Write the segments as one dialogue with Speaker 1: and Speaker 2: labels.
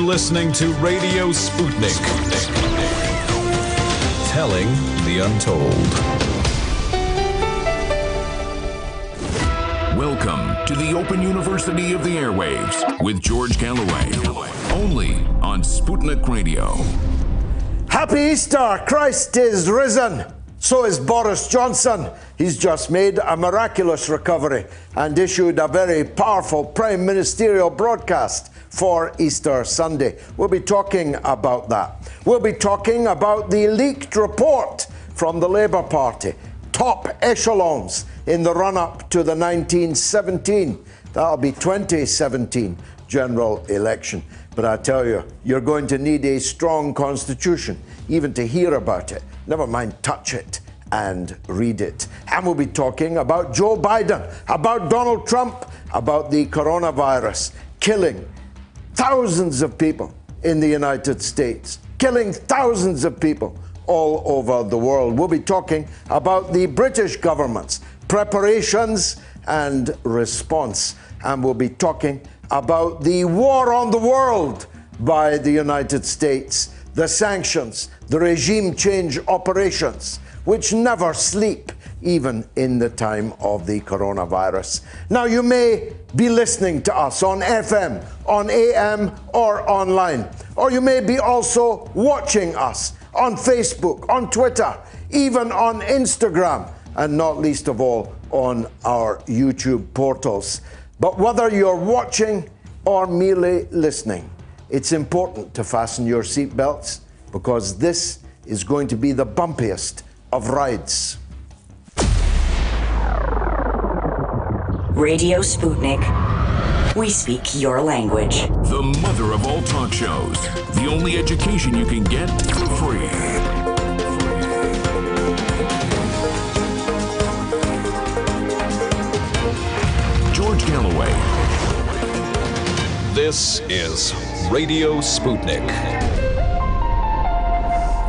Speaker 1: listening to Radio Sputnik. Telling the untold.
Speaker 2: Welcome to the Open University of the Airwaves with George Galloway. Only on Sputnik Radio.
Speaker 3: Happy Easter! Christ is risen. So is Boris Johnson. He's just made a miraculous recovery and issued a very powerful prime ministerial broadcast for Easter Sunday. We'll be talking about that. We'll be talking about the leaked report from the Labour Party, top echelons in the run-up to the 2017 general election. But I tell you, you're going to need a strong constitution even to hear about it. Never mind touch it and read it. And we'll be talking about Joe Biden, about Donald Trump, about the coronavirus killing thousands of people in the United States, killing thousands of people all over the world. We'll be talking about the British government's preparations and response. And we'll be talking about the war on the world by the United States, the sanctions, the regime change operations, which never sleep, even in the time of the coronavirus. Now, you may be listening to us on FM, on AM, or online, or you may be also watching us on Facebook, on Twitter, even on Instagram, and not least of all, on our YouTube portals. But whether you're watching or merely listening, it's important to fasten your seatbelts because this is going to be the bumpiest of rides.
Speaker 4: Radio Sputnik. We speak your language.
Speaker 2: The mother of all talk shows. The only education you can get for free. George Galloway.
Speaker 1: This is Radio Sputnik.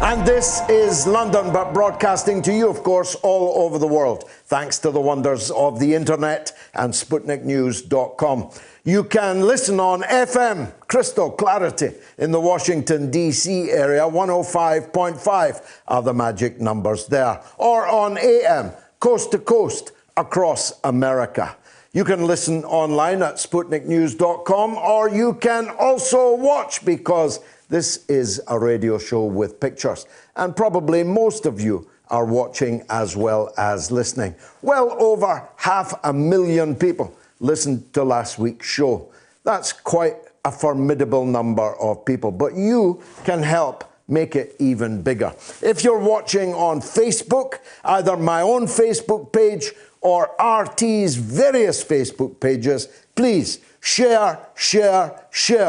Speaker 3: And this is London, but broadcasting to you, of course, all over the world, thanks to the wonders of the internet and SputnikNews.com. You can listen on FM, crystal clarity, in the Washington, D.C. area, 105.5 are the magic numbers there, or on AM, coast to coast, across America. You can listen online at SputnikNews.com, or you can also watch, because this is a radio show with pictures. And probably most of you are watching as well as listening. Well over 500,000 people listened to last week's show. That's quite a formidable number of people, but you can help make it even bigger. If you're watching on Facebook, either my own Facebook page or RT's various Facebook pages, please share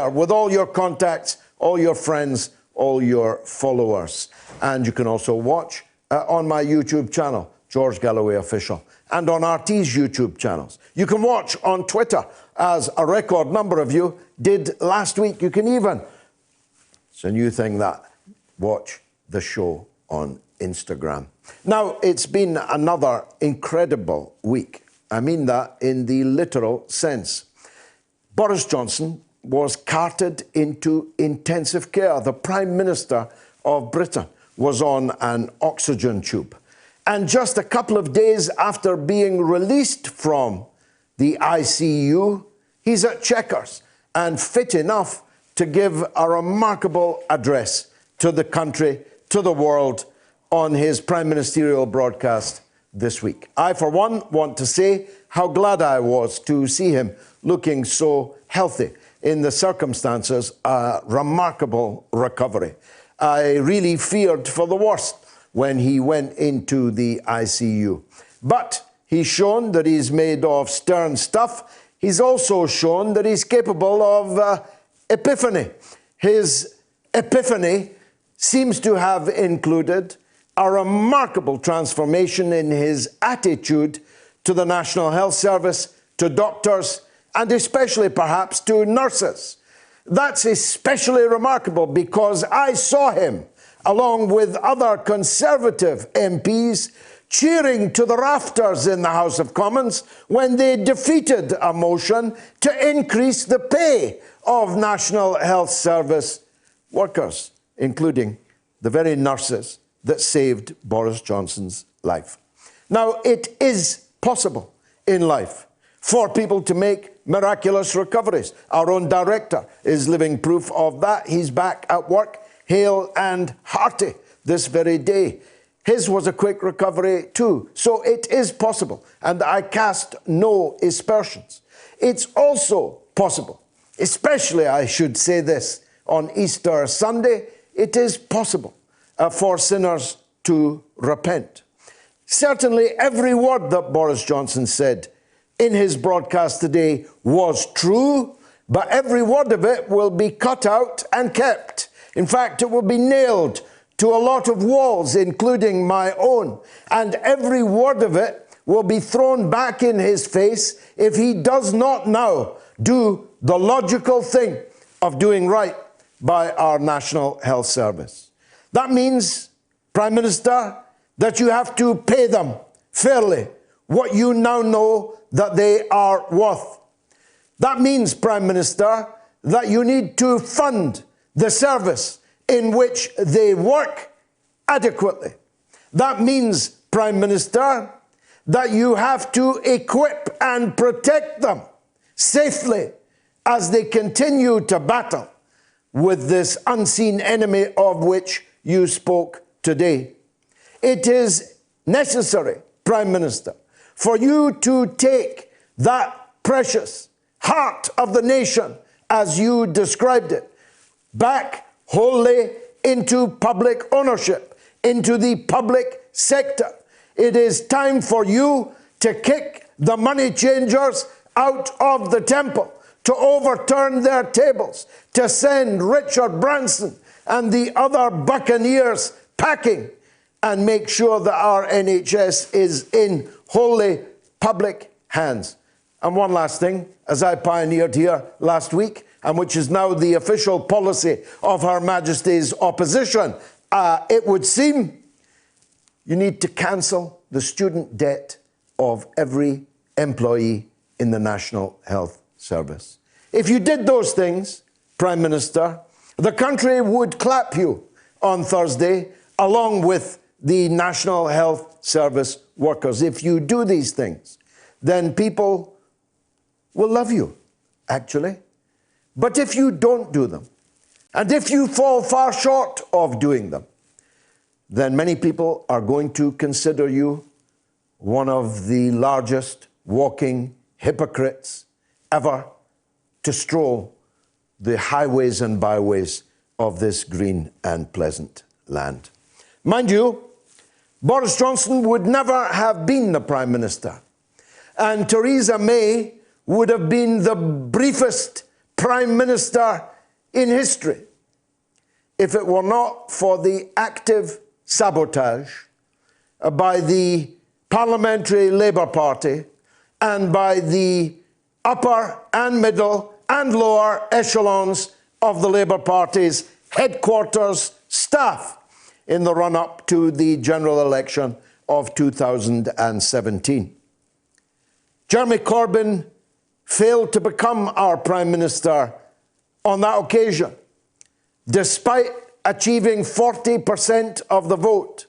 Speaker 3: with all your contacts, all your friends, all your followers. And you can also watch on my YouTube channel, George Galloway Official, and on RT's YouTube channels. You can watch on Twitter, as a record number of you did last week. You can even, it's a new thing, that watch the show on Instagram. Now, it's been another incredible week. I mean that in the literal sense. Boris Johnson was carted into intensive care. The Prime Minister of Britain was on an oxygen tube. And just a couple of days after being released from the ICU, he's at Chequers and fit enough to give a remarkable address to the country, to the world, on his prime ministerial broadcast this week. I, for one, want to say how glad I was to see him looking so healthy in the circumstances, a remarkable recovery. I really feared for the worst when he went into the ICU. But he's shown that he's made of stern stuff. He's also shown that he's capable of epiphany. His epiphany seems to have included a remarkable transformation in his attitude to the National Health Service, to doctors, and especially perhaps to nurses. That's especially remarkable because I saw him, along with other Conservative MPs, cheering to the rafters in the House of Commons when they defeated a motion to increase the pay of National Health Service workers, including the very nurses that saved Boris Johnson's life. Now, it is possible in life for people to make miraculous recoveries. Our own director is living proof of that. He's back at work, hale and hearty this very day. His was a quick recovery too. So it is possible, and I cast no aspersions. It's also possible, especially, I should say this, on Easter Sunday, it is possible for sinners to repent. Certainly every word that Boris Johnson said in his broadcast today was true, but every word of it will be cut out and kept. In fact, it will be nailed to a lot of walls, including my own, and every word of it will be thrown back in his face if he does not now do the logical thing of doing right by our National Health Service. That means, Prime Minister, that you have to pay them fairly what you now know that they are worth. That means, Prime Minister, that you need to fund the service in which they work adequately. That means, Prime Minister, that you have to equip and protect them safely as they continue to battle with this unseen enemy of which you spoke today. It is necessary, Prime Minister, for you to take that precious heart of the nation, as you described it, back wholly into public ownership, into the public sector. It is time for you to kick the money changers out of the temple, to overturn their tables, to send Richard Branson and the other buccaneers packing, and make sure that our NHS is in wholly public hands. And one last thing, as I pioneered here last week, and which is now the official policy of Her Majesty's opposition, it would seem you need to cancel the student debt of every employee in the National Health Service. If you did those things, Prime Minister, the country would clap you on Thursday, along with the National Health Service workers. If you do these things, then people will love you, actually. But if you don't do them, and if you fall far short of doing them, then many people are going to consider you one of the largest walking hypocrites ever to stroll the highways and byways of this green and pleasant land. Mind you, Boris Johnson would never have been the Prime Minister, and Theresa May would have been the briefest Prime Minister in history if it were not for the active sabotage by the Parliamentary Labour Party and by the upper and middle and lower echelons of the Labour Party's headquarters staff in the run-up to the general election of 2017. Jeremy Corbyn failed to become our Prime Minister on that occasion, despite achieving 40% of the vote,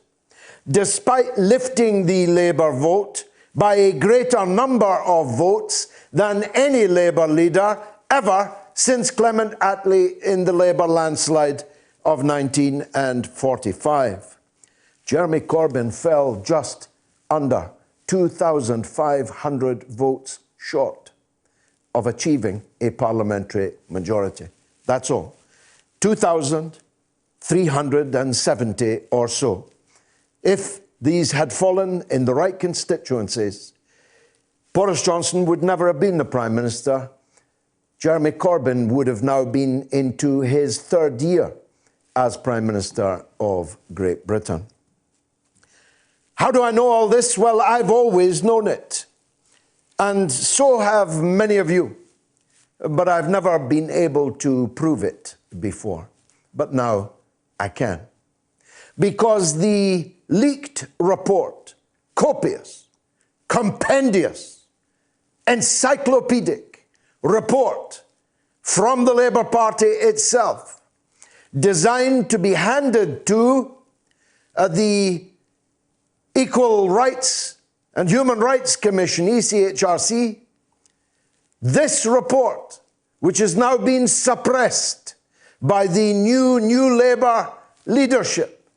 Speaker 3: despite lifting the Labour vote by a greater number of votes than any Labour leader ever since Clement Attlee in the Labour landslide of 1945. Jeremy Corbyn fell just under 2,500 votes short of achieving a parliamentary majority. That's all. 2,370 or so. If these had fallen in the right constituencies, Boris Johnson would never have been the Prime Minister. Jeremy Corbyn would have now been into his third year as Prime Minister of Great Britain. How do I know all this? Well, I've always known it, and so have many of you, but I've never been able to prove it before. But now I can. Because the leaked report copious, compendious, encyclopedic report from the Labour Party itself, designed to be handed to the Equal Rights and Human Rights Commission, ECHRC. This report, which has now been suppressed by the new Labour leadership,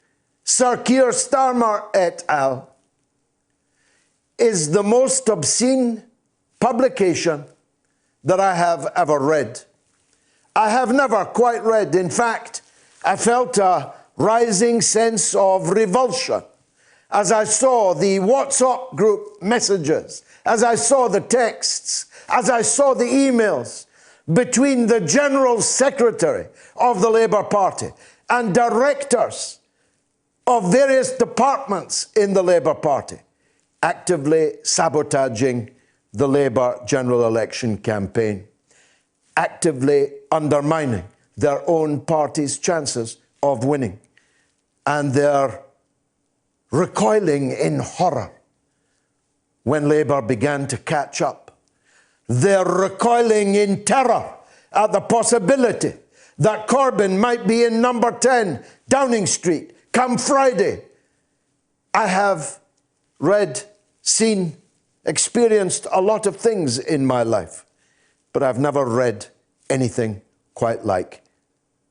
Speaker 3: Sir Keir Starmer et al., is the most obscene publication that I have ever read. I have never quite read. In fact, I felt a rising sense of revulsion as I saw the WhatsApp group messages, as I saw the texts, as I saw the emails between the General Secretary of the Labour Party and directors of various departments in the Labour Party, actively sabotaging the Labour general election campaign, actively undermining their own party's chances of winning, and their recoiling in horror when Labour began to catch up. They're recoiling in terror at the possibility that Corbyn might be in number 10 Downing Street come Friday. I have read, seen, experienced a lot of things in my life, but I've never read anything quite like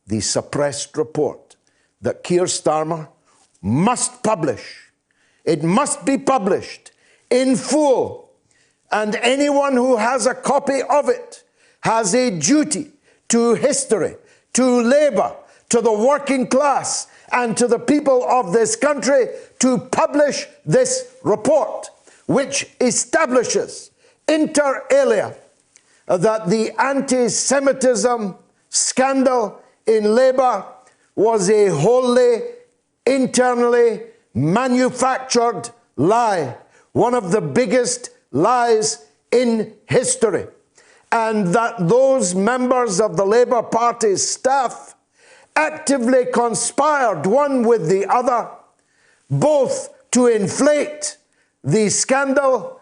Speaker 3: the suppressed report that Keir Starmer must publish. It must be published in full, and anyone who has a copy of it has a duty to history, to Labour, to the working class, and to the people of this country to publish this report, which establishes inter alia that the anti-Semitism scandal in Labour was a wholly internally manufactured lie, one of the biggest lies in history, and that those members of the Labour Party's staff actively conspired one with the other, both to inflate the scandal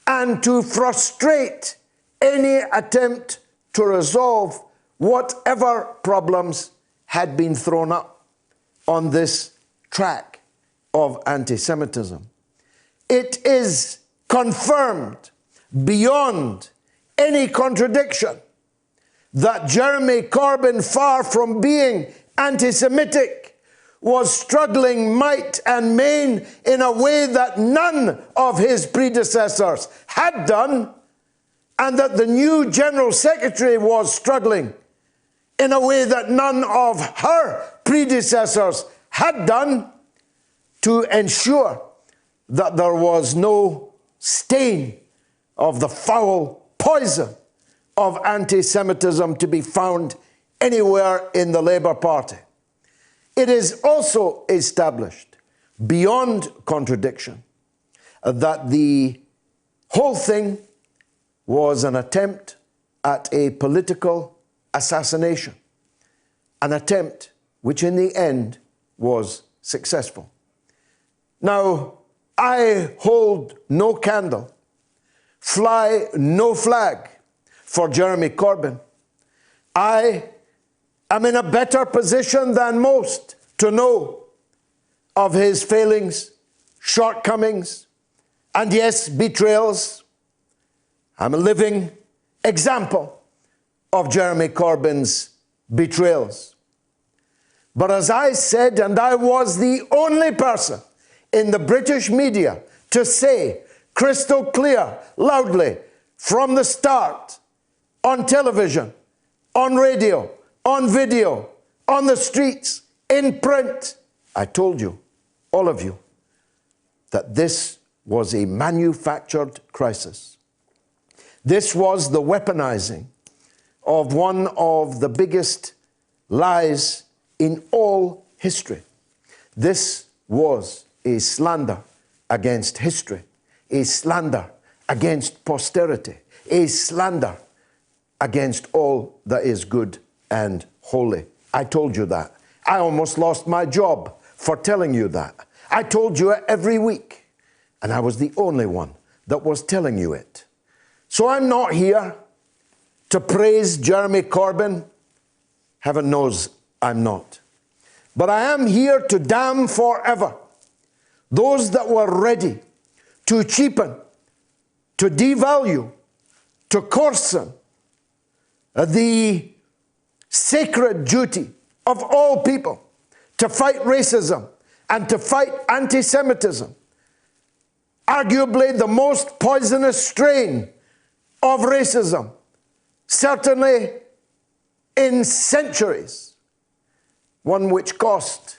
Speaker 3: and to frustrate any attempt to resolve whatever problems had been thrown up on this track of anti-Semitism. It is confirmed beyond any contradiction that Jeremy Corbyn, far from being anti-Semitic, was struggling might and main in a way that none of his predecessors had done, and that the new General Secretary was struggling in a way that none of her predecessors had done, to ensure that there was no stain of the foul poison of anti-Semitism to be found anywhere in the Labour Party. It is also established, beyond contradiction, that the whole thing was an attempt at a political assassination, an attempt which in the end was successful. Now, I hold no candle, fly no flag for Jeremy Corbyn. I am in a better position than most to know of his failings, shortcomings, and yes, betrayals. I'm a living example of Jeremy Corbyn's betrayals. But as I said, and I was the only person in the British media to say crystal clear, loudly, from the start, on television, on radio, on video, on the streets, in print, I told you, all of you, that this was a manufactured crisis. This was the weaponizing of one of the biggest lies in all history. This was a slander against history, a slander against posterity, a slander against all that is good and holy. I told you that. I almost lost my job for telling you that. I told you every week And I was the only one that was telling you it. So I'm not here to praise Jeremy Corbyn. Heaven knows I'm not. But I am here to damn forever those that were ready to cheapen, to devalue, to coarsen the sacred duty of all people to fight racism and to fight anti-Semitism. Arguably the most poisonous strain of racism, certainly in centuries. One which cost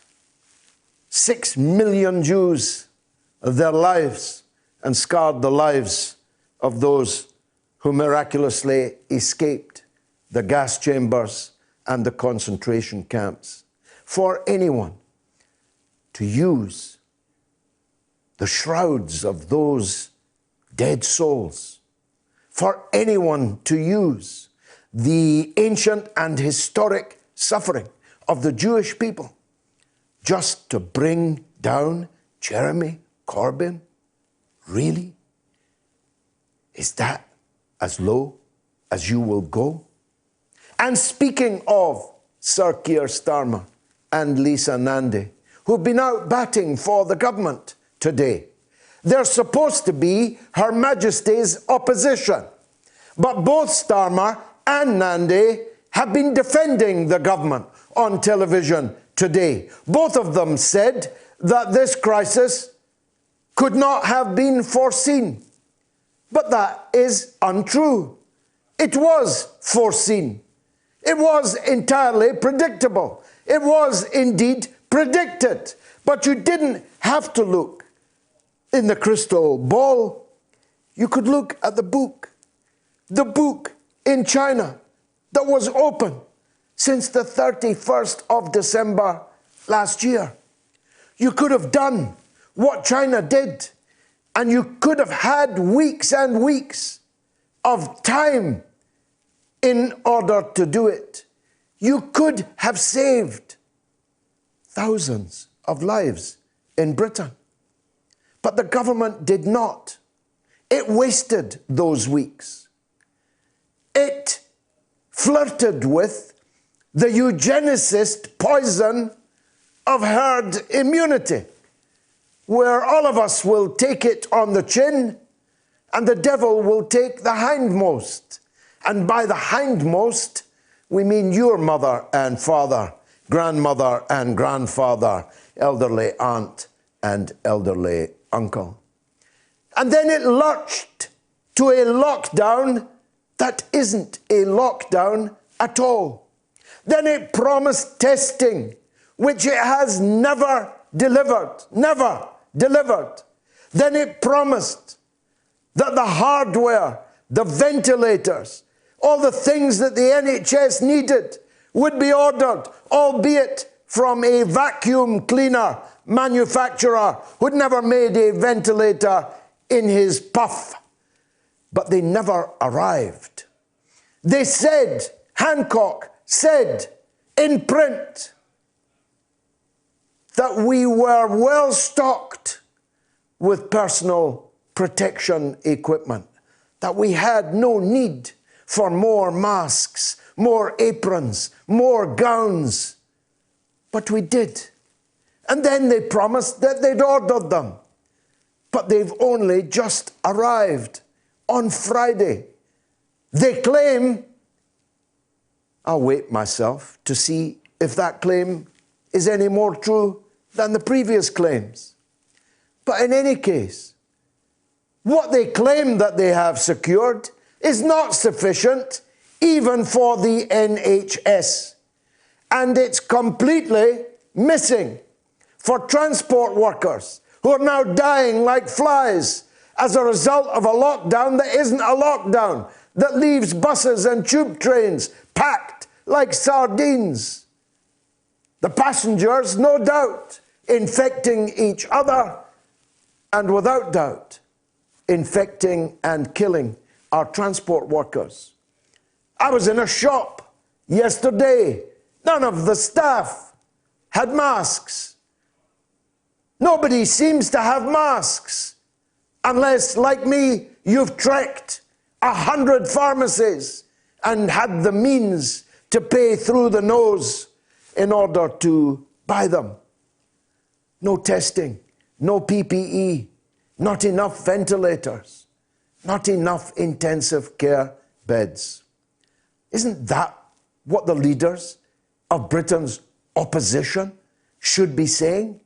Speaker 3: 6 million Jews their lives and scarred the lives of those who miraculously escaped the gas chambers and the concentration camps. For anyone to use the shrouds of those dead souls, for anyone to use the ancient and historic suffering of the Jewish people just to bring down Jeremy Corbyn? Really? Is that as low as you will go? And speaking of Sir Keir Starmer and Lisa Nandy, who've been out batting for the government today, they're supposed to be Her Majesty's opposition. But both Starmer and Nandy have been defending the government on television today. Both of them said that this crisis could not have been foreseen. But that is untrue. It was foreseen. It was entirely predictable. It was indeed predicted. But you didn't have to look in the crystal ball. You could look at the book in China that was open since the 31st of December last year. You could have done what China did, and you could have had weeks and weeks of time in order to do it. You could have saved thousands of lives in Britain. But the government did not. It wasted those weeks. It flirted with the eugenicist poison of herd immunity, where all of us will take it on the chin and the devil will take the hindmost. And by the hindmost, we mean your mother and father, grandmother and grandfather, elderly aunt and elderly uncle. And then it lurched to a lockdown that isn't a lockdown at all. Then it promised testing, which it has never delivered. Then it promised that the hardware, the ventilators, all the things that the NHS needed would be ordered, albeit from a vacuum cleaner manufacturer who'd never made a ventilator in his puff. But they never arrived. They said, Hancock said in print, that we were well stocked with personal protection equipment, that we had no need for more masks, more aprons, more gowns. But we did. And then they promised that they'd ordered them. But they've only just arrived on Friday. They claim, I'll wait myself to see if that claim is any more true than the previous claims. But in any case, what they claim that they have secured is not sufficient even for the NHS. And it's completely missing for transport workers who are now dying like flies as a result of a lockdown that isn't a lockdown, that leaves buses and tube trains packed like sardines. The passengers, no doubt, infecting each other, and without doubt, infecting and killing our transport workers. I was in a shop yesterday. None of the staff had masks. Nobody seems to have masks. Unless, like me, you've trekked 100 pharmacies and had the means to pay through the nose in order to buy them. No testing, no PPE, not enough ventilators, not enough intensive care beds. Isn't that what the leaders of Britain's opposition should be saying?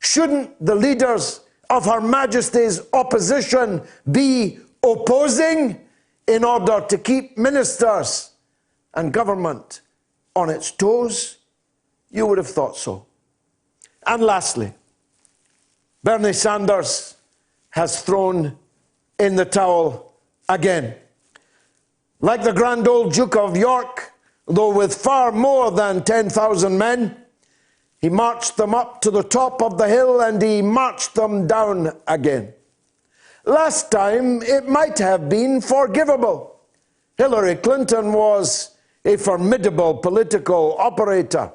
Speaker 3: Shouldn't the leaders of Her Majesty's opposition be opposing in order to keep ministers and government on its toes? You would have thought so. And lastly, Bernie Sanders has thrown in the towel again. Like the grand old Duke of York, though with far more than 10,000 men, he marched them up to the top of the hill and he marched them down again. Last time, it might have been forgivable. Hillary Clinton was a formidable political operator.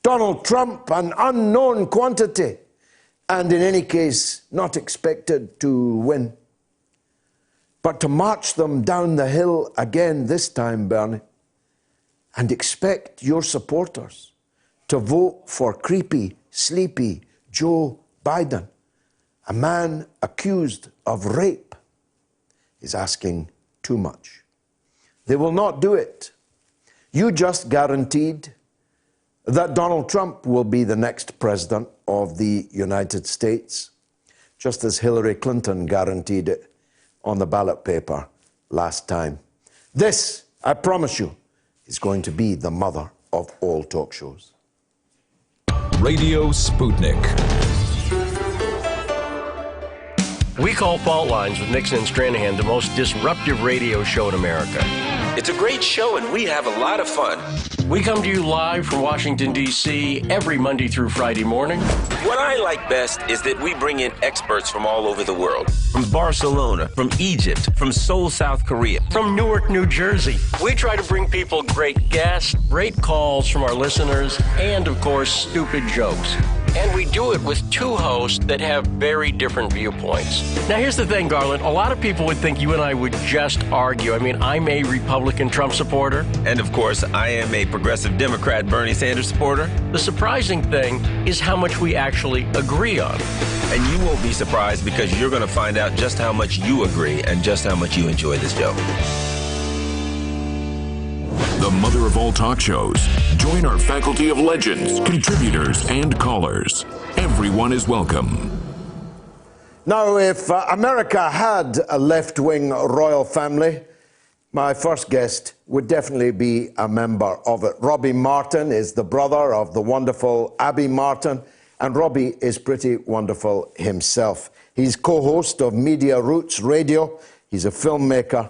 Speaker 3: Donald Trump, an unknown quantity, and in any case, not expected to win. But to march them down the hill again this time, Bernie, and expect your supporters to vote for creepy, sleepy Joe Biden, a man accused of rape, is asking too much. They will not do it. You just guaranteed that Donald Trump will be the next president of the United States, just as Hillary Clinton guaranteed it on the ballot paper last time. This, I promise you, is going to be the mother of all talk shows.
Speaker 1: Radio Sputnik.
Speaker 5: We call Fault Lines with Nixon and Stranahan the most disruptive radio show in America.
Speaker 6: It's a great show, and we have a lot of fun.
Speaker 5: We come to you live from Washington, D.C. every Monday through Friday morning.
Speaker 6: What I like best is that we bring in experts from all over the world. From Barcelona, from Egypt, from Seoul, South Korea.
Speaker 5: From Newark, New Jersey. We try to bring people great guests, great calls from our listeners, and, of course, stupid jokes. And we do it with two hosts that have very different viewpoints. Now, here's the thing, Garland. A lot of people would think you and I would just argue. I mean, I'm a Republican Trump supporter.
Speaker 6: And, of course, I am a progressive Democrat Bernie Sanders supporter.
Speaker 5: The surprising thing is how much we actually agree on.
Speaker 6: And you won't be surprised because you're going to find out just how much you agree and just how much you enjoy this show.
Speaker 2: The mother of all talk shows. Join our faculty of legends, contributors, and callers. Everyone is welcome.
Speaker 3: Now, if America had a left-wing royal family, my first guest would definitely be a member of it. Robbie Martin is the brother of the wonderful Abby Martin, and Robbie is pretty wonderful himself. He's co-host of Media Roots Radio. He's a filmmaker,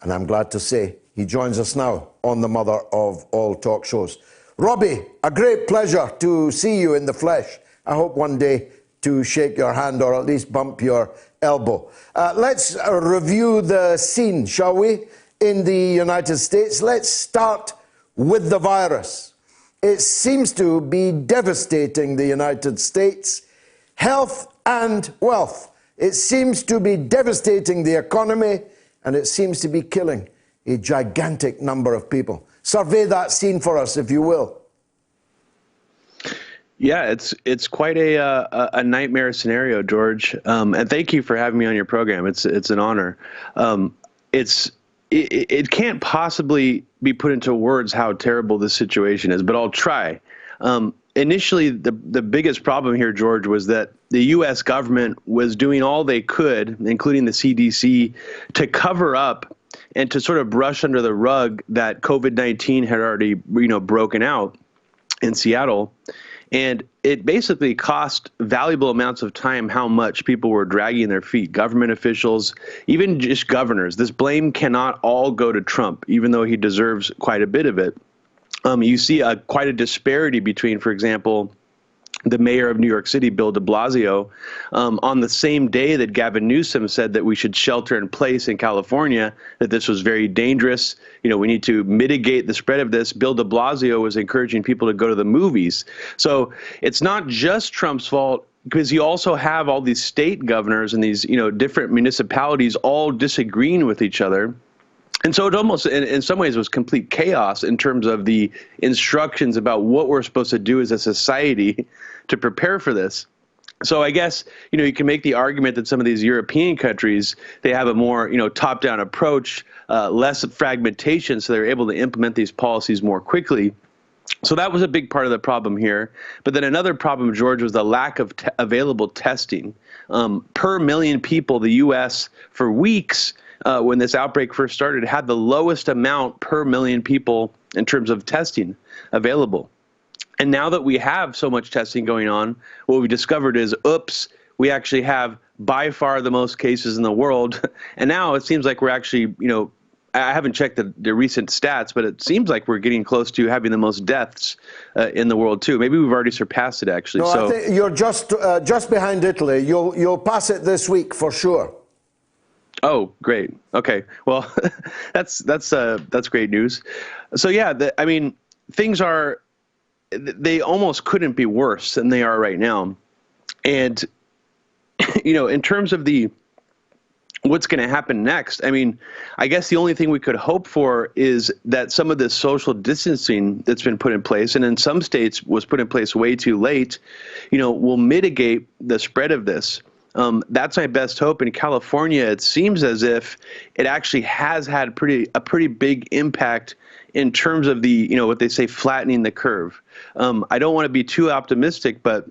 Speaker 3: and I'm glad to say he joins us now on the mother of all talk shows. Robbie, a great pleasure to see you in the flesh. I hope one day to shake your hand or at least bump your elbow. Let's review the scene, shall we, in the United States. Let's start with the virus. It seems to be devastating the United States, health and wealth. It seems to be devastating the economy, and it seems to be killing a gigantic number of people. Survey that scene for us, if you will.
Speaker 7: Yeah, it's quite a nightmare scenario, George. And thank you for having me on your program. It's an honor. It can't possibly be put into words how terrible this situation is, but I'll try. Initially, the biggest problem here, George, was that the U.S. government was doing all they could, including the CDC, to cover up and to sort of brush under the rug that COVID-19 had already, broken out in Seattle. And it basically cost valuable amounts of time how much people were dragging their feet, government officials, even just governors. This blame cannot all go to Trump, even though he deserves quite a bit of it. You see quite a disparity between, for example, the mayor of New York City, Bill de Blasio, on the same day that Gavin Newsom said that we should shelter in place in California, that this was very dangerous. We need to mitigate the spread of this. Bill de Blasio was encouraging people to go to the movies. So it's not just Trump's fault. because you also have all these state governors and these, different municipalities all disagreeing with each other. And so it almost, in some ways, was complete chaos in terms of the instructions about what we're supposed to do as a society to prepare for this. So I guess, you can make the argument that some of these European countries, they have a more, top-down approach, less fragmentation, so they're able to implement these policies more quickly. So that was a big part of the problem here. But then another problem, George, was the lack of available testing. Per million people, the U.S. for weeks, when this outbreak first started, had the lowest amount per million people in terms of testing available. And now that we have so much testing going on, what we discovered is, oops, we actually have by far the most cases in the world. And now it seems like we're actually, I haven't checked the recent stats, but it seems like we're getting close to having the most deaths in the world too. Maybe we've already surpassed it, actually.
Speaker 3: No,
Speaker 7: so
Speaker 3: I think you're just behind Italy. You'll pass it this week for sure.
Speaker 7: Oh, great. Okay. Well, that's great news. So yeah, things are. They almost couldn't be worse than they are right now. And, in terms of what's going to happen next, I guess the only thing we could hope for is that some of this social distancing that's been put in place, and in some states was put in place way too late, will mitigate the spread of this. That's my best hope. In California, it seems as if it actually has had a pretty big impact in terms of the, what they say, flattening the curve. I don't want to be too optimistic, but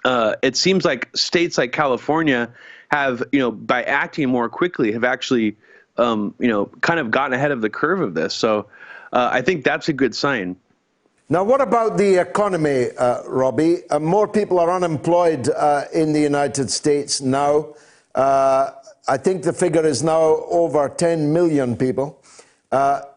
Speaker 7: it seems like states like California have, by acting more quickly, have actually, kind of gotten ahead of the curve of this. So I think that's a good sign.
Speaker 3: Now, what about the economy, Robbie? More people are unemployed in the United States now. I think the figure is now over 10 million people.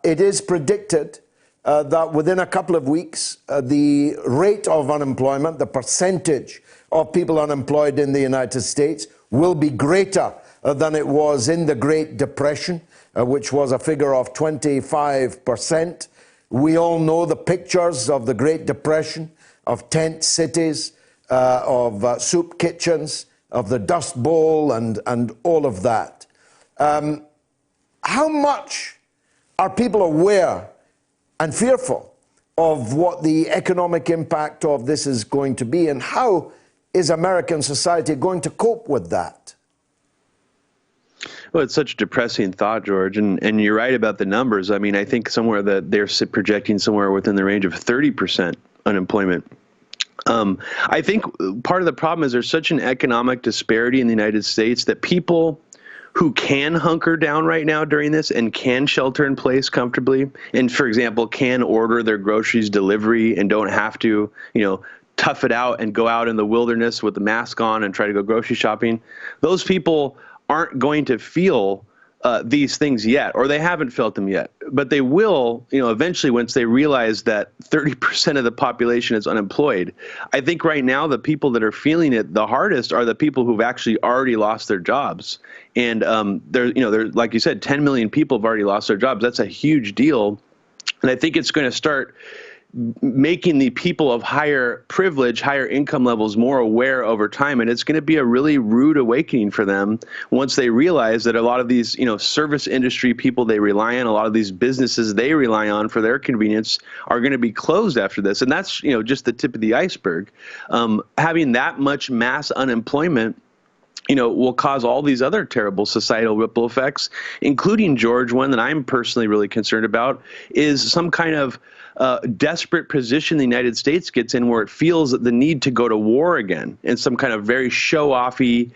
Speaker 3: It is predicted that within a couple of weeks, the rate of unemployment, the percentage of people unemployed in the United States, will be greater than it was in the Great Depression, which was a figure of 25%. We all know the pictures of the Great Depression, of tent cities, of soup kitchens, of the Dust Bowl, and all of that. How much are people aware and fearful of what the economic impact of this is going to be, and how is American society going to cope with that?
Speaker 7: Well, it's such a depressing thought, George, and you're right about the numbers. I think somewhere that they're projecting somewhere within the range of 30% unemployment. I think part of the problem is there's such an economic disparity in the United States that people who can hunker down right now during this and can shelter in place comfortably, and, for example, can order their groceries delivery and don't have to, tough it out and go out in the wilderness with the mask on and try to go grocery shopping, those people aren't going to feel these things yet, or they haven't felt them yet. But they will, eventually, once they realize that 30% of the population is unemployed. I think right now the people that are feeling it the hardest are the people who've actually already lost their jobs. And there, like you said, 10 million people have already lost their jobs. That's a huge deal. And I think it's going to start making the people of higher privilege, higher income levels more aware over time. And it's going to be a really rude awakening for them once they realize that a lot of these, service industry people they rely on, a lot of these businesses they rely on for their convenience are going to be closed after this. And that's, just the tip of the iceberg. Having that much mass unemployment, will cause all these other terrible societal ripple effects, including, George, one that I'm personally really concerned about is some kind of desperate position the United States gets in where it feels the need to go to war again, and some kind of very show-offy,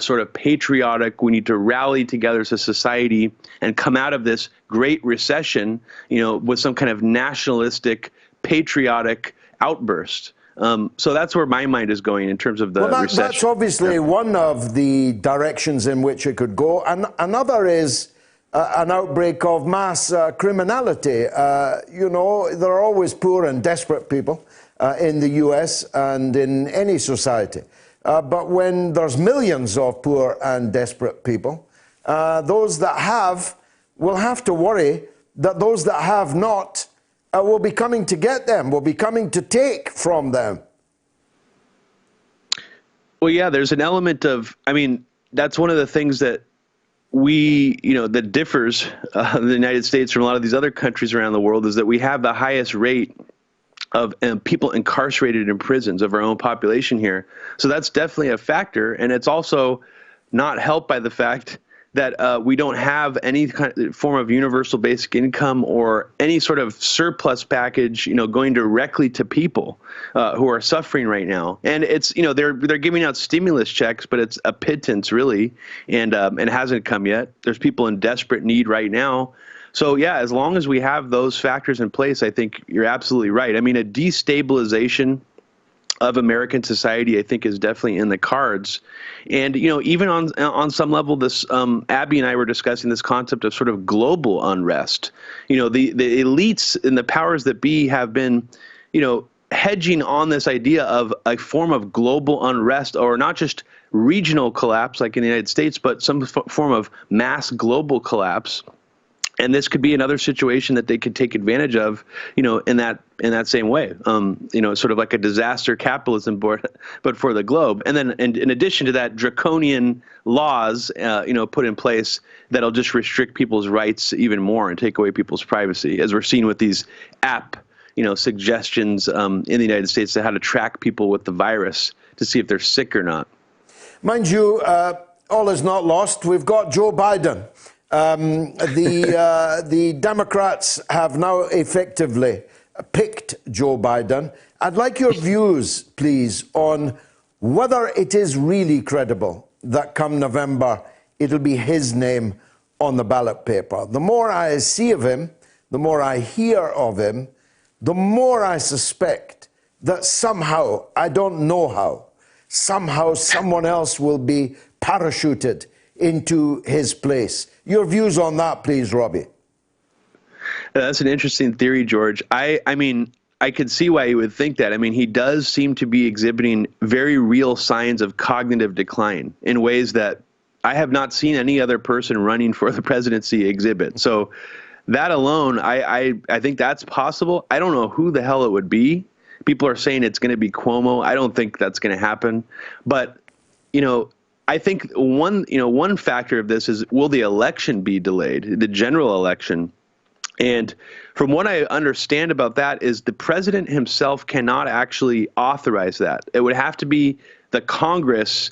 Speaker 7: sort of patriotic, we need to rally together as a society and come out of this great recession, with some kind of nationalistic, patriotic outburst. So that's where my mind is going in terms of the recession.
Speaker 3: That's obviously one of the directions in which it could go. And another is an outbreak of mass criminality. There are always poor and desperate people in the US and in any society. But when there's millions of poor and desperate people, those that have will have to worry that those that have not will be coming to get them, will be coming to take from them.
Speaker 7: Well, yeah, there's an element of, I mean, that's one of the things that that differs the United States from a lot of these other countries around the world is that we have the highest rate of people incarcerated in prisons of our own population here. So that's definitely a factor. And it's also not helped by the fact that we don't have any kind of form of universal basic income or any sort of surplus package, going directly to people who are suffering right now. And it's, they're giving out stimulus checks, but it's a pittance really, and it hasn't come yet. There's people in desperate need right now. So yeah, as long as we have those factors in place, I think you're absolutely right. I mean, a destabilization of American society, I think, is definitely in the cards. And, even on some level, this Abby and I were discussing this concept of sort of global unrest. The elites and the powers that be have been, hedging on this idea of a form of global unrest, or not just regional collapse like in the United States, but some form of mass global collapse. And this could be another situation that they could take advantage of, in that same way, sort of like a disaster capitalism board, but for the globe. And then in addition to that, draconian laws, put in place that'll just restrict people's rights even more and take away people's privacy, as we're seeing with these app, suggestions in the United States to how to track people with the virus to see if they're sick or not.
Speaker 3: Mind you, all is not lost. We've got Joe Biden. The Democrats have now effectively picked Joe Biden. I'd like your views, please, on whether it is really credible that come November it'll be his name on the ballot paper. The more I see of him, the more I hear of him, the more I suspect that somehow, I don't know how, somehow someone else will be parachuted into his place. Your views on that, please, Robbie.
Speaker 7: That's an interesting theory, George. I mean, I could see why you would think that. I mean, he does seem to be exhibiting very real signs of cognitive decline in ways that I have not seen any other person running for the presidency exhibit. So that alone, I think that's possible. I don't know who the hell it would be. People are saying it's going to be Cuomo. I don't think that's going to happen. But, I think one factor of this is, will the election be delayed, the general election? And from what I understand about that is the president himself cannot actually authorize that. It would have to be the Congress,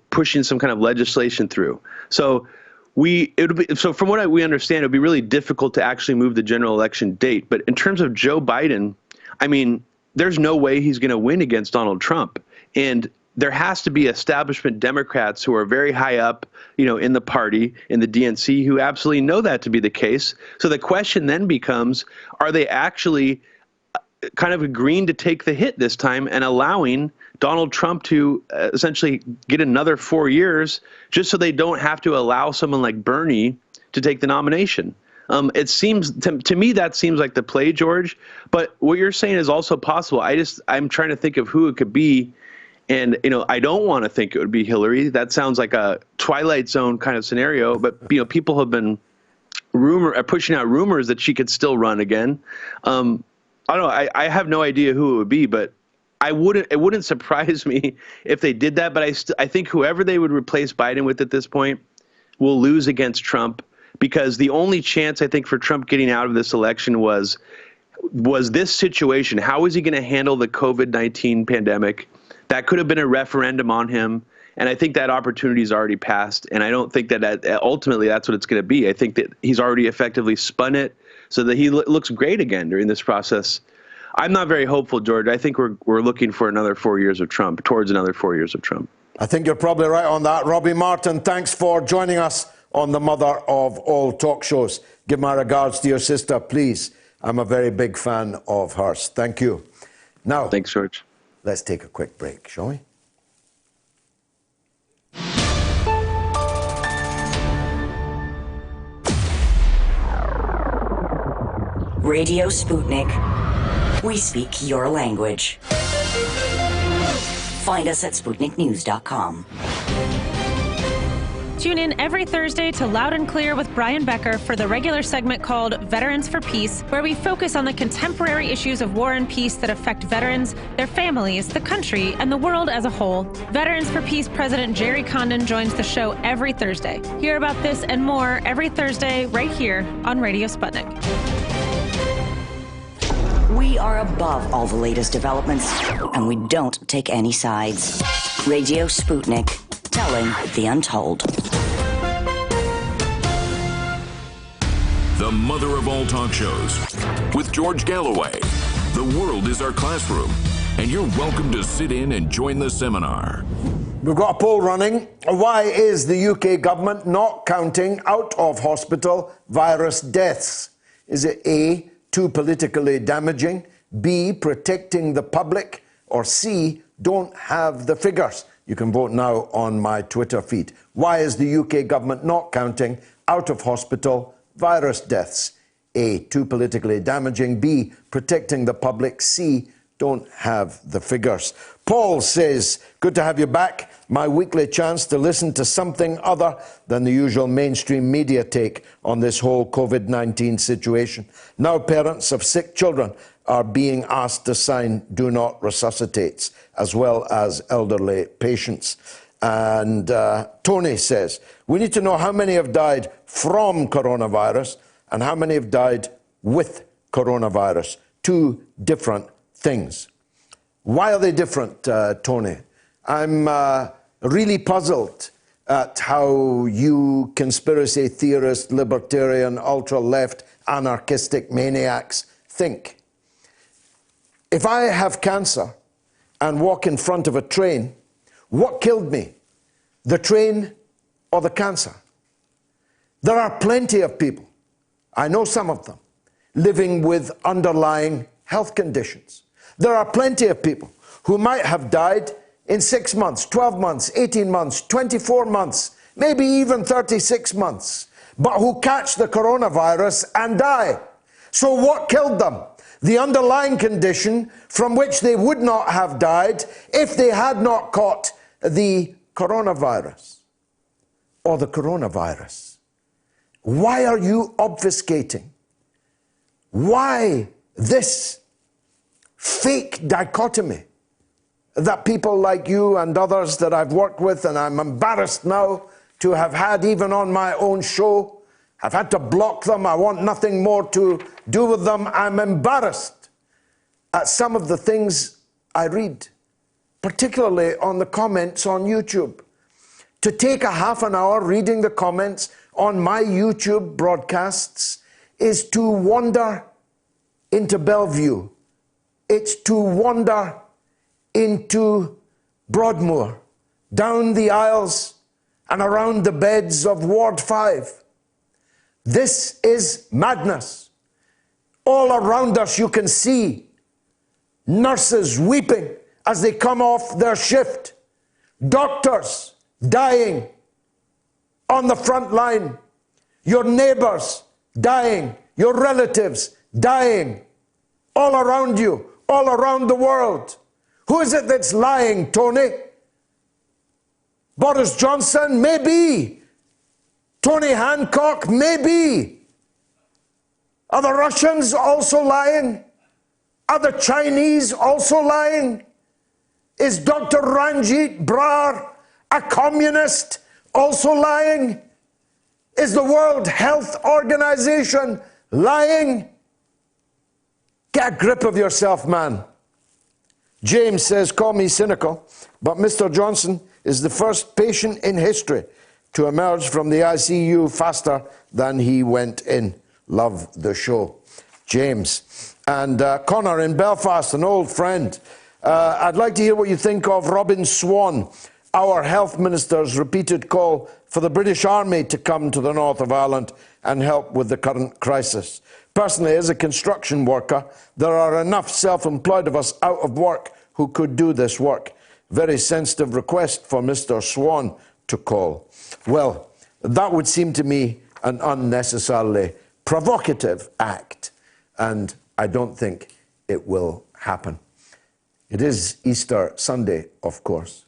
Speaker 7: pushing some kind of legislation through. So from what we understand, it would be really difficult to actually move the general election date. But in terms of Joe Biden, I mean, there's no way he's going to win against Donald Trump. And there has to be establishment Democrats who are very high up, in the party, in the DNC, who absolutely know that to be the case. So the question then becomes, are they actually kind of agreeing to take the hit this time and allowing Donald Trump to essentially get another 4 years just so they don't have to allow someone like Bernie to take the nomination? It seems to me that seems like the play, George. But what you're saying is also possible. I'm trying to think of who it could be. And, I don't want to think it would be Hillary. That sounds like a Twilight Zone kind of scenario. But, people have been pushing out rumors that she could still run again. I don't know. I have no idea who it would be, but it wouldn't surprise me if they did that. But I think whoever they would replace Biden with at this point will lose against Trump, because the only chance, I think, for Trump getting out of this election was this situation. How is he going to handle the COVID-19 pandemic? That could have been a referendum on him, and I think that opportunity's already passed, and I don't think that ultimately that's what it's going to be. I think that he's already effectively spun it so that he looks great again during this process. I'm not very hopeful, George. I think we're looking for another 4 years of Trump, towards another 4 years of Trump.
Speaker 3: I think you're probably right on that. Robbie Martin, thanks for joining us on the mother of all talk shows. Give my regards to your sister, please. I'm a very big fan of hers. Thank you. Now,
Speaker 7: thanks, George.
Speaker 3: Let's take a quick break, shall we?
Speaker 4: Radio Sputnik. We speak your language. Find us at SputnikNews.com.
Speaker 8: Tune in every Thursday to Loud and Clear with Brian Becker for the regular segment called Veterans for Peace, where we focus on the contemporary issues of war and peace that affect veterans, their families, the country, and the world as a whole. Veterans for Peace President Jerry Condon joins the show every Thursday. Hear about this and more every Thursday right here on Radio Sputnik.
Speaker 4: We are above all the latest developments, and we don't take any sides. Radio Sputnik, telling the untold.
Speaker 2: The mother of all talk shows, with George Galloway. The world is our classroom, and you're welcome to sit in and join the seminar.
Speaker 3: We've got a poll running. Why is the UK government not counting out-of-hospital virus deaths? Is it A, too politically damaging, B, protecting the public, or C, don't have the figures? You can vote now on my Twitter feed. Why is the UK government not counting out-of-hospital virus deaths? A, too politically damaging, B, protecting the public, C, don't have the figures. Paul says, good to have you back. My weekly chance to listen to something other than the usual mainstream media take on this whole COVID-19 situation. Now parents of sick children are being asked to sign do not resuscitates, as well as elderly patients. And Tony says, we need to know how many have died from coronavirus and how many have died with coronavirus. Two different things. Why are they different, Tony? I'm really puzzled at how you conspiracy theorist, libertarian, ultra-left, anarchistic maniacs think. If I have cancer and walk in front of a train, what killed me? The train or the cancer? There are plenty of people, I know some of them, living with underlying health conditions. There are plenty of people who might have died in 6 months, 12 months, 18 months, 24 months, maybe even 36 months, but who catch the coronavirus and die. So what killed them? The underlying condition from which they would not have died if they had not caught the coronavirus or the coronavirus. Why are you obfuscating? Why this fake dichotomy that people like you and others that I've worked with, and I'm embarrassed now to have had even on my own show, I've had to block them, I want nothing more to do with them. I'm embarrassed at some of the things I read, particularly on the comments on YouTube. To take a half an hour reading the comments on my YouTube broadcasts is to wander into Bellevue. It's to wander into Broadmoor, down the aisles and around the beds of Ward 5. This is madness. All around us you can see nurses weeping as they come off their shift, doctors dying on the front line, your neighbors dying, your relatives dying, all around you, all around the world. Who is it that's lying, Tony? Boris Johnson? Maybe. Tony Hancock? Maybe. Are the Russians also lying? Are the Chinese also lying? Is Dr. Ranjeet Brar a communist also lying? Is the World Health Organization lying? Get a grip of yourself, man. James says, call me cynical, but Mr. Johnson is the first patient in history to emerge from the ICU faster than he went in. Love the show. James. And Connor in Belfast, an old friend. I'd like to hear what you think of Robin Swan, our health minister's repeated call for the British Army to come to the north of Ireland and help with the current crisis. Personally, as a construction worker, there are enough self-employed of us out of work who could do this work. Very sensitive request for Mr. Swan to call. Well, that would seem to me an unnecessarily provocative act, and I don't think it will happen. It is Easter Sunday, of course,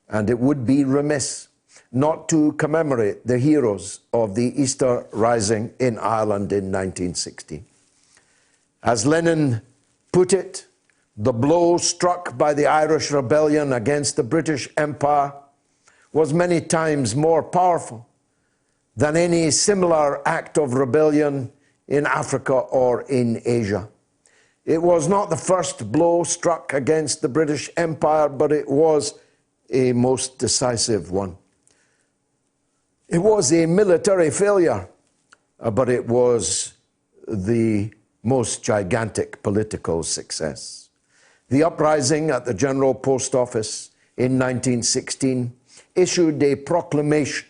Speaker 3: and it would be remiss not to commemorate the heroes of the Easter Rising in Ireland in 1916. As Lenin put it, the blow struck by the Irish rebellion against the British Empire was many times more powerful than any similar act of rebellion in Africa or in Asia. It was not the first blow struck against the British Empire, but it was a most decisive one. It was a military failure, but it was the most gigantic political success. The uprising at the General Post Office in 1916 issued a proclamation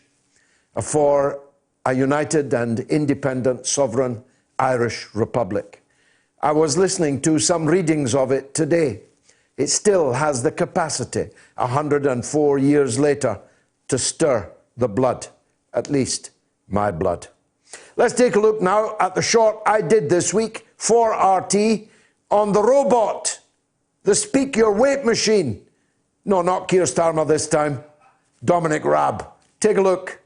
Speaker 3: for a united and independent sovereign Irish Republic. I was listening to some readings of it today. It still has the capacity, 104 years later, to stir the blood, at least my blood. Let's take a look now at the short I did this week for RT on the robot, the Speak Your Weight machine. No, not Keir Starmer this time, Dominic Raab. Take a look.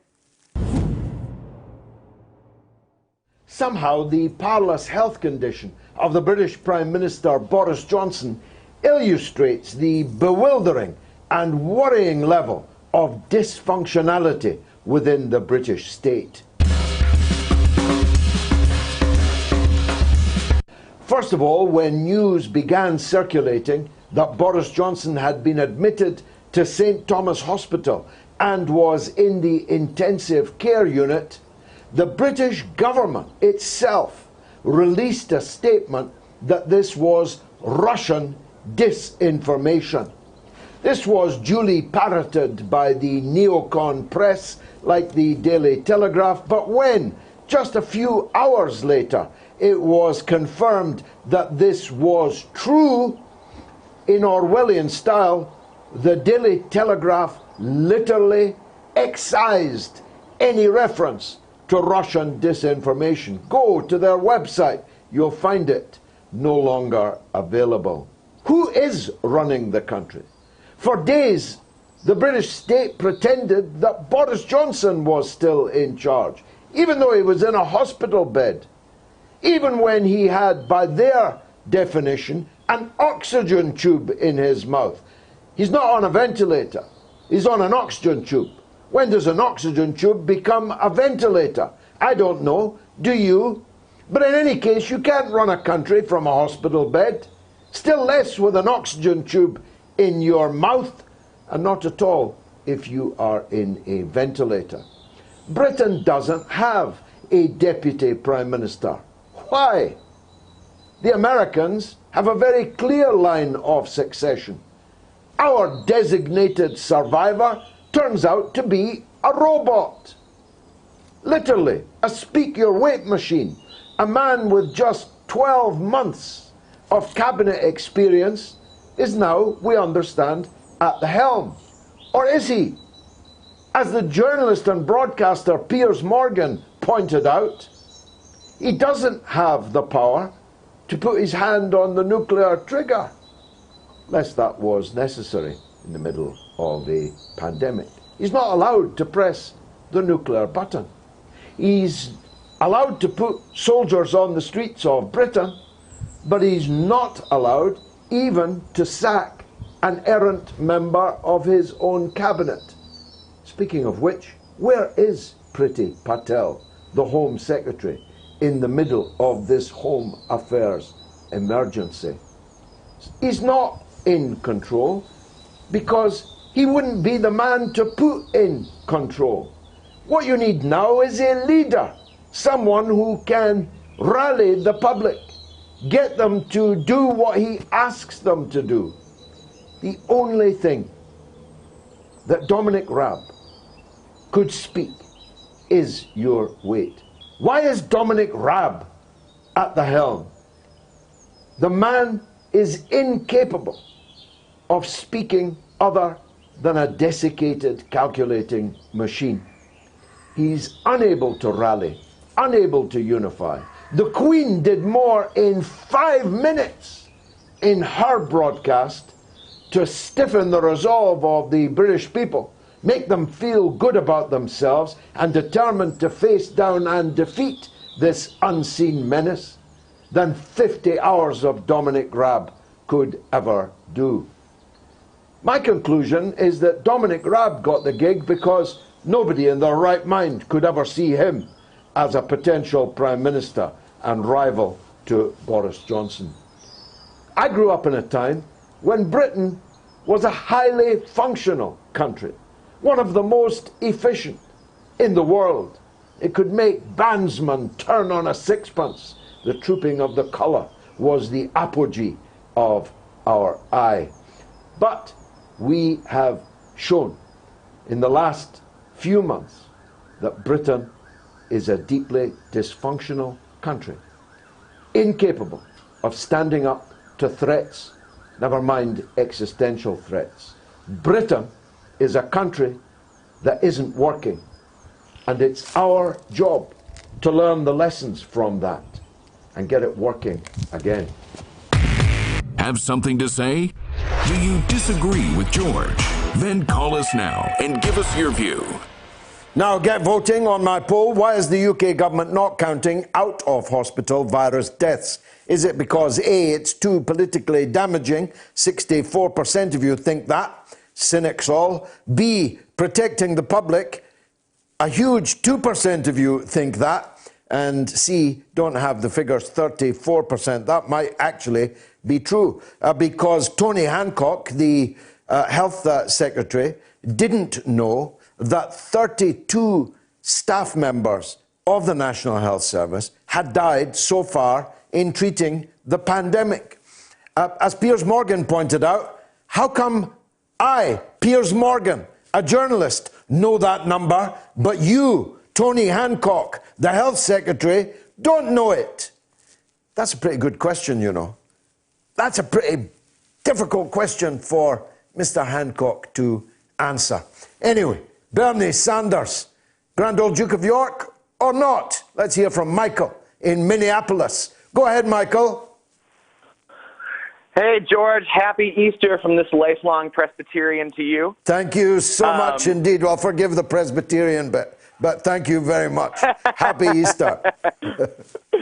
Speaker 3: Somehow the parlous health condition of the British Prime Minister Boris Johnson illustrates the bewildering and worrying level of dysfunctionality within the British state. First of all, when news began circulating that Boris Johnson had been admitted to St Thomas Hospital and was in the intensive care unit, the British government itself released a statement that this was Russian disinformation. This was duly parroted by the neocon press like the Daily Telegraph, but when, just a few hours later, it was confirmed that this was true, in Orwellian style, the Daily Telegraph literally excised any reference to Russian disinformation. Go to their website, you'll find it no longer available. Who is running the country? For days, the British state pretended that Boris Johnson was still in charge, even though he was in a hospital bed, even when he had, by their definition, an oxygen tube in his mouth. He's not on a ventilator, he's on an oxygen tube. When does an oxygen tube become a ventilator? I don't know. Do you? But in any case, you can't run a country from a hospital bed, still less with an oxygen tube in your mouth, and not at all if you are in a ventilator. Britain doesn't have a deputy prime minister. Why? The Americans have a very clear line of succession. Our designated survivor turns out to be a robot. Literally, a speak your weight machine. A man with just 12 months of cabinet experience is now, we understand, at the helm. Or is he? As the journalist and broadcaster Piers Morgan pointed out, he doesn't have the power to put his hand on the nuclear trigger, lest that was necessary in the middle of a pandemic. He's not allowed to press the nuclear button. He's allowed to put soldiers on the streets of Britain, but he's not allowed even to sack an errant member of his own cabinet. Speaking of which, where is Priti Patel, the Home Secretary, in the middle of this Home Affairs emergency? He's not in control because he wouldn't be the man to put in control. What you need now is a leader, someone who can rally the public, get them to do what he asks them to do. The only thing that Dominic Raab could speak is your weight. Why is Dominic Raab at the helm? The man is incapable of speaking other than a desiccated calculating machine. He's unable to rally, unable to unify. The Queen did more in 5 minutes in her broadcast to stiffen the resolve of the British people, make them feel good about themselves and determined to face down and defeat this unseen menace than 50 hours of Dominic Raab could ever do. My conclusion is that Dominic Raab got the gig because nobody in their right mind could ever see him as a potential Prime Minister and rival to Boris Johnson. I grew up in a time when Britain was a highly functional country, one of the most efficient in the world. It could make bandsmen turn on a sixpence. The trooping of the colour was the apogee of our eye. But we have shown in the last few months that Britain is a deeply dysfunctional country, incapable of standing up to threats, never mind existential threats. Britain is a country that isn't working, and it's our job to learn the lessons from that and get it working again.
Speaker 2: Have something to say? Do you disagree with George? Then call us now and give us your view.
Speaker 3: Now get voting on my poll. Why is the UK government not counting out-of-hospital virus deaths? Is it because A, it's too politically damaging? 64% of you think that. Cynics all. B, protecting the public. A huge 2% of you think that. And C, don't have the figures, 34%. That might actually be true. Because Tony Hancock, the health secretary, didn't know that 32 staff members of the National Health Service had died so far in treating the pandemic. As Piers Morgan pointed out, how come I, Piers Morgan, a journalist, know that number, but you, Tony Hancock, the health secretary, don't know it? That's a pretty good question, you know. That's a pretty difficult question for Mr. Hancock to answer. Anyway, Bernie Sanders, Grand Old Duke of York or not? Let's hear from Michael in Minneapolis. Go ahead, Michael.
Speaker 9: Hey, George. Happy Easter from this lifelong Presbyterian to you.
Speaker 3: Thank you so much indeed. Well, forgive the Presbyterian bit, but thank you very much. Happy Easter.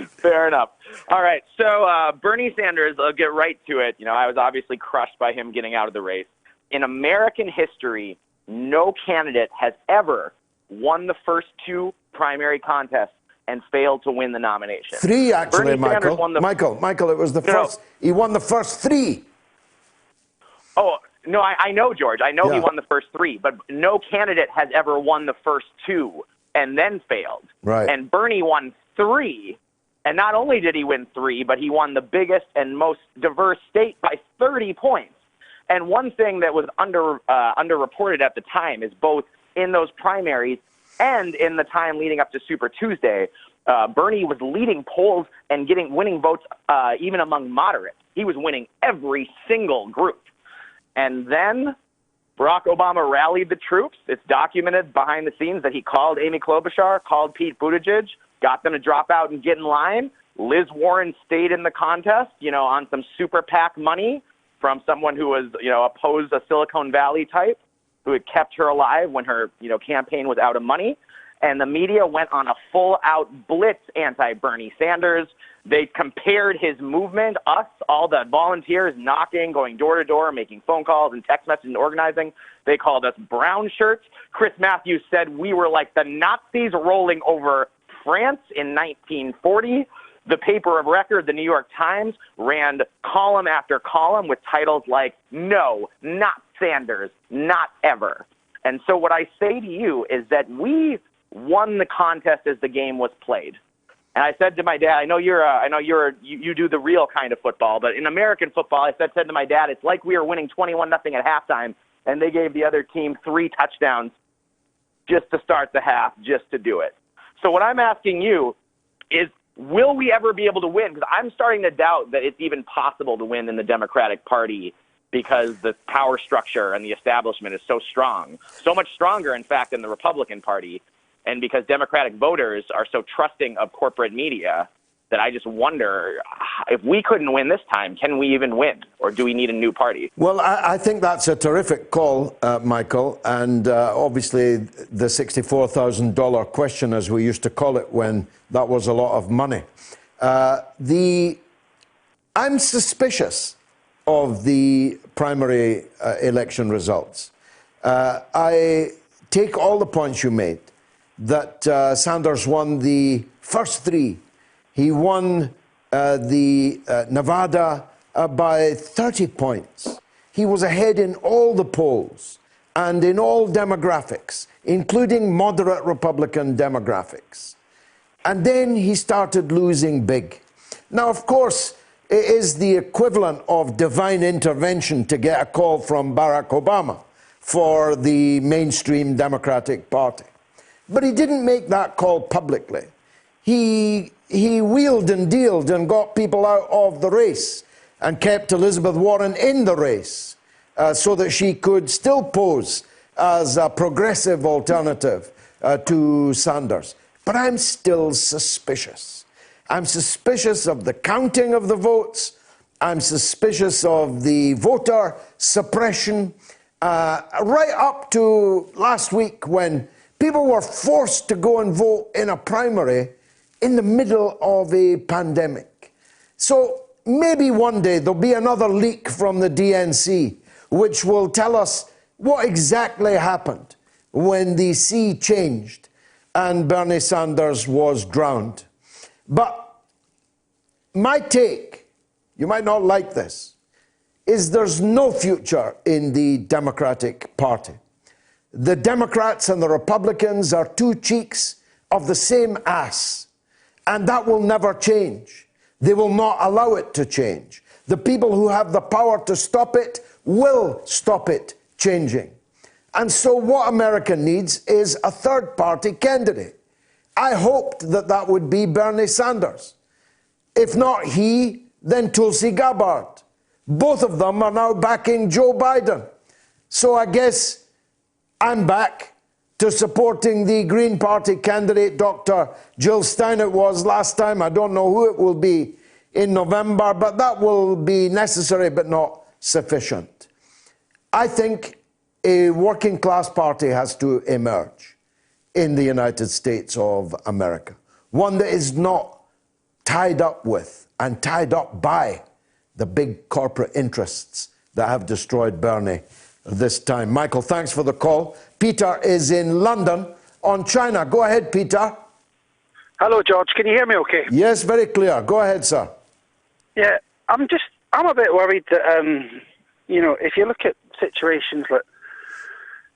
Speaker 9: Fair enough. All right. So Bernie Sanders, I'll get right to it. You know, I was obviously crushed by him getting out of the race. In American history, no candidate has ever won the first two primary contests and failed to win the nomination.
Speaker 3: Three, actually,
Speaker 9: Michael.
Speaker 3: Michael, it was the first. He won the first three.
Speaker 9: Oh, no, I know, George. I know he won the first three, but no candidate has ever won the first two and then failed.
Speaker 3: Right.
Speaker 9: And Bernie won three, and not only did he win three, but he won the biggest and most diverse state by 30 points. And one thing that was underreported at the time is both in those primaries and in the time leading up to Super Tuesday, Bernie was leading polls and winning votes even among moderates. He was winning every single group. And then Barack Obama rallied the troops. It's documented behind the scenes that he called Amy Klobuchar, called Pete Buttigieg, got them to drop out and get in line. Liz Warren stayed in the contest, you know, on some super PAC money from someone who was, you know, opposed a Silicon Valley type, who had kept her alive when her, you know, campaign was out of money. And the media went on a full-out blitz anti-Bernie Sanders. They compared his movement, us, all the volunteers knocking, going door-to-door, making phone calls and text messages and organizing. They called us brown shirts. Chris Matthews said we were like the Nazis rolling over France in 1940. The paper of record, the New York Times, ran column after column with titles like, "No, not Sanders, not ever." And so what I say to you is that we won the contest as the game was played. And I said to my dad, you do the real kind of football, but in American football, I said to my dad, it's like we were winning 21-0 at halftime, and they gave the other team 3 touchdowns just to start the half, just to do it. So what I'm asking you is, will we ever be able to win? Because I'm starting to doubt that it's even possible to win in the Democratic Party because the power structure and the establishment is so strong, so much stronger, in fact, than the Republican Party. And because Democratic voters are so trusting of corporate media, that I just wonder, if we couldn't win this time, can we even win? Or do we need a new party?
Speaker 3: Well, I think that's a terrific call, Michael. And obviously the $64,000 question, as we used to call it when that was a lot of money. I'm suspicious of the primary election results. I take all the points you made, that Sanders won the first three. He won the Nevada by 30 points. He was ahead in all the polls and in all demographics, including moderate Republican demographics. And then he started losing big. Now, of course, it is the equivalent of divine intervention to get a call from Barack Obama for the mainstream Democratic Party. But he didn't make that call publicly. He wheeled and dealed and got people out of the race and kept Elizabeth Warren in the race so that she could still pose as a progressive alternative to Sanders. But I'm still suspicious. I'm suspicious of the counting of the votes. I'm suspicious of the voter suppression, right up to last week when people were forced to go and vote in a primary in the middle of a pandemic. So maybe one day there'll be another leak from the DNC which will tell us what exactly happened when the sea changed and Bernie Sanders was drowned. But my take, you might not like this, is there's no future in the Democratic Party. The Democrats and the Republicans are two cheeks of the same ass. And that will never change. They will not allow it to change. The people who have the power to stop it will stop it changing. And so what America needs is a third-party candidate. I hoped that that would be Bernie Sanders. If not he, then Tulsi Gabbard. Both of them are now backing Joe Biden. So I guess I'm back to supporting the Green Party candidate, Dr. Jill Stein it was last time. I don't know who it will be in November, but that will be necessary but not sufficient. I think a working class party has to emerge in the United States of America. One that is not tied up with and tied up by the big corporate interests that have destroyed Bernie this time. Michael, thanks for the call. Peter is in London on China. Go ahead, Peter.
Speaker 10: Hello, George. Can you hear me okay?
Speaker 3: Yes, very clear. Go ahead, sir.
Speaker 10: Yeah, I'm a bit worried that, if you look at situations like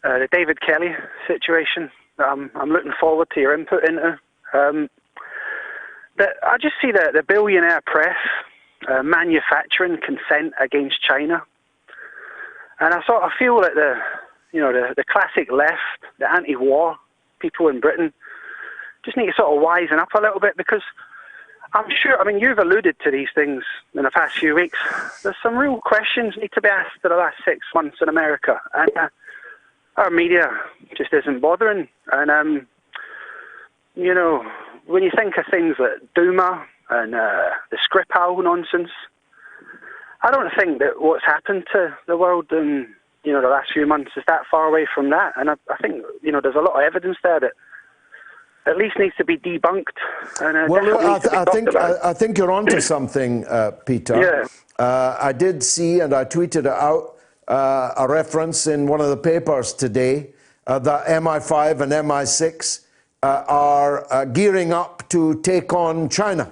Speaker 10: the David Kelly situation, I'm looking forward to your input into, that I just see the billionaire press manufacturing consent against China. And I sort of feel that the classic left, the anti-war people in Britain, just need to sort of wisen up a little bit, because I'm sure, I mean, you've alluded to these things in the past few weeks. There's some real questions need to be asked for the last 6 months in America. And our media just isn't bothering. And, when you think of things like Duma and the Skripal nonsense, I don't think that what's happened to the world in, the last few months is that far away from that. And I think, there's a lot of evidence there that at least needs to be debunked. And
Speaker 3: I think you're onto something, Peter. Yeah. I did see, and I tweeted it out, a reference in one of the papers today that MI5 and MI6 are gearing up to take on China,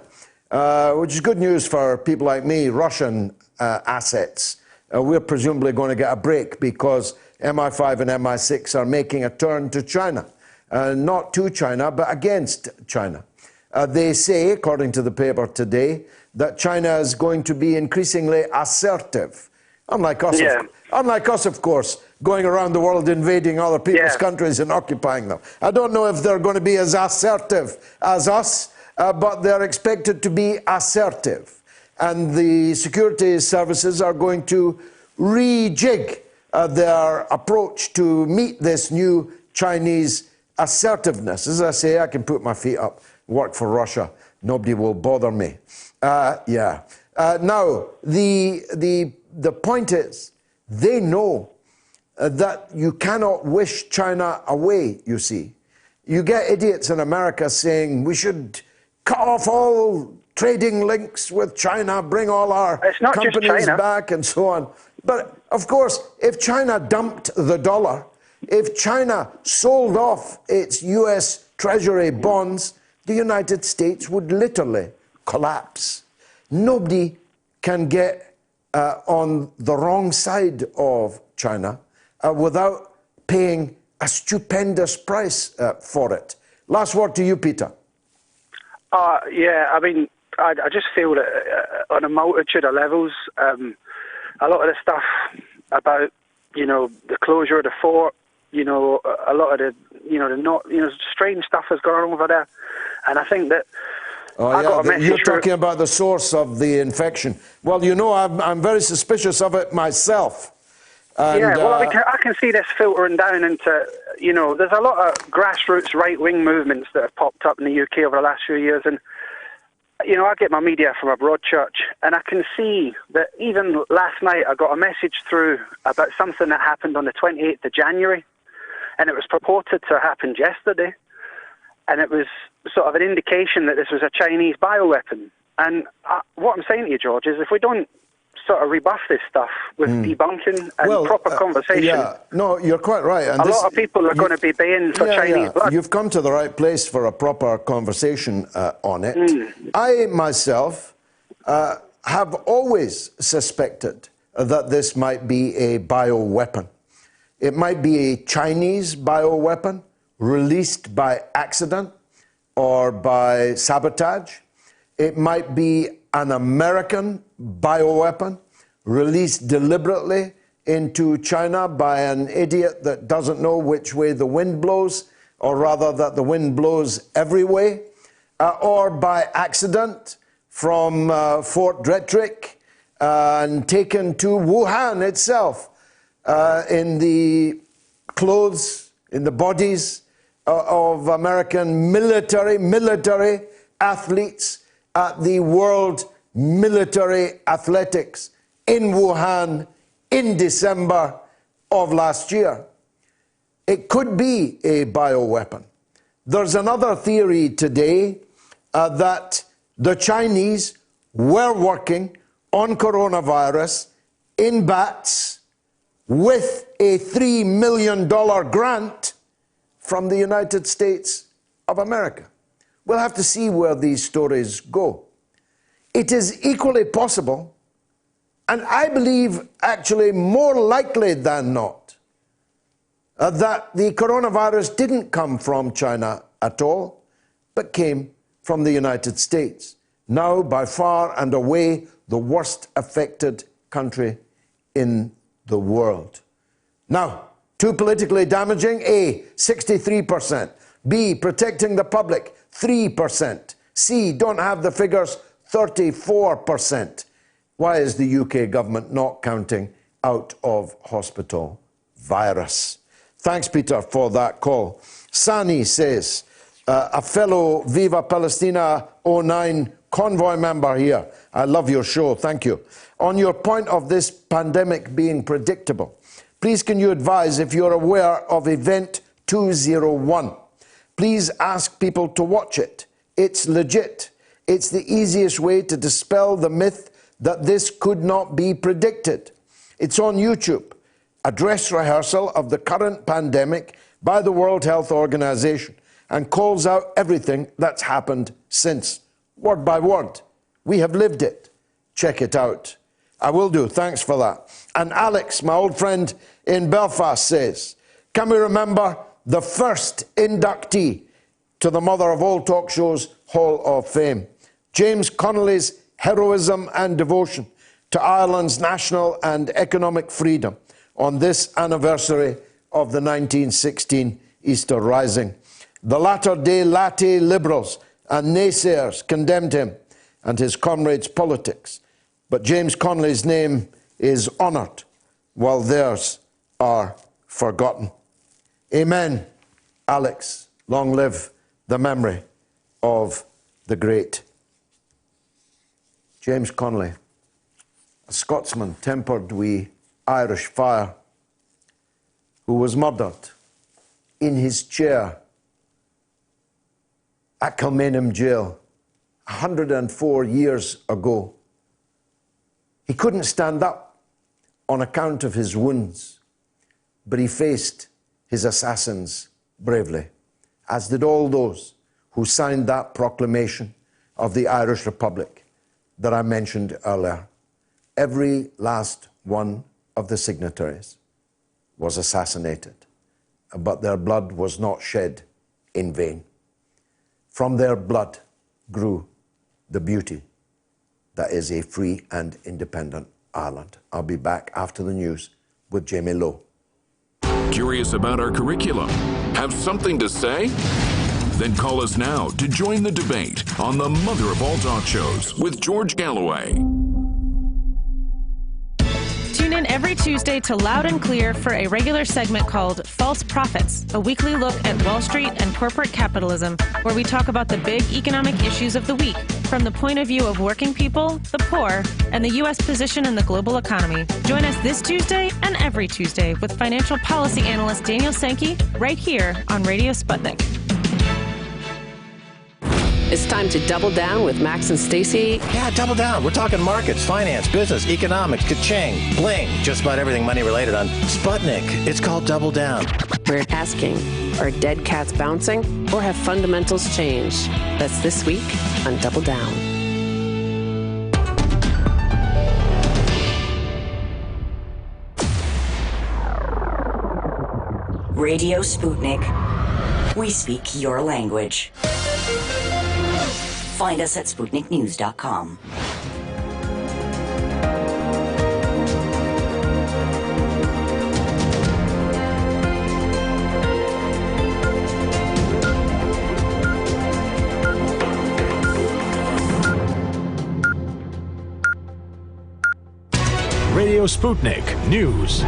Speaker 3: which is good news for people like me, Russian assets. We're presumably going to get a break because MI5 and MI6 are making a turn to China. Not to China, but against China. They say, according to the paper today, that China is going to be increasingly assertive. Unlike us, of course, going around the world invading other people's countries and occupying them. I don't know if they're going to be as assertive as us, but they're expected to be assertive. And the security services are going to rejig their approach to meet this new Chinese assertiveness. As I say, I can put my feet up, work for Russia Nobody will bother me. Yeah. Now, the point is, they know that you cannot wish China away, you see. You get idiots in America saying we should cut off all trading links with China, bring all our companies back and so on. But, of course, if China dumped the dollar, if China sold off its US Treasury bonds, the United States would literally collapse. Nobody can get on the wrong side of China without paying a stupendous price for it. Last word to you, Peter.
Speaker 10: Yeah, I mean, I just feel that on a multitude of levels, a lot of the stuff about, the closure of the fort, a lot of the, strange stuff has gone on over there. And I think that
Speaker 3: you're talking about the source of the infection. Well, I'm very suspicious of it myself. And,
Speaker 10: I can see this filtering down into, there's a lot of grassroots right-wing movements that have popped up in the UK over the last few years. And, I get my media from a broad church, and I can see that even last night I got a message through about something that happened on the 28th of January, and it was purported to have happened yesterday. And it was sort of an indication that this was a Chinese bioweapon. And what I'm saying to you, George, is if we don't sort of rebuff this stuff with debunking and proper conversation.
Speaker 3: Yeah, no, you're quite right. And
Speaker 10: a lot of people are going to be paying for Chinese blood.
Speaker 3: You've come to the right place for a proper conversation on it. I, myself, have always suspected that this might be a bioweapon. It might be a Chinese bioweapon released by accident or by sabotage. It might be an American bioweapon released deliberately into China by an idiot that doesn't know which way the wind blows, or rather that the wind blows every way, or by accident from Fort Detrick and taken to Wuhan itself in the clothes, in the bodies of American military athletes at the World Military Athletics in Wuhan in December of last year. It could be a bioweapon. There's another theory today that the Chinese were working on coronavirus in bats with a $3 million grant from the United States of America. We'll have to see where these stories go. It is equally possible, and I believe actually more likely than not, that the coronavirus didn't come from China at all, but came from the United States, now by far and away the worst affected country in the world. Now, too politically damaging? A, 63%. B, protecting the public? 3%. C, don't have the figures? 34%. Why is the UK government not counting out of hospital virus? Thanks, Peter, for that call. Sani says, a fellow Viva Palestina 09 convoy member here. I love your show, thank you. On your point of this pandemic being predictable, please can you advise if you're aware of Event 201? Please ask people to watch it. It's legit. It's the easiest way to dispel the myth that this could not be predicted. It's on YouTube. A dress rehearsal of the current pandemic by the World Health Organization, and calls out everything that's happened since, word by word. We have lived it. Check it out. I will do. Thanks for that. And Alex, my old friend in Belfast, says, can we remember the first inductee to the mother of all talk shows Hall of Fame, James Connolly's heroism and devotion to Ireland's national and economic freedom on this anniversary of the 1916 Easter Rising. The latter-day latte liberals and naysayers condemned him and his comrades' politics, but James Connolly's name is honoured while theirs are forgotten. Amen, Alex. Long live the memory of the great James Connolly, a Scotsman tempered with Irish fire, who was murdered in his chair at Kilmainham Jail 104 years ago. He couldn't stand up on account of his wounds, but he faced his assassins bravely, as did all those who signed that proclamation of the Irish Republic that I mentioned earlier. Every last one of the signatories was assassinated, but their blood was not shed in vain. From their blood grew the beauty that is a free and independent Ireland. I'll be back after the news with Jamie Lowe.
Speaker 2: Curious about our curriculum? Have something to say? Then call us now to join the debate on the mother of all talk shows with George Galloway.
Speaker 8: Tune in every Tuesday to Loud and Clear for a regular segment called False Prophets, a weekly look at Wall Street and corporate capitalism, where we talk about the big economic issues of the week from the point of view of working people, the poor, and the U.S. position in the global economy. Join us this Tuesday and every Tuesday with financial policy analyst Daniel Sankey right here on Radio Sputnik.
Speaker 11: It's time to double down with Max and Stacy.
Speaker 12: Yeah, double down. We're talking markets, finance, business, economics, ka-ching, bling, just about everything money related on Sputnik. It's called Double Down.
Speaker 11: We're asking, are dead cats bouncing or have fundamentals changed? That's this week on Double Down.
Speaker 4: Radio Sputnik. We speak your language. Find us at SputnikNews.com.
Speaker 1: Radio Sputnik News.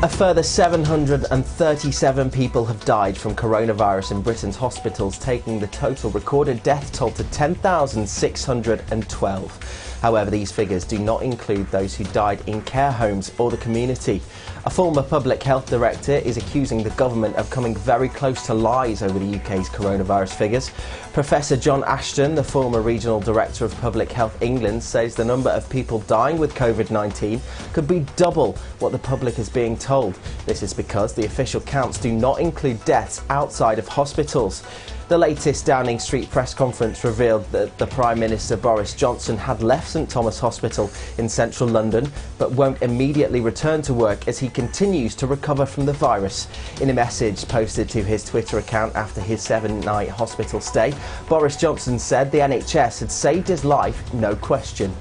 Speaker 13: A further 737 people have died from coronavirus in Britain's hospitals, taking the total recorded death toll to 10,612. However, these figures do not include those who died in care homes or the community. A former public health director is accusing the government of coming very close to lies over the UK's coronavirus figures. Professor John Ashton, the former regional director of Public Health England, says the number of people dying with COVID-19 could be double what the public is being told. This is because the official counts do not include deaths outside of hospitals. The latest Downing Street press conference revealed that the Prime Minister Boris Johnson had left St Thomas Hospital in central London but won't immediately return to work as he continues to recover from the virus. In a message posted to his Twitter account after his 7-night hospital stay, Boris Johnson said the NHS had saved his life, no question.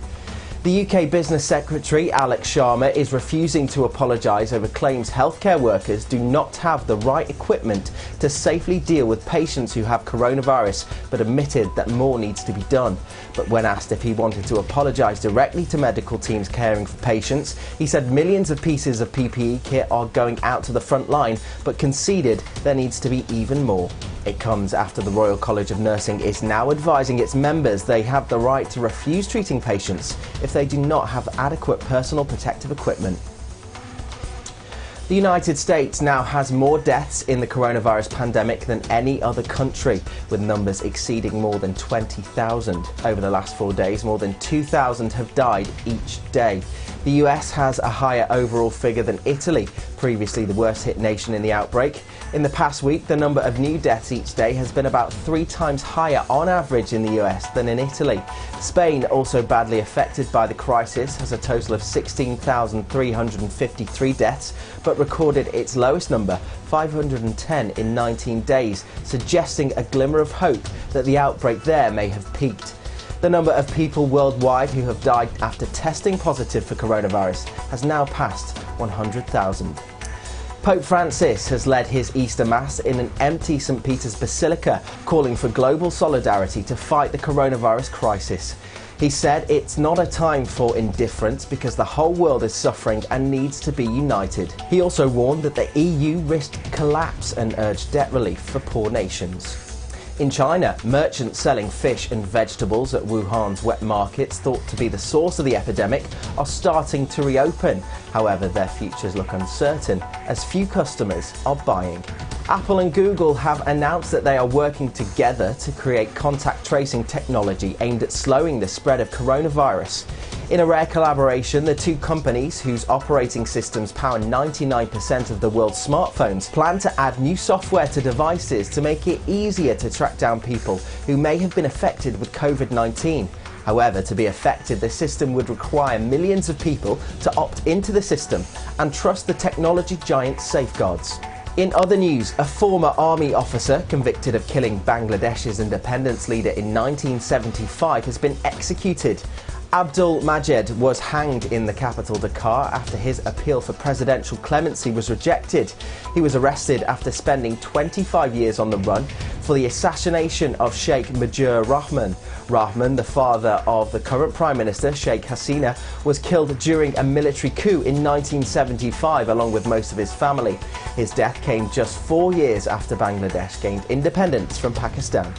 Speaker 13: The UK Business Secretary, Alex Sharma, is refusing to apologise over claims healthcare workers do not have the right equipment to safely deal with patients who have coronavirus, but admitted that more needs to be done. But when asked if he wanted to apologise directly to medical teams caring for patients, he said millions of pieces of PPE kit are going out to the front line, but conceded there needs to be even more. It comes after the Royal College of Nursing is now advising its members they have the right to refuse treating patients if they do not have adequate personal protective equipment. The United States now has more deaths in the coronavirus pandemic than any other country, with numbers exceeding more than 20,000. Over the last 4 days, more than 2,000 have died each day. The US has a higher overall figure than Italy, previously the worst hit nation in the outbreak. In the past week, the number of new deaths each day has been about 3 times higher on average in the US than in Italy. Spain, also badly affected by the crisis, has a total of 16,353 deaths, but recorded its lowest number, 510 in 19 days, suggesting a glimmer of hope that the outbreak there may have peaked. The number of people worldwide who have died after testing positive for coronavirus has now passed 100,000. Pope Francis has led his Easter Mass in an empty St. Peter's Basilica, calling for global solidarity to fight the coronavirus crisis. He said it's not a time for indifference because the whole world is suffering and needs to be united. He also warned that the EU risked collapse and urged debt relief for poor nations. In China, merchants selling fish and vegetables at Wuhan's wet markets thought to be the source of the epidemic are starting to reopen. However, their futures look uncertain as few customers are buying. Apple and Google have announced that they are working together to create contact tracing technology aimed at slowing the spread of coronavirus. In a rare collaboration, the two companies, whose operating systems power 99% of the world's smartphones, plan to add new software to devices to make it easier to track down people who may have been affected with COVID-19. However, to be effective, the system would require millions of people to opt into the system and trust the technology giant's safeguards. In other news, a former army officer convicted of killing Bangladesh's independence leader in 1975 has been executed. Abdul Majed was hanged in the capital Dhaka after his appeal for presidential clemency was rejected. He was arrested after spending 25 years on the run for the assassination of Sheikh Mujibur Rahman. Rahman, the father of the current Prime Minister, Sheikh Hasina, was killed during a military coup in 1975 along with most of his family. His death came just 4 years after Bangladesh gained independence from Pakistan.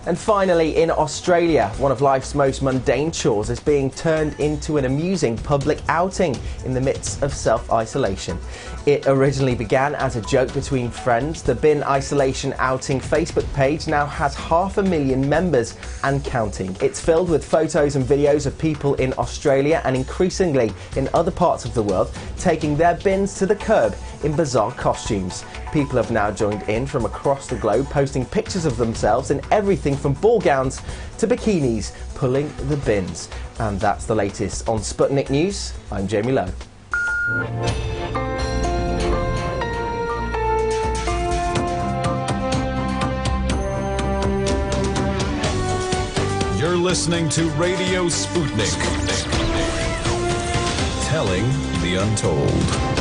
Speaker 13: And finally, in Australia, one of life's most mundane chores is being turned into an amusing public outing in the midst of self-isolation. It originally began as a joke between friends. The Bin Isolation Outing Facebook page now has 500,000 members and counting. It's filled with photos and videos of people in Australia and increasingly in other parts of the world taking their bins to the curb in bizarre costumes. People have now joined in from across the globe, posting pictures of themselves in everything from ball gowns to bikinis, pulling the bins. And that's the latest on Sputnik News. I'm Jamie Lowe.
Speaker 1: You're listening to Radio Sputnik. Telling the untold.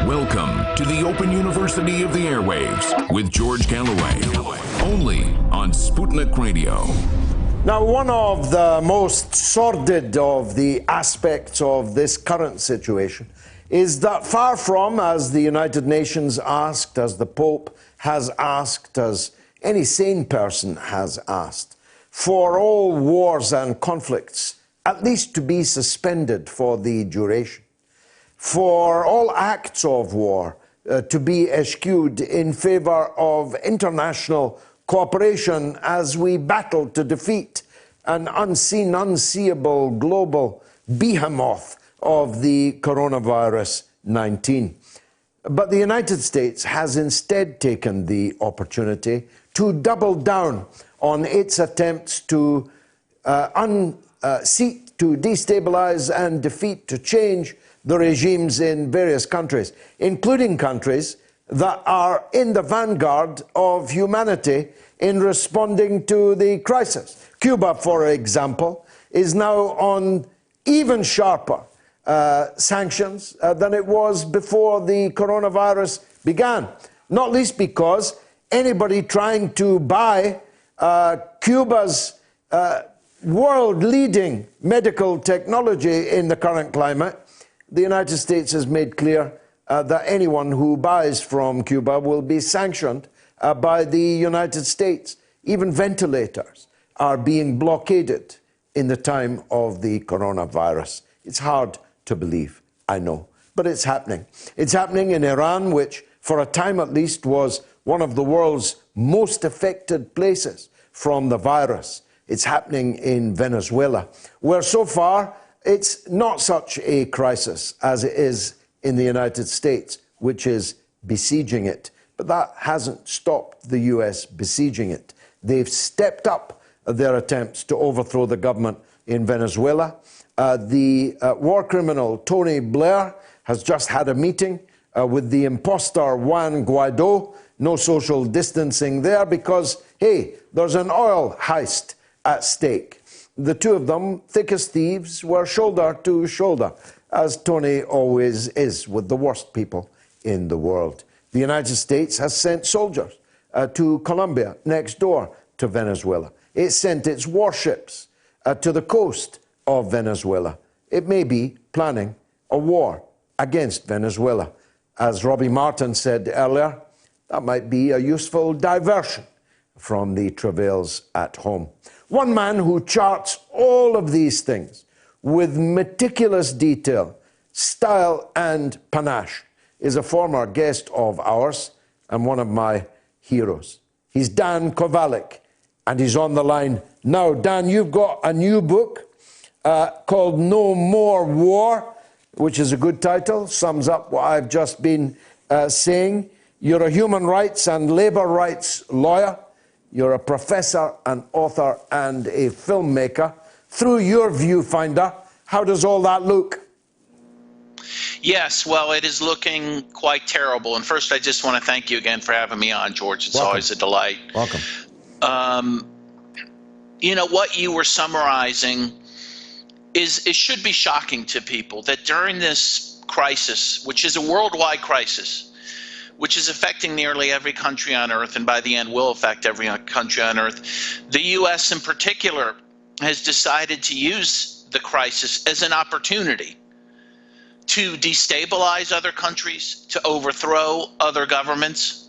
Speaker 2: Welcome to the Open University of the Airwaves with George Galloway, only on Sputnik Radio.
Speaker 3: Now, one of the most sordid of the aspects of this current situation is that far from, as the United Nations asked, as the Pope has asked, as any sane person has asked, for all wars and conflicts at least to be suspended for the duration, for all acts of war to be eschewed in favour of international cooperation as we battle to defeat an unseen, unseeable global behemoth of the coronavirus 19. But the United States has instead taken the opportunity to double down on its attempts to seek to destabilise and defeat, to change the regimes in various countries, including countries that are in the vanguard of humanity in responding to the crisis. Cuba, for example, is now on even sharper sanctions than it was before the coronavirus began, not least because anybody trying to buy Cuba's world-leading medical technology in the current climate, the United States has made clear that anyone who buys from Cuba will be sanctioned by the United States. Even ventilators are being blockaded in the time of the coronavirus. It's hard to believe, I know, but it's happening. It's happening in Iran, which for a time at least was one of the world's most affected places from the virus. It's happening in Venezuela, where so far it's not such a crisis as it is in the United States, which is besieging it. But that hasn't stopped the US besieging it. They've stepped up their attempts to overthrow the government in Venezuela. The war criminal Tony Blair has just had a meeting with the imposter Juan Guaido. No social distancing there because, hey, there's an oil heist at stake. The two of them, thick as thieves, were shoulder to shoulder, as Tony always is with the worst people in the world. The United States has sent soldiers to Colombia, next door to Venezuela. It sent its warships to the coast of Venezuela. It may be planning a war against Venezuela. As Robbie Martin said earlier, That might be a useful diversion from the travails at home. One man who charts all of these things with meticulous detail, style and panache is a former guest of ours and one of my heroes. He's Dan Kovalik, and he's on the line now. Dan, you've got a new book called No More War, which is a good title, sums up what I've just been saying. You're a human rights and labor rights lawyer. You're a professor, an author, and a filmmaker. Through your viewfinder, how does all that look?
Speaker 14: Yes, well, it is looking quite terrible. And first, I just want to thank you again for having me on, George. It's always a delight.
Speaker 3: Welcome.
Speaker 14: You know, what you were summarizing it should be shocking to people that during this crisis, which is a worldwide crisis, which is affecting nearly every country on earth, and by the end will affect every country on earth, the U.S. in particular has decided to use the crisis as an opportunity to destabilize other countries, to overthrow other governments.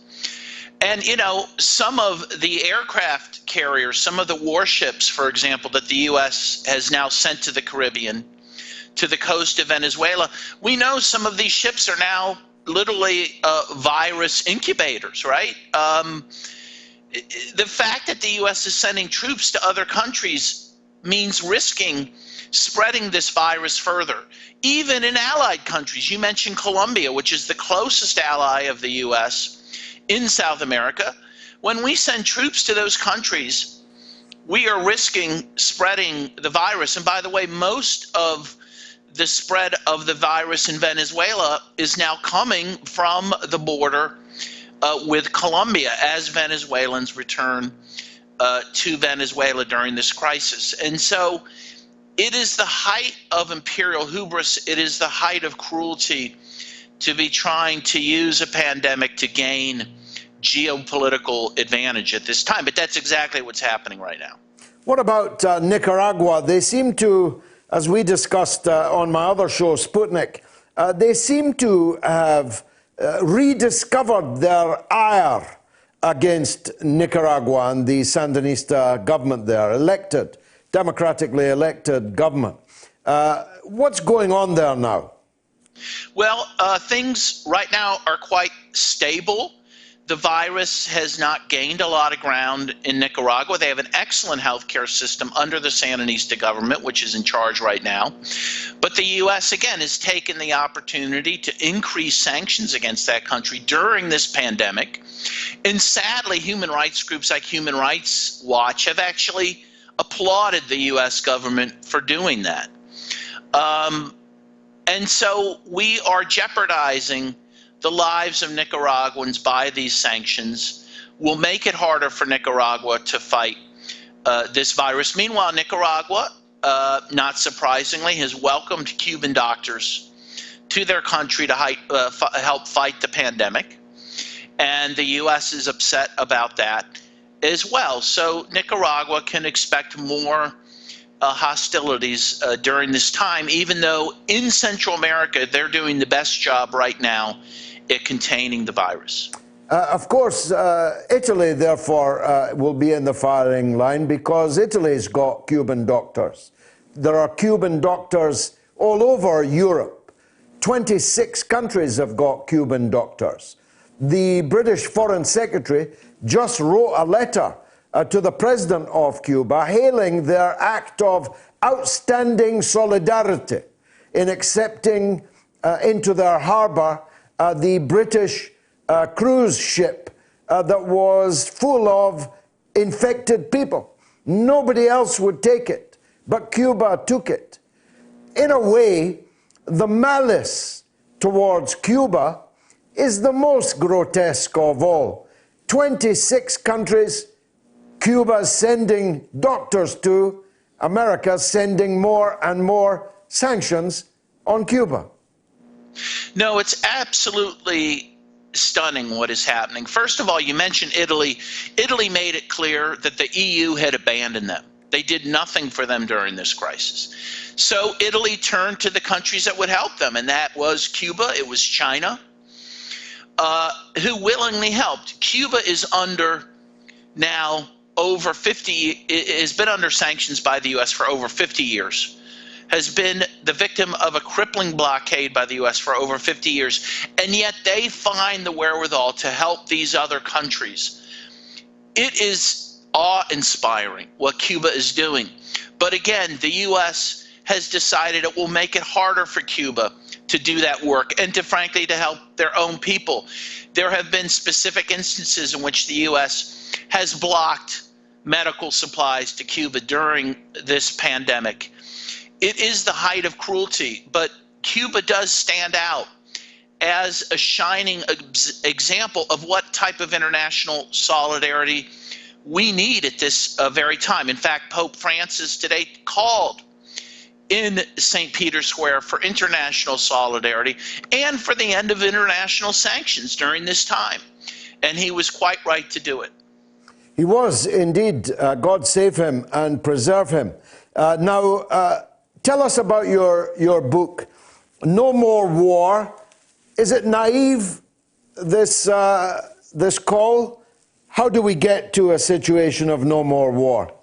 Speaker 14: And, you know, some of the aircraft carriers, some of the warships, for example, that the U.S. has now sent to the Caribbean, to the coast of Venezuela, we know some of these ships are now literally virus incubators, right? The fact that the U.S. is sending troops to other countries means risking spreading this virus further. Even in allied countries, you mentioned Colombia, which is the closest ally of the U.S. in South America. When we send troops to those countries, we are risking spreading the virus. And by the way, most of the spread of the virus in Venezuela is now coming from the border with Colombia as Venezuelans return to Venezuela during this crisis. And so it is the height of imperial hubris. It is the height of cruelty to be trying to use a pandemic to gain geopolitical advantage at this time. But that's exactly what's happening right now.
Speaker 3: What about Nicaragua? They seem to, as we discussed on my other show, Sputnik, they seem to have rediscovered their ire against Nicaragua and the Sandinista government there, democratically elected government. What's going on there now?
Speaker 14: Well, things right now are quite stable. The virus has not gained a lot of ground in Nicaragua. They have an excellent healthcare system under the Sandinista government, which is in charge right now. But the U.S., again, has taken the opportunity to increase sanctions against that country during this pandemic. And sadly, human rights groups like Human Rights Watch have actually applauded the U.S. government for doing that. And so we are jeopardizing the lives of Nicaraguans by these sanctions. Will make it harder for Nicaragua to fight this virus. Meanwhile, Nicaragua, not surprisingly, has welcomed Cuban doctors to their country to help fight the pandemic. And the U.S. is upset about that as well. So Nicaragua can expect more hostilities during this time, even though in Central America, they're doing the best job right now at containing the virus.
Speaker 3: Of course, Italy, therefore, will be in the firing line because Italy's got Cuban doctors. There are Cuban doctors all over Europe. 26 countries have got Cuban doctors. The British Foreign Secretary just wrote a letter to the president of Cuba hailing their act of outstanding solidarity in accepting into their harbour the British cruise ship that was full of infected people. Nobody else would take it, but Cuba took it. In a way, the malice towards Cuba is the most grotesque of all. 26 countries, Cuba's sending doctors to, America sending more and more sanctions on Cuba.
Speaker 14: No, it's absolutely stunning what is happening. First of all, you mentioned Italy. Italy made it clear that the EU had abandoned them. They did nothing for them during this crisis. So Italy turned to the countries that would help them, and that was Cuba, it was China. who willingly helped. Cuba is under now over 50, has been under sanctions by the U.S. for over 50 years, has been the victim of a crippling blockade by the U.S. for over 50 years, and yet they find the wherewithal to help these other countries. It is awe-inspiring what Cuba is doing. But again, the U.S. has decided it will make it harder for Cuba to do that work and to, frankly, to help their own people. There have been specific instances in which the U.S. has blocked medical supplies to Cuba during this pandemic. It is the height of cruelty, but Cuba does stand out as a shining example of what type of international solidarity we need at this very time. In fact, Pope Francis today called in St. Peter's Square for international solidarity and for the end of international sanctions during this time. And he was quite right to do it.
Speaker 3: He was indeed. God save him and preserve him. Now, tell us about your book, No More War. Is it naive, this call? How do we get to a situation of no more war?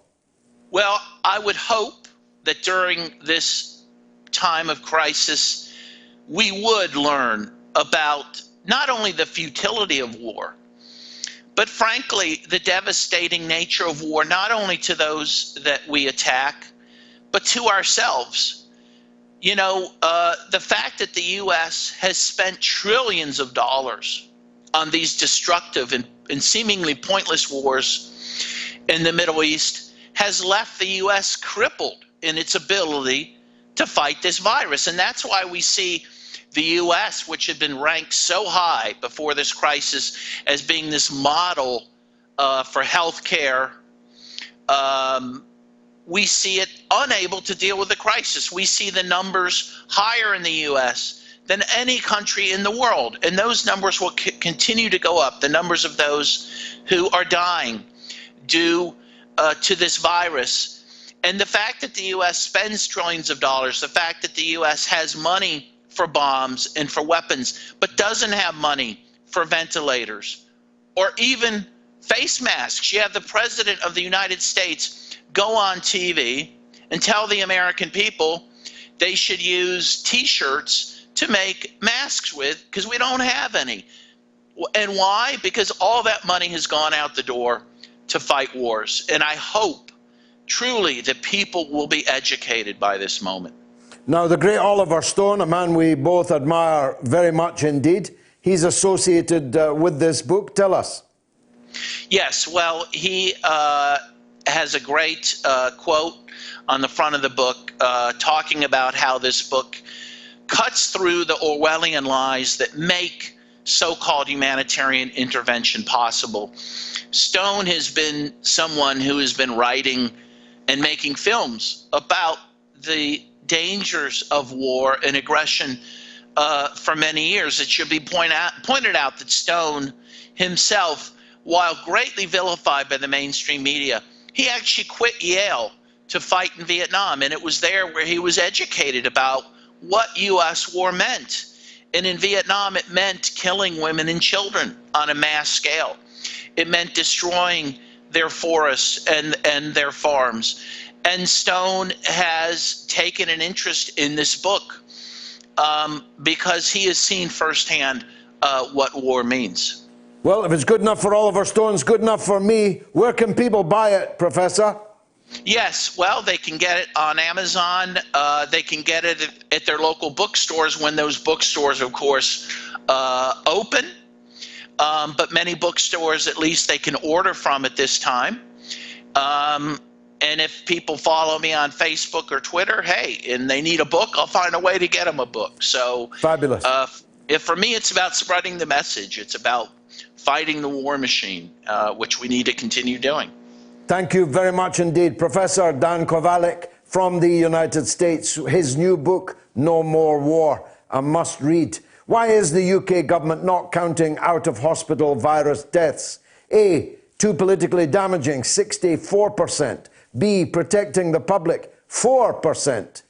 Speaker 14: Well, I would hope that during this time of crisis, we would learn about not only the futility of war, but frankly, the devastating nature of war, not only to those that we attack, but to ourselves. You know, the fact that the U.S. has spent trillions of dollars on these destructive and seemingly pointless wars in the Middle East has left the U.S. crippled in its ability to fight this virus. And that's why we see the U.S., which had been ranked so high before this crisis as being this model for health care, we see it unable to deal with the crisis. We see the numbers higher in the U.S. than any country in the world, and those numbers will continue to go up, the numbers of those who are dying due to this virus. And the fact that the U.S. spends trillions of dollars, the fact that the U.S. has money for bombs and for weapons, but doesn't have money for ventilators or even face masks. You have the President of the United States go on TV and tell the American people they should use T-shirts to make masks with because we don't have any. And why? Because all that money has gone out the door to fight wars. And I hope truly that people will be educated by this moment.
Speaker 3: Now, the great Oliver Stone, a man we both admire very much indeed, he's associated with this book. Tell us.
Speaker 14: Yes, well, he has a great quote on the front of the book talking about how this book cuts through the Orwellian lies that make so-called humanitarian intervention possible. Stone has been someone who has been writing and making films about the dangers of war and aggression for many years. It should be pointed out that Stone himself, while greatly vilified by the mainstream media, he actually quit Yale to fight in Vietnam, and it was there where he was educated about what U.S. war meant. And in Vietnam, it meant killing women and children on a mass scale. It meant destroying their forests and their farms. And Stone has taken an interest in this book because he has seen firsthand what war means.
Speaker 3: Well, if it's good enough for Oliver Stone, it's good enough for me. Where can people buy it, Professor?
Speaker 14: Yes, well, they can get it on Amazon. They can get it at their local bookstores when those bookstores, of course, open. But many bookstores, at least, they can order from at this time. And if people follow me on Facebook or Twitter, hey, and they need a book, I'll find a way to get them a book. So,
Speaker 3: fabulous.
Speaker 14: If for me, it's about spreading the message. It's about fighting the war machine, which we need to continue doing.
Speaker 3: Thank you very much indeed. Professor Dan Kovalik from the United States. His new book, No More War, a must read. Why is the UK government not counting out-of-hospital virus deaths? A, too politically damaging, 64%. B, protecting the public, 4%.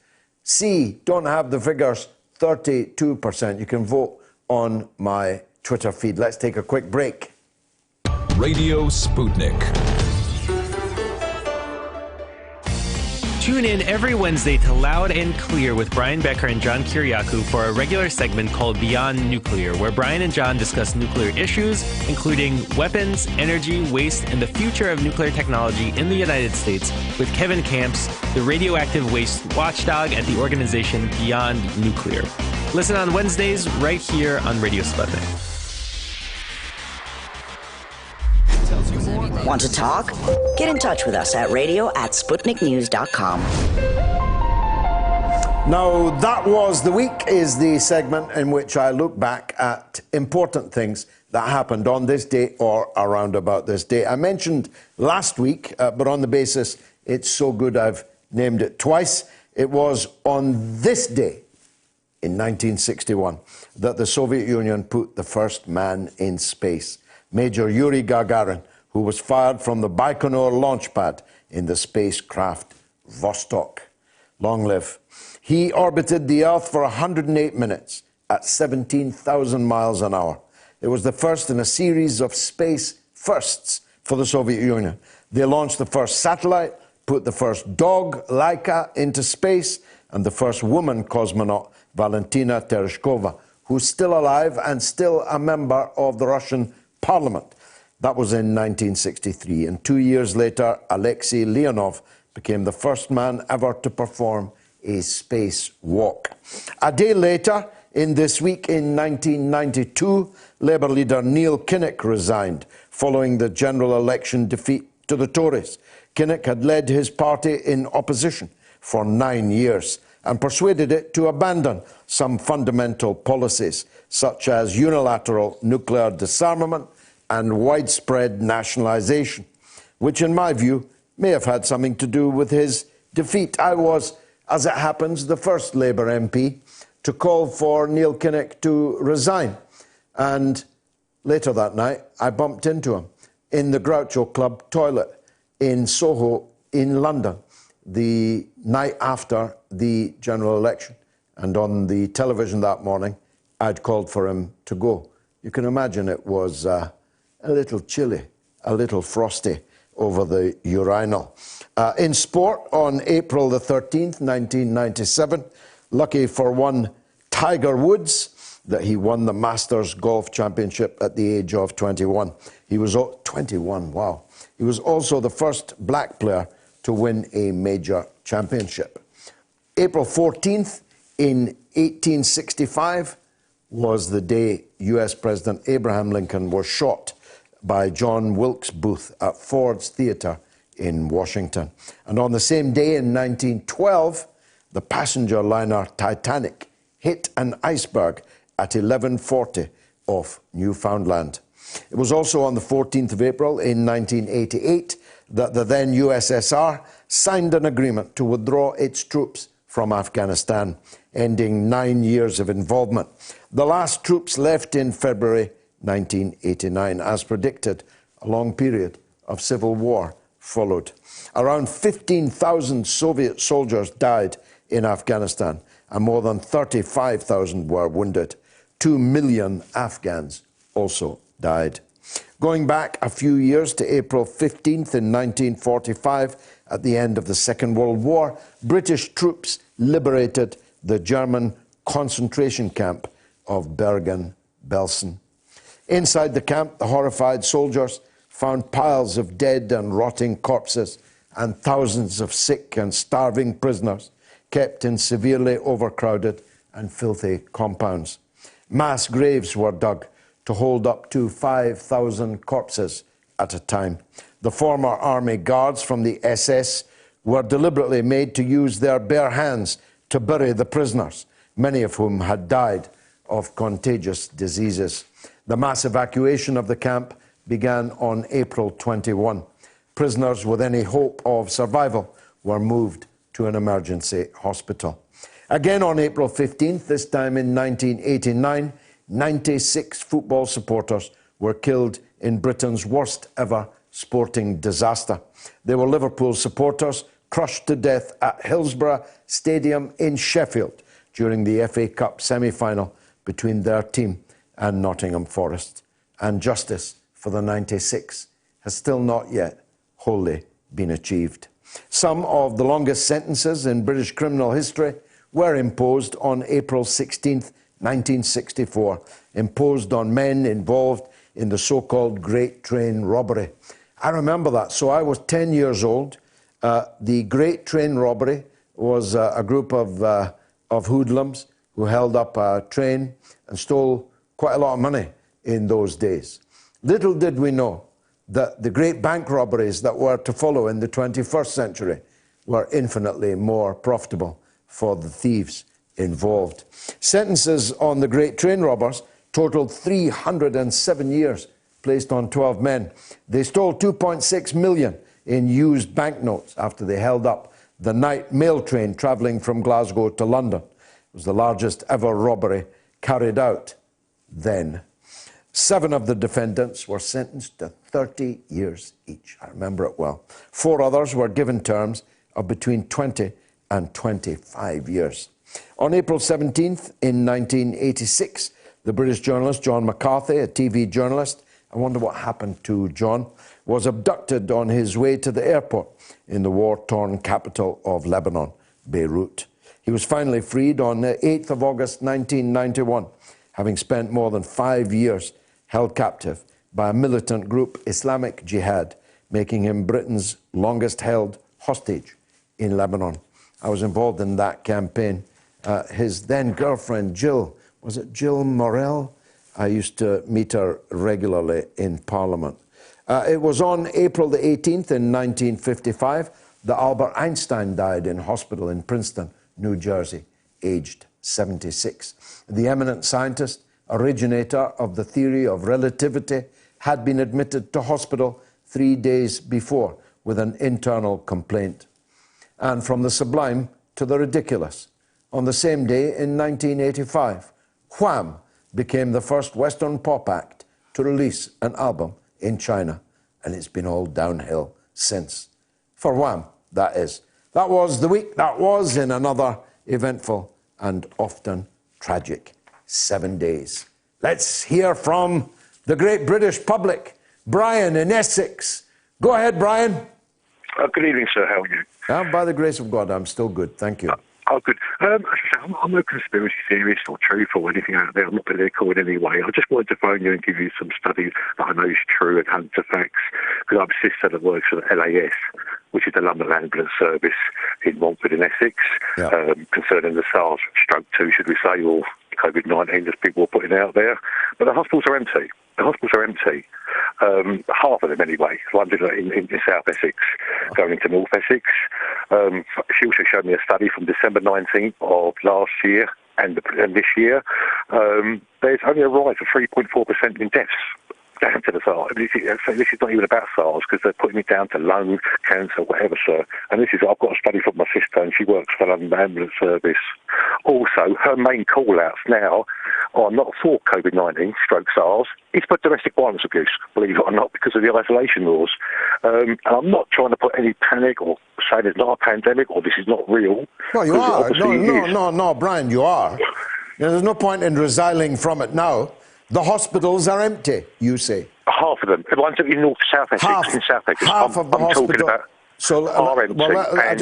Speaker 3: C, don't have the figures, 32%. You can vote on my Twitter feed. Let's take a quick break.
Speaker 1: Radio Sputnik.
Speaker 15: Tune in every Wednesday to Loud and Clear with Brian Becker and John Kiriakou for a regular segment called Beyond Nuclear, where Brian and John discuss nuclear issues, including weapons, energy, waste, and the future of nuclear technology in the United States, with Kevin Camps, the radioactive waste watchdog at the organization Beyond Nuclear. Listen on Wednesdays right here on Radio Sputnik.
Speaker 4: Want to talk? Get in touch with us at radio@sputniknews.com.
Speaker 3: Now, That Was the Week is the segment in which I look back at important things that happened on this day or around about this day. I mentioned last week, but on the basis it's so good I've named it twice. It was on this day in 1961 that the Soviet Union put the first man in space, Major Yuri Gagarin, who was fired from the Baikonur launch pad in the spacecraft Vostok. Long live. He orbited the Earth for 108 minutes at 17,000 miles an hour. It was the first in a series of space firsts for the Soviet Union. They launched the first satellite, put the first dog, Laika, into space, and the first woman cosmonaut, Valentina Tereshkova, who's still alive and still a member of the Russian parliament. That was in 1963, and 2 years later, Alexei Leonov became the first man ever to perform a space walk. A day later, in this week in 1992, Labour leader Neil Kinnock resigned following the general election defeat to the Tories. Kinnock had led his party in opposition for 9 years and persuaded it to abandon some fundamental policies, such as unilateral nuclear disarmament and widespread nationalisation, which in my view may have had something to do with his defeat. I was, as it happens, the first Labour MP to call for Neil Kinnock to resign. And later that night, I bumped into him in the Groucho Club toilet in Soho in London the night after the general election. And on the television that morning, I'd called for him to go. You can imagine it was a little chilly, a little frosty over the urinal. In sport, on April the 13th, 1997, lucky for one Tiger Woods that he won the Masters Golf Championship at the age of 21. He was 21, wow. He was also the first black player to win a major championship. April 14th, in 1865, was the day US President Abraham Lincoln was shot by John Wilkes Booth at Ford's Theatre in Washington. And on the same day in 1912, the passenger liner Titanic hit an iceberg at 11:40 off Newfoundland. It was also on the 14th of April in 1988 that the then USSR signed an agreement to withdraw its troops from Afghanistan, ending 9 years of involvement. The last troops left in February 1989. As predicted, a long period of civil war followed. Around 15,000 Soviet soldiers died in Afghanistan, and more than 35,000 were wounded. 2 million Afghans also died. Going back a few years to April 15th in 1945, at the end of the Second World War, British troops liberated the German concentration camp of Bergen-Belsen. Inside the camp, the horrified soldiers found piles of dead and rotting corpses and thousands of sick and starving prisoners kept in severely overcrowded and filthy compounds. Mass graves were dug to hold up to 5,000 corpses at a time. The former army guards from the SS were deliberately made to use their bare hands to bury the prisoners, many of whom had died of contagious diseases. The mass evacuation of the camp began on April 21. Prisoners with any hope of survival were moved to an emergency hospital. Again on April 15th, this time in 1989, 96 football supporters were killed in Britain's worst ever sporting disaster. They were Liverpool supporters crushed to death at Hillsborough Stadium in Sheffield during the FA Cup semi-final between their team and Nottingham Forest. And justice for the 96 has still not yet wholly been achieved. Some of the longest sentences in British criminal history were imposed on April 16th, 1964, imposed on men involved in the so-called Great Train Robbery. I remember that. So I was 10 years old. The Great Train Robbery was a group of hoodlums who held up a train and stole quite a lot of money in those days. Little did we know that the great bank robberies that were to follow in the 21st century were infinitely more profitable for the thieves involved. Sentences on the great train robbers totaled 307 years, placed on 12 men. They stole 2.6 million in used banknotes after they held up the night mail train travelling from Glasgow to London. It was the largest ever robbery carried out then. 7 of the defendants were sentenced to 30 years each. I remember it well. 4 others were given terms of between 20 and 25 years. On April 17th, in 1986, the British journalist John McCarthy, a TV journalist, I wonder what happened to John, was abducted on his way to the airport in the war-torn capital of Lebanon, Beirut. He was finally freed on the 8th of August 1991, having spent more than 5 years held captive by a militant group, Islamic Jihad, making him Britain's longest-held hostage in Lebanon. I was involved in that campaign. His then-girlfriend, Jill, was it Jill Morell? I used to meet her regularly in Parliament. It was on April the 18th in 1955 that Albert Einstein died in hospital in Princeton, New Jersey, aged 76. The eminent scientist, originator of the theory of relativity, had been admitted to hospital 3 days before with an internal complaint. And from the sublime to the ridiculous. On the same day in 1985, Wham! Became the first Western pop act to release an album in China, and it's been all downhill since. For Wham, that is. That was the week that was in another eventful and often tragic 7 days. Let's hear from the great British public. Brian in Essex. Go ahead, Brian.
Speaker 16: Good evening, sir. How are you?
Speaker 3: By the grace of God, I'm still good. Thank you.
Speaker 16: Good. I'm no conspiracy theorist or truth or anything out there. I'm not political in any way. I just wanted to phone you and give you some study that I know is true and Untitled, because I'm a sister that works for the LAS, which is the London Ambulance Service in Montford in Essex, concerning the SARS-2, should we say, or COVID-19, as people are putting out there. But the hospitals are empty. Half of them anyway. One in South Essex, going into North Essex. She also showed me a study from December 19th of last year and this year. There's only a rise of 3.4% in deaths down to the SARS. This is not even about SARS, because they're putting it down to lung cancer, whatever, sir. And I've got a study from my sister, and she works for the London Ambulance Service. Also, her main call-outs now are not for COVID-19, stroke SARS, it's for domestic violence abuse, believe it or not, because of the isolation laws. And I'm not trying to put any panic or say there's not a pandemic or this is not real.
Speaker 3: No, you are. No, Brian, you are. There's no point in resiling from it now. The hospitals are empty, you say.
Speaker 16: Half of them. The ones in South Essex. In South Essex.
Speaker 3: Half of the hospital.
Speaker 16: Talking about are empty.
Speaker 3: I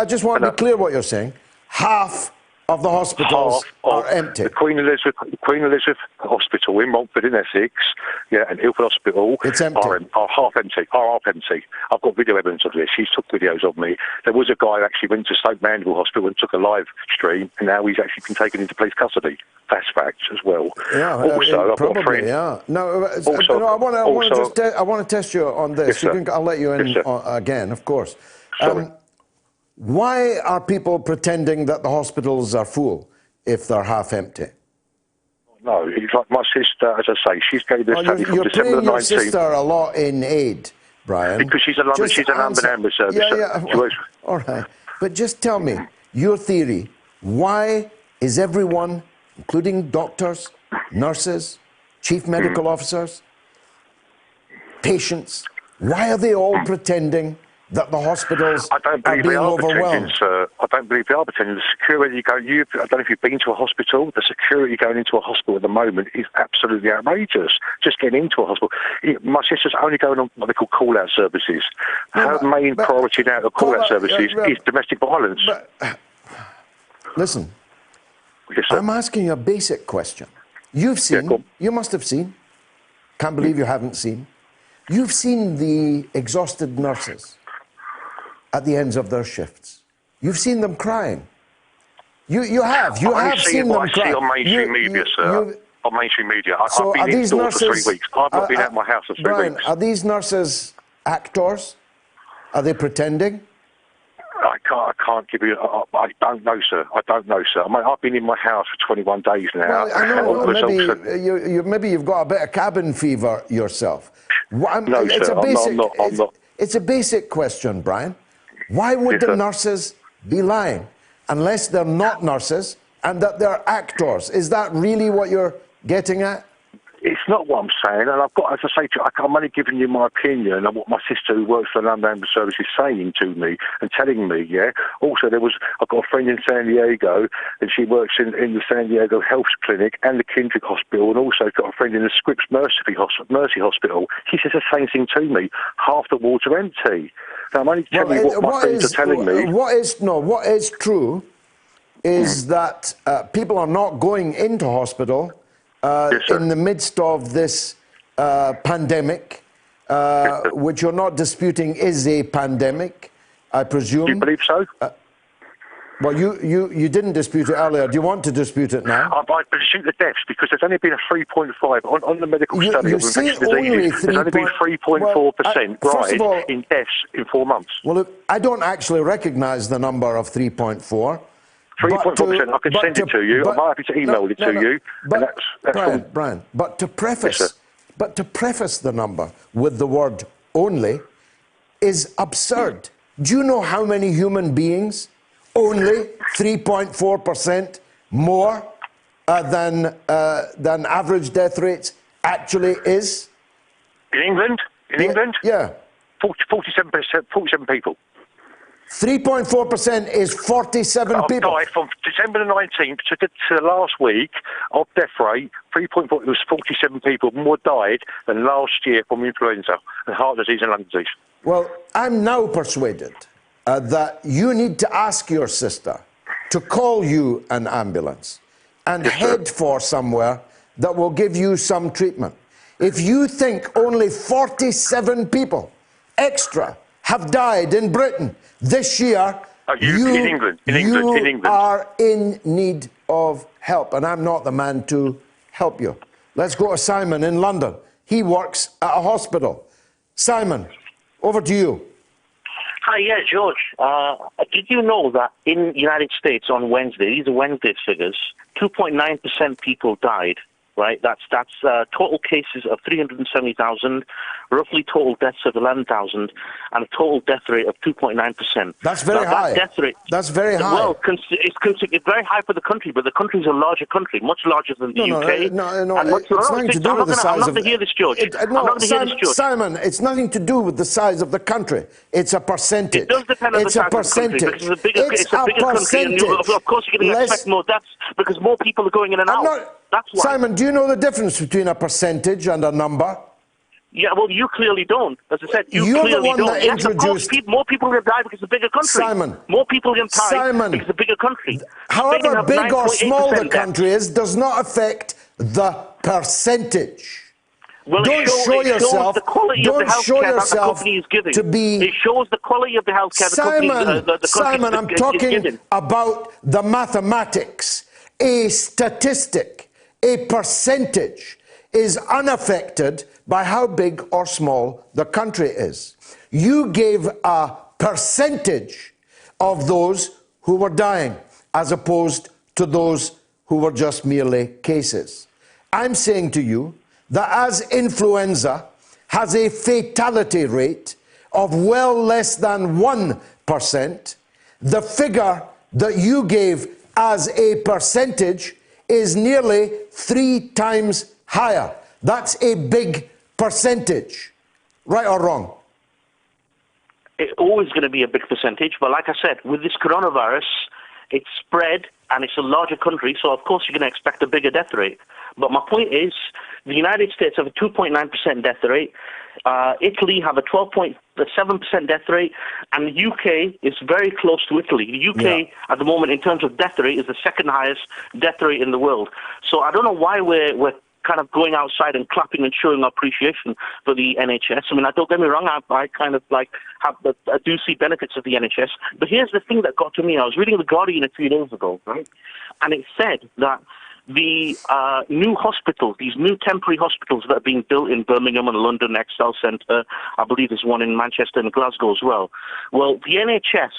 Speaker 3: just want to be clear what you're saying. Half of the hospitals are empty.
Speaker 16: The Queen Elizabeth Hospital in Montford in Essex, and Ilford Hospital are half empty. I've got video evidence of this. She's took videos of me. There was a guy who actually went to Stoke Mandeville Hospital and took a live stream, and now he's actually been taken into police custody. That's fact as well.
Speaker 3: Yeah,
Speaker 16: also,
Speaker 3: probably,
Speaker 16: I've got a friend.
Speaker 3: Yeah. No, I want to test you on this.
Speaker 16: Yes,
Speaker 3: I'll let you in again, of course. Why are people pretending that the hospitals are full if they're half empty?
Speaker 16: No, it's like my sister, as I say, she's getting this study from December the 19th.
Speaker 3: You're playing your sister a lot in aid, Brian.
Speaker 16: Because she's a London ambulance service.
Speaker 3: All right. But just tell me, your theory, why is everyone, including doctors, nurses, chief medical officers, patients, why are they all pretending that the hospitals are being overwhelmed?
Speaker 16: I don't believe they are pretending. The security I don't know if you've been to a hospital. The security going into a hospital at the moment is absolutely outrageous. Just getting into a hospital. My sister's only going on what they call call-out services. Her main priority now of call-out services is domestic violence.
Speaker 3: Listen,
Speaker 16: yes, sir.
Speaker 3: I'm asking you a basic question. You've seen, you must have seen, can't believe you haven't seen, you've seen the exhausted nurses at the ends of their shifts. You've seen them crying. You have seen them crying.
Speaker 16: I see on mainstream media, sir. On mainstream media. I've been indoors for 3 weeks. I've not been out of my house for 3 weeks.
Speaker 3: Are these nurses actors? Are they pretending?
Speaker 16: I can't give you. I don't know, sir. I don't know, sir. I mean, I've been in my house for 21 days now.
Speaker 3: Well, I know. Maybe you've got a bit of cabin fever yourself.
Speaker 16: No, sir. I'm not.
Speaker 3: It's a basic question, Brian. Why would the nurses be lying unless they're not nurses and that they're actors? Is that really what you're getting at?
Speaker 16: It's not what I'm saying, and I've got, as I say, I'm only giving you my opinion and what my sister who works for the London Ambulance Service is saying to me and telling me, yeah. Also, I've got a friend in San Diego, and she works in the San Diego Health Clinic and the Kendrick Hospital, and also got a friend in the Scripps Mercy Hospital. She says the same thing to me. Half the wards are empty. Now, I'm only telling you what my friends are telling me.
Speaker 3: What is true is that people are not going into hospital in the midst of this pandemic, which you're not disputing is a pandemic, I presume.
Speaker 16: Do you believe so?
Speaker 3: Well, you didn't dispute it earlier. Do you want to dispute it now?
Speaker 16: I dispute the deaths because there's only been a 3.5 on the medical study of infectious diseases. There's only been 3.4% rise in deaths in 4 months.
Speaker 3: Well, look, I don't actually recognise the number of 3.4.
Speaker 16: 3.4%. I can send it to you. I'm happy to email it to you.
Speaker 3: But Brian, but to preface the number with the word "only" is absurd. Do you know how many human beings only 3.4% more than average death rates actually is?
Speaker 16: In England?
Speaker 3: Yeah.
Speaker 16: 47 people.
Speaker 3: 3.4% is 47 people.
Speaker 16: Died from December the 19th to last week of death rate. 3.4. It was 47 people more died than last year from influenza and heart disease and lung disease.
Speaker 3: Well, I'm now persuaded that you need to ask your sister to call you an ambulance and head for somewhere that will give you some treatment. If you think only 47 people extra have died in Britain this year,
Speaker 16: in England,
Speaker 3: are in need of help, and I'm not the man to help you. Let's go to Simon in London. He works at a hospital. Simon, over to you.
Speaker 17: Hi, yeah, George. Did you know that in the United States on Wednesday, these are Wednesday's figures, 2.9% people died, right? That's total cases of 370,000, roughly total deaths of 11,000, and a total death rate of 2.9%.
Speaker 3: That's very high.
Speaker 17: That death rate,
Speaker 3: that's very high.
Speaker 17: Well, it's very high for the country, but the country's a larger country, much larger than the UK.
Speaker 3: No, it's nothing to do with the size of...
Speaker 17: I'm not going to hear this, George.
Speaker 3: Simon, it's nothing to do with the size of the country. It's a percentage.
Speaker 17: It does depend on the size of the country, because it's a bigger country, and of course you're going to expect more deaths, because more people are going in and out. That's why.
Speaker 3: Simon, do you know the difference between a percentage and a number?
Speaker 17: Yeah, well, you clearly don't. As I said,
Speaker 3: You're
Speaker 17: clearly
Speaker 3: the one
Speaker 17: don't.
Speaker 3: that introduced...
Speaker 17: Yes, more people are going to die because it's a bigger country.
Speaker 3: Simon.
Speaker 17: More people are going to die because it's a bigger country.
Speaker 3: However big or small the country is, does not affect the percentage.
Speaker 17: Well,
Speaker 3: Don't show yourself
Speaker 17: the quality of the healthcare that the company is giving.
Speaker 3: To be...
Speaker 17: It shows the quality of the healthcare the country
Speaker 3: Simon, I'm talking about the mathematics. A statistic, a percentage, is unaffected by how big or small the country is. You gave a percentage of those who were dying as opposed to those who were just merely cases. I'm saying to you that as influenza has a fatality rate of well less than 1%, the figure that you gave as a percentage is nearly 3 times higher. That's a big percentage. Right or wrong?
Speaker 17: it's always going to be a big percentage. But like I said, with this coronavirus, it's spread and it's a larger country, so of course you're going to expect a bigger death rate. But my point is, the United States have a 2.9% death rate. Italy have a 12.7% death rate, and the UK is very close to Italy. The UK, at the moment, in terms of death rate, is the second highest death rate in the world. So I don't know why we're kind of going outside and clapping and showing appreciation for the NHS. I mean, don't get me wrong, I kind of I do see benefits of the NHS. But here's the thing that got to me. I was reading The Guardian a few days ago, right? And it said that the new hospitals, these new temporary hospitals that are being built in Birmingham and London, Excel Centre, I believe there's one in Manchester and Glasgow as well. Well, the NHS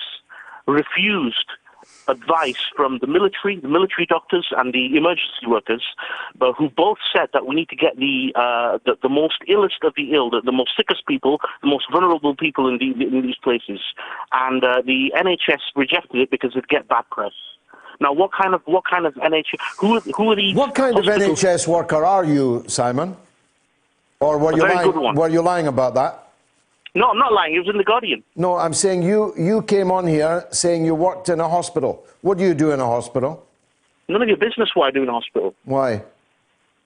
Speaker 17: refused advice from the military doctors and the emergency workers, who both said that we need to get the most illest of the ill, the most sickest people, the most vulnerable people in these places. And the NHS rejected it because it'd get bad press. Now, what kind of NHS? Who are these?
Speaker 3: What kind of NHS worker are you, Simon? Or were you lying? Were you lying about that?
Speaker 17: No, I'm not lying. It was in The Guardian.
Speaker 3: No, I'm saying you came on here saying you worked in a hospital. What do you do in a hospital?
Speaker 17: None of your business what I do in a hospital.
Speaker 3: Why?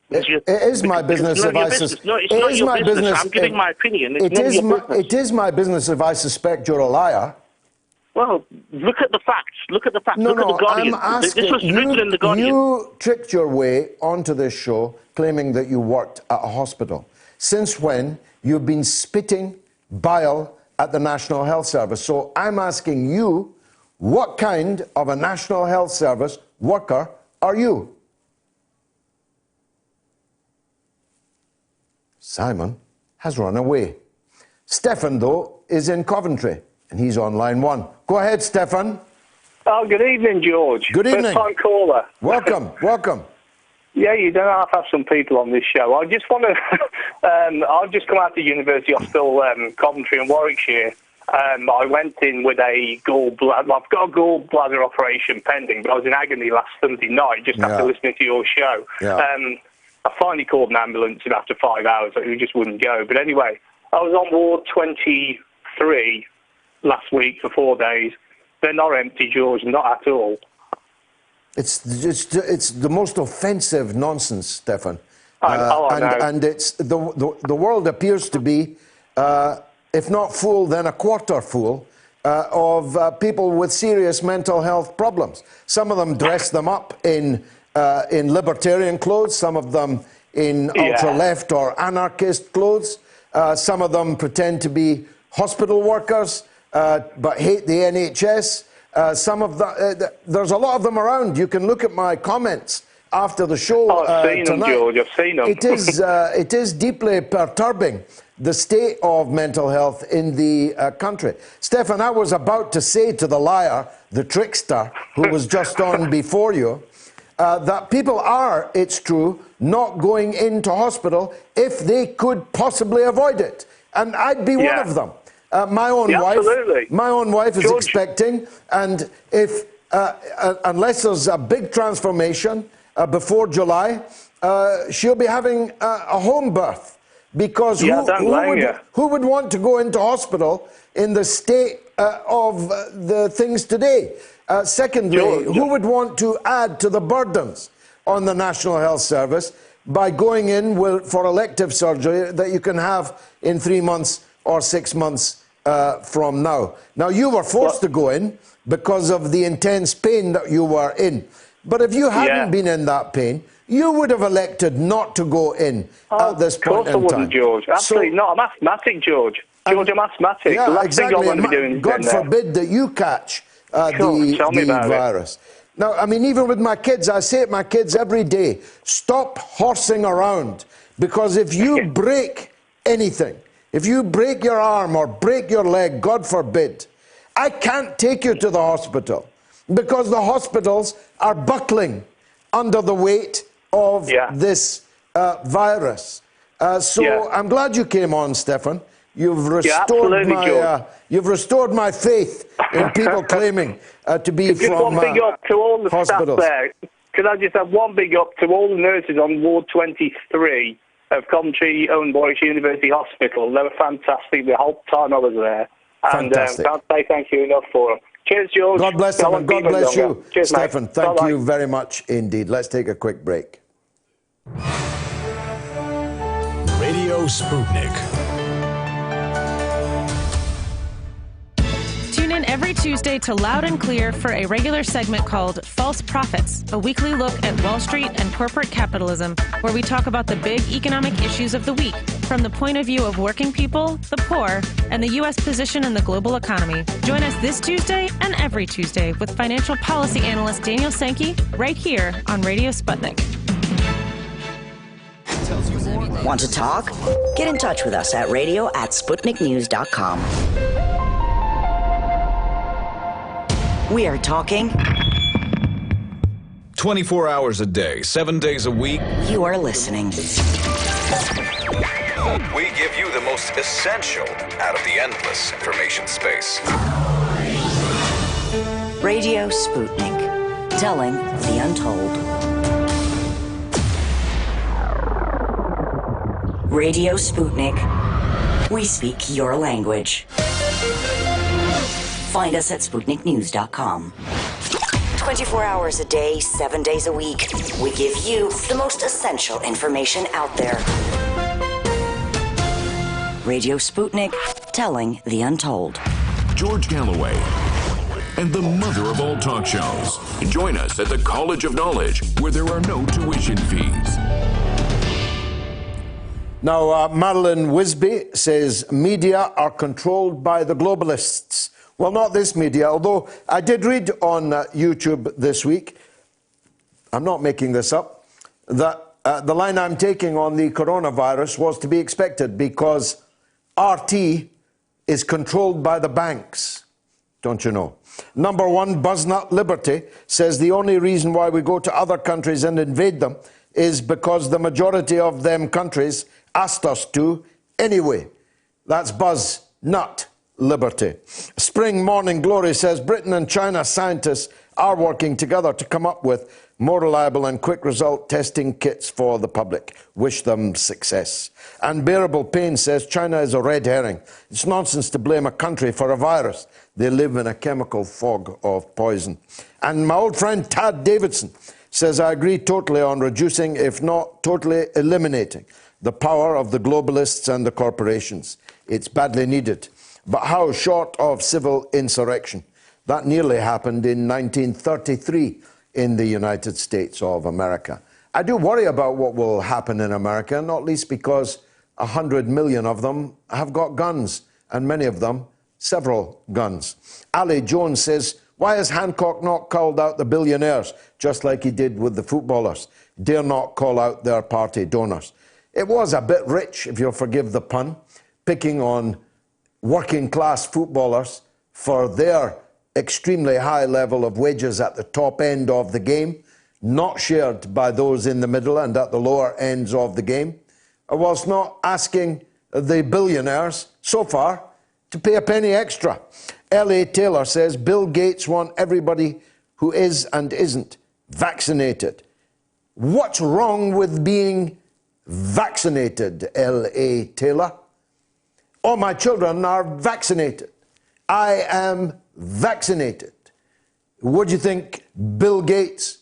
Speaker 3: It is my business if I suspect.
Speaker 17: No, it's not your business. I'm giving my opinion.
Speaker 3: It is my business if I suspect you're a liar.
Speaker 17: Well, look at the facts. Look at the facts. Look at The Guardian.
Speaker 3: I'm asking,
Speaker 17: this was written in The Guardian.
Speaker 3: You tricked your way onto this show claiming that you worked at a hospital. Since when you've been spitting bile at the National Health Service. So I'm asking you, what kind of a National Health Service worker are you? Simon has run away. Stefan, though, is in Coventry, and he's on line 1. Go ahead, Stefan.
Speaker 18: Oh, good evening, George.
Speaker 3: Good evening.
Speaker 18: First-time caller.
Speaker 3: Welcome, welcome.
Speaker 18: Yeah, you don't have to have some people on this show. I just want to... I've just come out of the University Hospital, Coventry in Warwickshire. I went in with a gallbladder... I've got a gallbladder operation pending, but I was in agony last Sunday night just after listening to your show.
Speaker 3: Yeah.
Speaker 18: I finally called an ambulance, and after 5 hours, it just wouldn't go. But anyway, I was on ward 23 last week for 4 days. They're not empty, George, not at all.
Speaker 3: It's the most offensive nonsense, Stefan.
Speaker 18: I know.
Speaker 3: And it's the world appears to be, if not full, then a quarter full of people with serious mental health problems. Some of them dress them up in libertarian clothes. Some of them in ultra-left or anarchist clothes. Some of them pretend to be hospital workers, but hate the NHS. There's a lot of them around. You can look at my comments after the show
Speaker 18: I've seen
Speaker 3: tonight.
Speaker 18: them, George. I've seen them.
Speaker 3: It is deeply perturbing, the state of mental health in the country. Stefan, I was about to say to the liar, the trickster, who was just on before you, that people are, it's true, not going into hospital if they could possibly avoid it. And I'd be one of them. My own wife is expecting, and if unless there's a big transformation before July, she'll be having a home birth, because who would want to go into hospital in the state of the things today? Secondly, who would want to add to the burdens on the National Health Service by going in for elective surgery that you can have in 3 months or 6 months from now? Now, you were forced to go in because of the intense pain that you were in. But if you hadn't been in that pain, you would have elected not to go in at this point in time.
Speaker 18: Of course I wouldn't, George. Absolutely not. I'm asthmatic, George. George, I'm asthmatic.
Speaker 3: Yeah,
Speaker 18: the last
Speaker 3: exactly.
Speaker 18: thing I want to be doing is
Speaker 3: God forbid that you catch the virus. Now, I mean, even with my kids, I say to my kids every day, stop horsing around, because if you break anything, if you break your arm or break your leg, God forbid, I can't take you to the hospital, because the hospitals are buckling under the weight of this virus. So I'm glad you came on, Stefan. You've restored my faith in people claiming to be
Speaker 18: just
Speaker 3: from
Speaker 18: one big up to all the
Speaker 3: hospitals.
Speaker 18: staff there. Could I just have one big up to all the nurses on ward 23 of Coventry Owen Warwickshire University Hospital? They were fantastic the whole time I was there. And
Speaker 3: Fantastic.
Speaker 18: can't say thank you enough for them. Cheers, George.
Speaker 3: God bless
Speaker 18: Go
Speaker 3: them
Speaker 18: on,
Speaker 3: and God
Speaker 18: keep them
Speaker 3: bless
Speaker 18: longer.
Speaker 3: you.
Speaker 18: Cheers, mate.
Speaker 3: Stefan, thank
Speaker 18: Bye-bye.
Speaker 3: you very much indeed. Let's take a quick break.
Speaker 1: Radio Sputnik.
Speaker 8: Tune in every Tuesday to Loud and Clear for a regular segment called False Profits, a weekly look at Wall Street and corporate capitalism, where we talk about the big economic issues of the week from the point of view of working people, the poor, and the U.S. position in the global economy. Join us this Tuesday and every Tuesday with financial policy analyst Daniel Sankey right here on Radio Sputnik.
Speaker 4: Want to talk? Get in touch with us at radio@sputniknews.com. We are talking
Speaker 1: 24 hours a day, 7 days a week.
Speaker 4: You are listening.
Speaker 1: We give you the most essential out of the endless information space.
Speaker 4: Radio Sputnik, telling the untold. Radio Sputnik, we speak your language. Find us at SputnikNews.com. 24 hours a day, 7 days a week. We give you the most essential information out there. Radio Sputnik, telling the untold.
Speaker 2: George Galloway and the mother of all talk shows. Join us at the College of Knowledge, where there are no tuition fees.
Speaker 3: Now, Madeline Wisby says media are controlled by the globalists. Well, not this media, although I did read on YouTube this week, I'm not making this up, that the line I'm taking on the coronavirus was to be expected because RT is controlled by the banks, don't you know? Number one, Buznut Liberty says the only reason why we go to other countries and invade them is because the majority of them countries asked us to anyway. That's Buznut Liberty. Spring Morning Glory says Britain and China scientists are working together to come up with more reliable and quick result testing kits for the public. Wish them success. Unbearable Pain says China is a red herring. It's nonsense to blame a country for a virus. They live in a chemical fog of poison. And my old friend Tad Davidson says, I agree totally on reducing, if not totally eliminating, the power of the globalists and the corporations. It's badly needed. But how short of civil insurrection? That nearly happened in 1933 in the United States of America. I do worry about what will happen in America, not least because 100 million of them have got guns, and many of them several guns. Ali Jones says, why has Hancock not called out the billionaires, just like he did with the footballers? Dare not call out their party donors. It was a bit rich, if you'll forgive the pun, picking on working class footballers for their extremely high level of wages at the top end of the game, not shared by those in the middle and at the lower ends of the game, whilst not asking the billionaires, so far, to pay a penny extra. L.A. Taylor says Bill Gates wants everybody who is and isn't vaccinated. What's wrong with being vaccinated, L.A. Taylor? All my children are vaccinated. I am vaccinated. What do you think Bill Gates,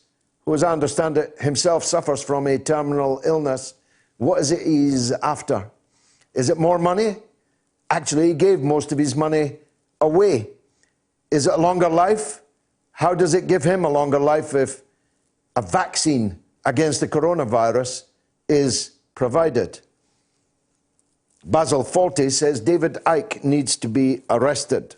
Speaker 3: who, as I understand it, himself suffers from a terminal illness, what is it he's after? Is it more money? Actually, he gave most of his money away. Is it a longer life? How does it give him a longer life if a vaccine against the coronavirus is provided? Basil Faulty says David Icke needs to be arrested.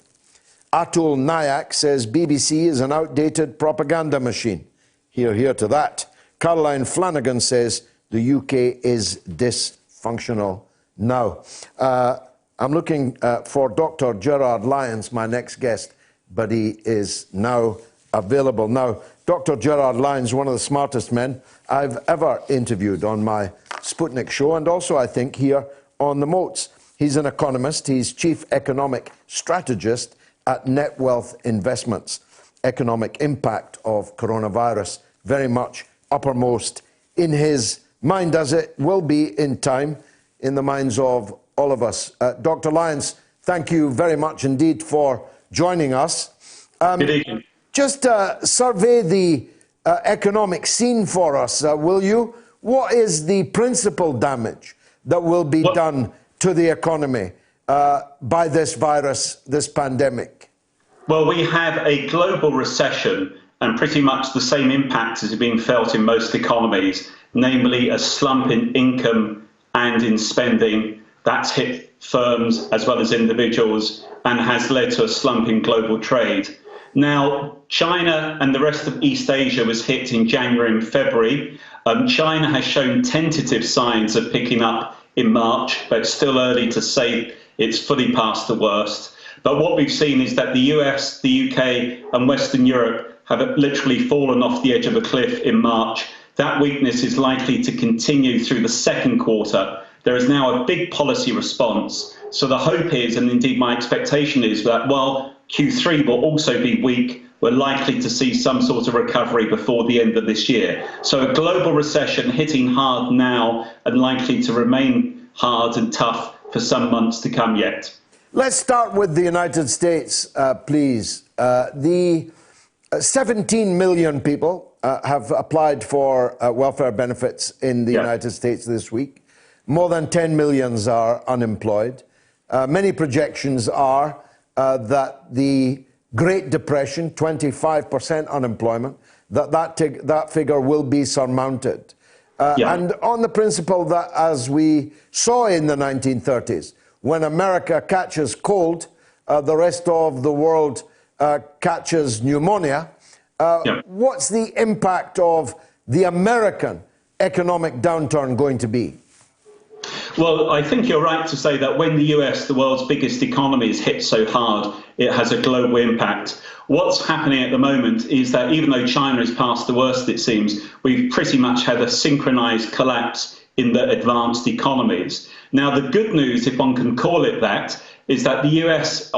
Speaker 3: Atul Nayak says BBC is an outdated propaganda machine. Hear, hear to that. Caroline Flanagan says the UK is dysfunctional now. I'm looking for Dr. Gerard Lyons, my next guest, but he is now available. Now, Dr. Gerard Lyons, one of the smartest men I've ever interviewed on my Sputnik show, and also, I think, here on the Moats. He's an economist. He's chief economic strategist at Net Wealth Investments. Economic impact of coronavirus very much uppermost in his mind, as it will be in time in the minds of all of us. Dr. Lyons, thank you very much indeed for joining us.
Speaker 19: Good evening.
Speaker 3: Just survey the economic scene for us, will you? What is the principal damage that will be done to the economy by this virus, this pandemic?
Speaker 19: Well, we have a global recession, and pretty much the same impact is being felt in most economies, namely a slump in income and in spending. That's hit firms as well as individuals and has led to a slump in global trade. Now, China and the rest of East Asia was hit in January and February. China has shown tentative signs of picking up in March, but it's still early to say it's fully past the worst. But what we've seen is that the US, the UK and Western Europe have literally fallen off the edge of a cliff in March. That weakness is likely to continue through the second quarter. There is now a big policy response. So the hope is, and indeed my expectation is, that while Q3 will also be weak, we're likely to see some sort of recovery before the end of this year. So a global recession hitting hard now and likely to remain hard and tough for some months to come yet.
Speaker 3: Let's start with the United States, please. The 17 million people have applied for welfare benefits in the United States this week. More than 10 million are unemployed. Many projections are that the Great Depression, 25% unemployment, that figure will be surmounted. And on the principle that, as we saw in the 1930s, when America catches cold, the rest of the world catches pneumonia. What's the impact of the American economic downturn going to be?
Speaker 19: Well, I think you're right to say that when the US, the world's biggest economy, is hit so hard, it has a global impact. What's happening at the moment is that even though China is past the worst, it seems, we've pretty much had a synchronized collapse in the advanced economies. Now, the good news, if one can call it that, is that the US,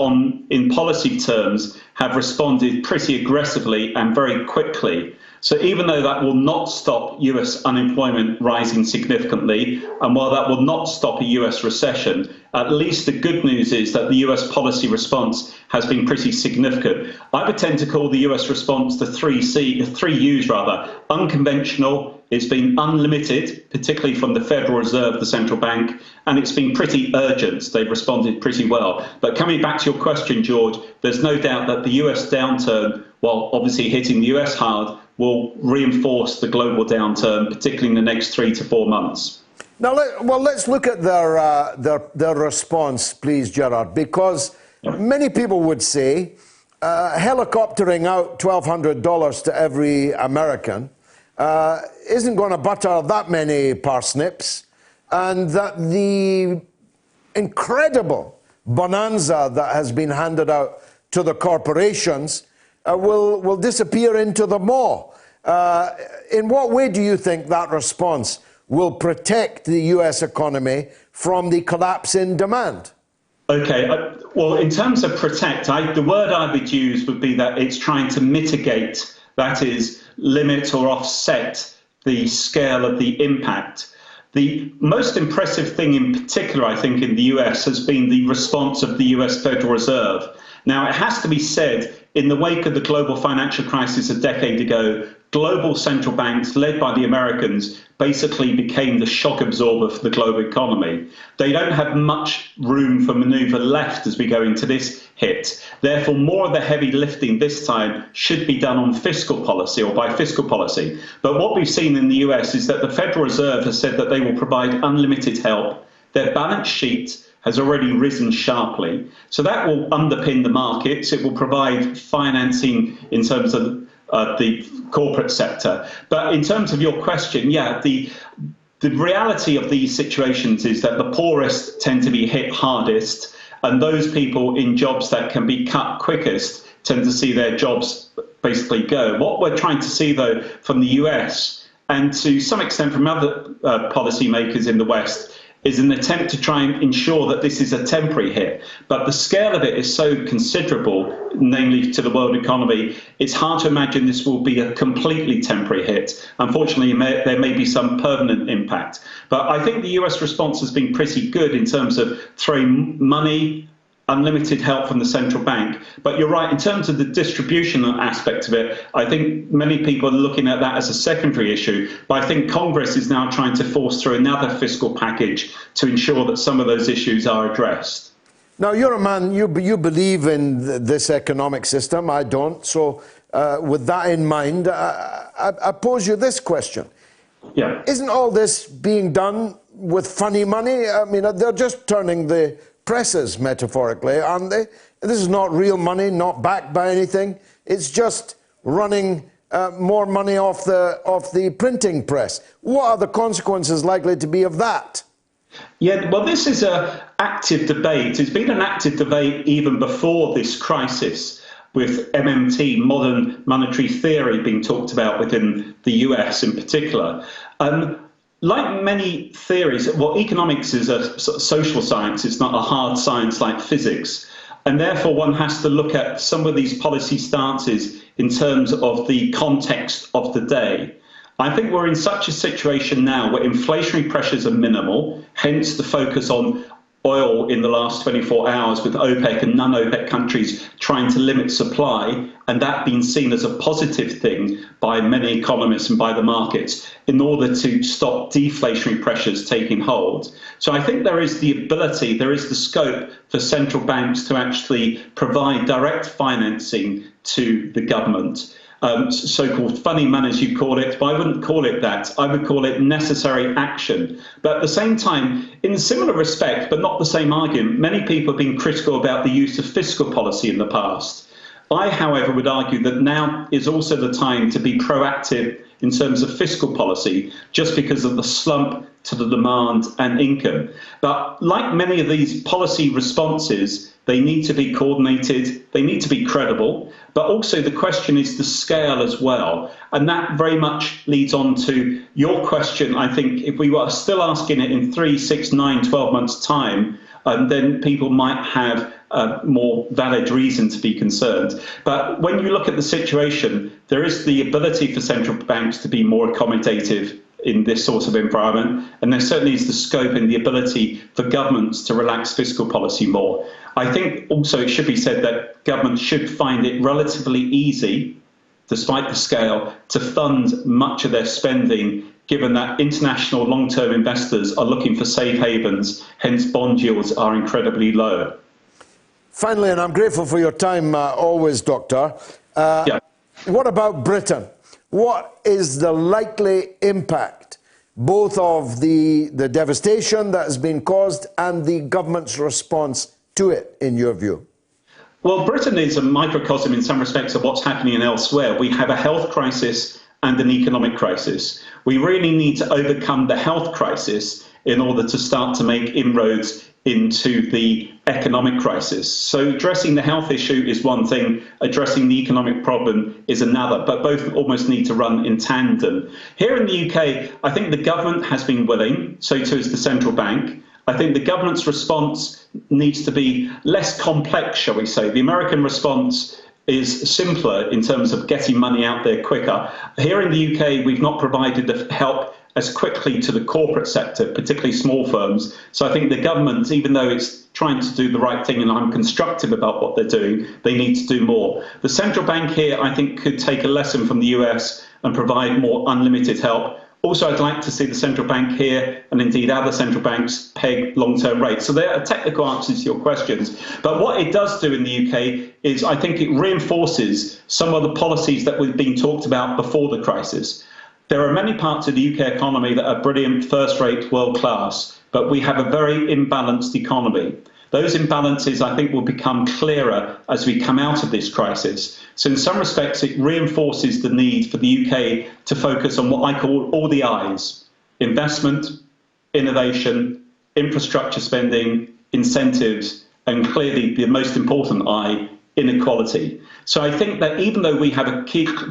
Speaker 19: in policy terms, have responded pretty aggressively and very quickly. So even though that will not stop US unemployment rising significantly, and while that will not stop a US recession, at least the good news is that the US policy response has been pretty significant. I would tend to call the US response the three U's rather. Unconventional, it's been unlimited, particularly from the Federal Reserve, the central bank, and it's been pretty urgent. They've responded pretty well. But coming back to your question, George, there's no doubt that the US downturn, while obviously hitting the US hard, will reinforce the global downturn, particularly in the next 3 to 4 months.
Speaker 3: Now, let's look at their response, please, Gerard, because many people would say helicoptering out $1,200 to every American isn't going to butter that many parsnips, and that the incredible bonanza that has been handed out to the corporations will disappear into the maw. In what way do you think that response will protect the US economy from the collapse in demand?
Speaker 19: Okay, well, in terms of protect, the word I would use would be that it's trying to mitigate, that is, limit or offset the scale of the impact. The most impressive thing in particular, I think, in the US has been the response of the US Federal Reserve. Now, it has to be said, in the wake of the global financial crisis a decade ago, global central banks, led by the Americans, basically became the shock absorber for the global economy. They don't have much room for maneuver left as we go into this hit. Therefore, more of the heavy lifting this time should be done on fiscal policy or by fiscal policy. But what we've seen in the US is that the Federal Reserve has said that they will provide unlimited help. Their balance sheet has already risen sharply. So that will underpin the markets. It will provide financing in terms of the corporate sector. But in terms of your question, the reality of these situations is that the poorest tend to be hit hardest, and those people in jobs that can be cut quickest tend to see their jobs basically go. What we're trying to see, though, from the US and to some extent from other policymakers in the West is an attempt to try and ensure that this is a temporary hit. But the scale of it is so considerable, namely to the world economy, it's hard to imagine this will be a completely temporary hit. Unfortunately, there may be some permanent impact. But I think the US response has been pretty good in terms of throwing money, unlimited help from the central bank. But you're right, in terms of the distribution aspect of it, I think many people are looking at that as a secondary issue. But I think Congress is now trying to force through another fiscal package to ensure that some of those issues are addressed.
Speaker 3: Now, you're a man, you believe in this economic system. I don't. So with that in mind, I pose you this question.
Speaker 19: Yeah.
Speaker 3: Isn't all this being done with funny money? I mean, they're just turning the presses, metaphorically, aren't they? This is not real money, not backed by anything. It's just running more money off the printing press. What are the consequences likely to be of that?
Speaker 19: Yeah, well, this is an active debate. It's been an active debate even before this crisis, with MMT, modern monetary theory, being talked about within the US in particular. Like many theories, well, economics is a social science. It's not a hard science like physics. And therefore, one has to look at some of these policy stances in terms of the context of the day. I think we're in such a situation now where inflationary pressures are minimal, hence the focus on oil in the last 24 hours with OPEC and non-OPEC countries trying to limit supply, and that being seen as a positive thing by many economists and by the markets in order to stop deflationary pressures taking hold. So I think there is the ability, there is the scope for central banks to actually provide direct financing to the government. So-called funny money, as you call it, but I wouldn't call it that. I would call it necessary action. But at the same time, in similar respect, but not the same argument, many people have been critical about the use of fiscal policy in the past. I, however, would argue that now is also the time to be proactive in terms of fiscal policy, just because of the slump to the demand and income. But like many of these policy responses, they need to be coordinated, they need to be credible, but also the question is the scale as well. And that very much leads on to your question. I think if we were still asking it in 3, 6, 9, 12 months' time, then people might have a more valid reason to be concerned. But when you look at the situation, there is the ability for central banks to be more accommodative in this sort of environment, and there certainly is the scope and the ability for governments to relax fiscal policy more. I think also it should be said that governments should find it relatively easy, despite the scale, to fund much of their spending, given that international long-term investors are looking for safe havens, hence bond yields are incredibly low.
Speaker 3: Finally, and I'm grateful for your time always, Doctor, what about Britain? What is the likely impact, both of the devastation that has been caused and the government's response to it, in your view?
Speaker 19: Well, Britain is a microcosm in some respects of what's happening elsewhere. We have a health crisis and an economic crisis. We really need to overcome the health crisis in order to start to make inroads into the economic crisis. So addressing the health issue is one thing, addressing the economic problem is another, but both almost need to run in tandem. Here in the UK, I think the government has been willing, so too is the central bank. I think the government's response needs to be less complex, shall we say. The American response is simpler in terms of getting money out there quicker. Here in the UK, we've not provided the help as quickly to the corporate sector, particularly small firms. So I think the government, even though it's trying to do the right thing, and I'm constructive about what they're doing, they need to do more. The central bank here, I think, could take a lesson from the US and provide more unlimited help. Also, I'd like to see the central bank here, and indeed other central banks, peg long-term rates. So there are technical answers to your questions. But what it does do in the UK is I think it reinforces some of the policies that we've been talked about before the crisis. There are many parts of the UK economy that are brilliant, first-rate, world-class, but we have a very imbalanced economy. Those imbalances, I think, will become clearer as we come out of this crisis. So in some respects, it reinforces the need for the UK to focus on what I call all the I's: investment, innovation, infrastructure spending, incentives, and clearly the most important I, inequality. So I think that even though we have a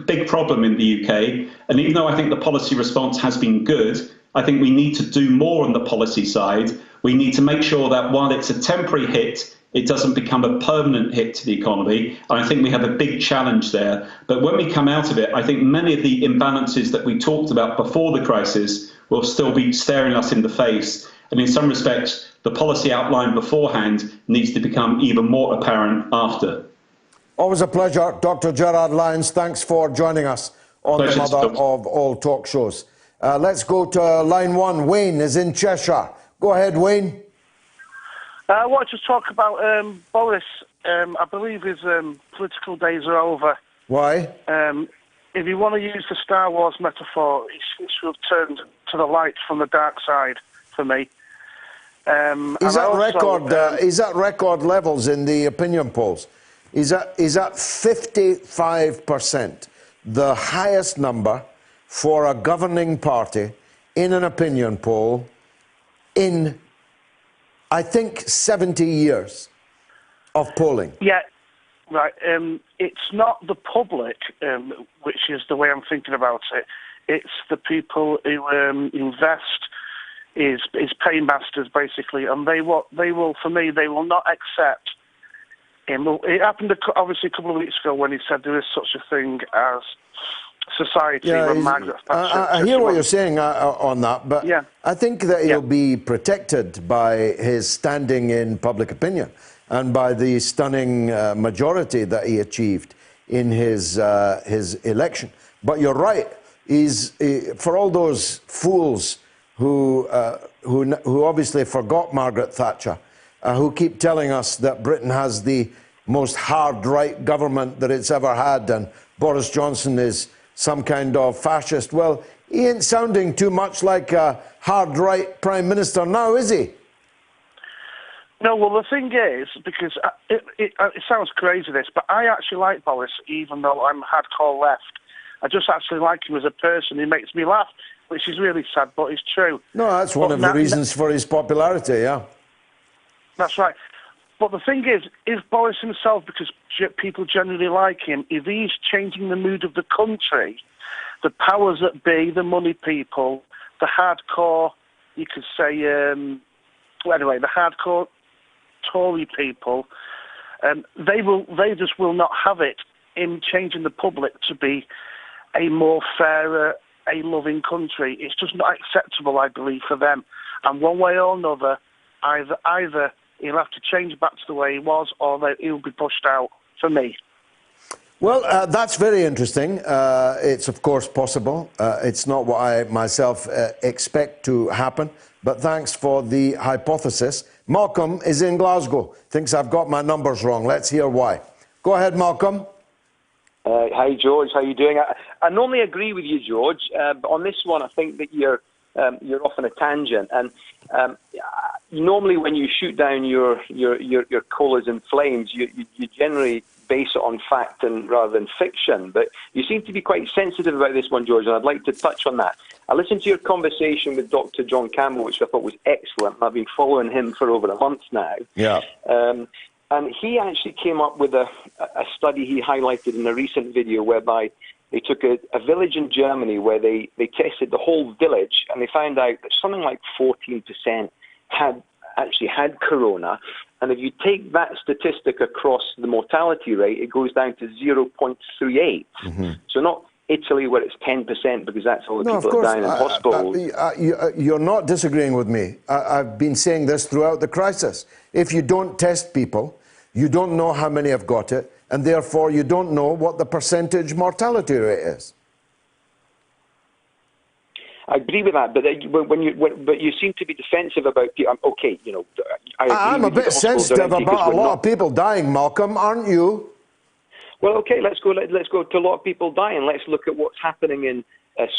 Speaker 19: big problem in the UK, and even though I think the policy response has been good, I think we need to do more on the policy side. We need to make sure that while it's a temporary hit, it doesn't become a permanent hit to the economy. And I think we have a big challenge there. But when we come out of it, I think many of the imbalances that we talked about before the crisis will still be staring us in the face. And in some respects, the policy outlined beforehand needs to become even more apparent after.
Speaker 3: Always a pleasure. Dr. Gerard Lyons, thanks for joining us on the mother of all talk shows. Let's go to line one. Wayne is in Cheshire. Go ahead, Wayne.
Speaker 20: I want to talk about Boris. I believe his political days are over.
Speaker 3: Why?
Speaker 20: If you want to use the Star Wars metaphor, he seems to have turned to the light from the dark side for me.
Speaker 3: He's at record levels in the opinion polls. He's at 55%, the highest number for a governing party in an opinion poll in, I think, 70 years of polling.
Speaker 20: Yeah, right. It's not the public, which is the way I'm thinking about it. It's the people who invest, is paymasters, basically, and they will, for me, they will not accept him. It happened, obviously, a couple of weeks ago when he said there is such a thing as society. When Margaret Thatcher,
Speaker 3: I hear what you're saying on that, but
Speaker 20: yeah.
Speaker 3: I think that he'll be protected by his standing in public opinion and by the stunning majority that he achieved in his election. But you're right. For all those fools who obviously forgot Margaret Thatcher, who keep telling us that Britain has the most hard-right government that it's ever had and Boris Johnson is some kind of fascist. Well, he ain't sounding too much like a hard-right Prime Minister now, is he?
Speaker 20: No, well, the thing is, because it sounds crazy, this, but I actually like Boris, even though I'm hardcore left. I just actually like him as a person. He makes me laugh, which is really sad, but it's true.
Speaker 3: No, that's one of the reasons for his popularity, yeah.
Speaker 20: That's right. But the thing is Boris himself, because people generally like him, if he's changing the mood of the country, the powers that be, the money people, the hardcore, you could say, anyway, the hardcore Tory people, they just will not have it in changing the public to be a more fairer, a loving country. It's just not acceptable, I believe, for them. And one way or another, either he'll have to change back to the way he was, or he'll be pushed out, for me.
Speaker 3: Well, that's very interesting. It's, of course, possible. It's not what I myself expect to happen, but thanks for the hypothesis. Malcolm is in Glasgow. Thinks I've got my numbers wrong. Let's hear why. Go ahead, Malcolm.
Speaker 21: Hi, George. How are you doing? I normally agree with you, George, but on this one, I think that you're off on a tangent. And normally, when you shoot down your colours in flames, you generally base it on fact and rather than fiction. But you seem to be quite sensitive about this one, George, and I'd like to touch on that. I listened to your conversation with Dr. John Campbell, which I thought was excellent. I've been following him for over a month now.
Speaker 3: Yeah.
Speaker 21: And he actually came up with a study he highlighted in a recent video whereby they took a village in Germany where they tested the whole village, and they found out that something like 14% had corona. And if you take that statistic across the mortality rate, it goes down to 0.38.
Speaker 3: Mm-hmm.
Speaker 21: So not Italy where it's 10% because that's all the people are dying in hospitals.
Speaker 3: You're not disagreeing with me. I've been saying this throughout the crisis. If you don't test people, you don't know how many have got it, and therefore you don't know what the percentage mortality rate is.
Speaker 21: I agree with that, but you seem to be defensive about people. Okay, you know,
Speaker 3: I'm a bit sensitive about a lot of people dying, Malcolm, aren't you?
Speaker 21: Well, okay, let's go to a lot of people dying. Let's look at what's happening in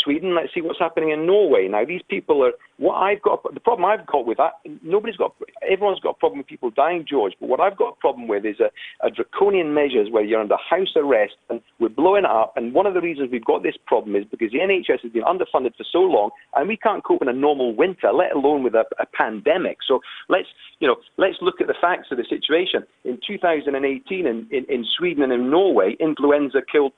Speaker 21: Sweden. Let's see what's happening in Norway. Now, these people are the problem I've got with that. Everyone's got a problem with people dying, George. But what I've got a problem with is a draconian measures where you're under house arrest and we're blowing it up. And one of the reasons we've got this problem is because the NHS has been underfunded for so long, and we can't cope in a normal winter, let alone with a pandemic. So let's look at the facts of the situation. In 2018, in Sweden and in Norway, influenza killed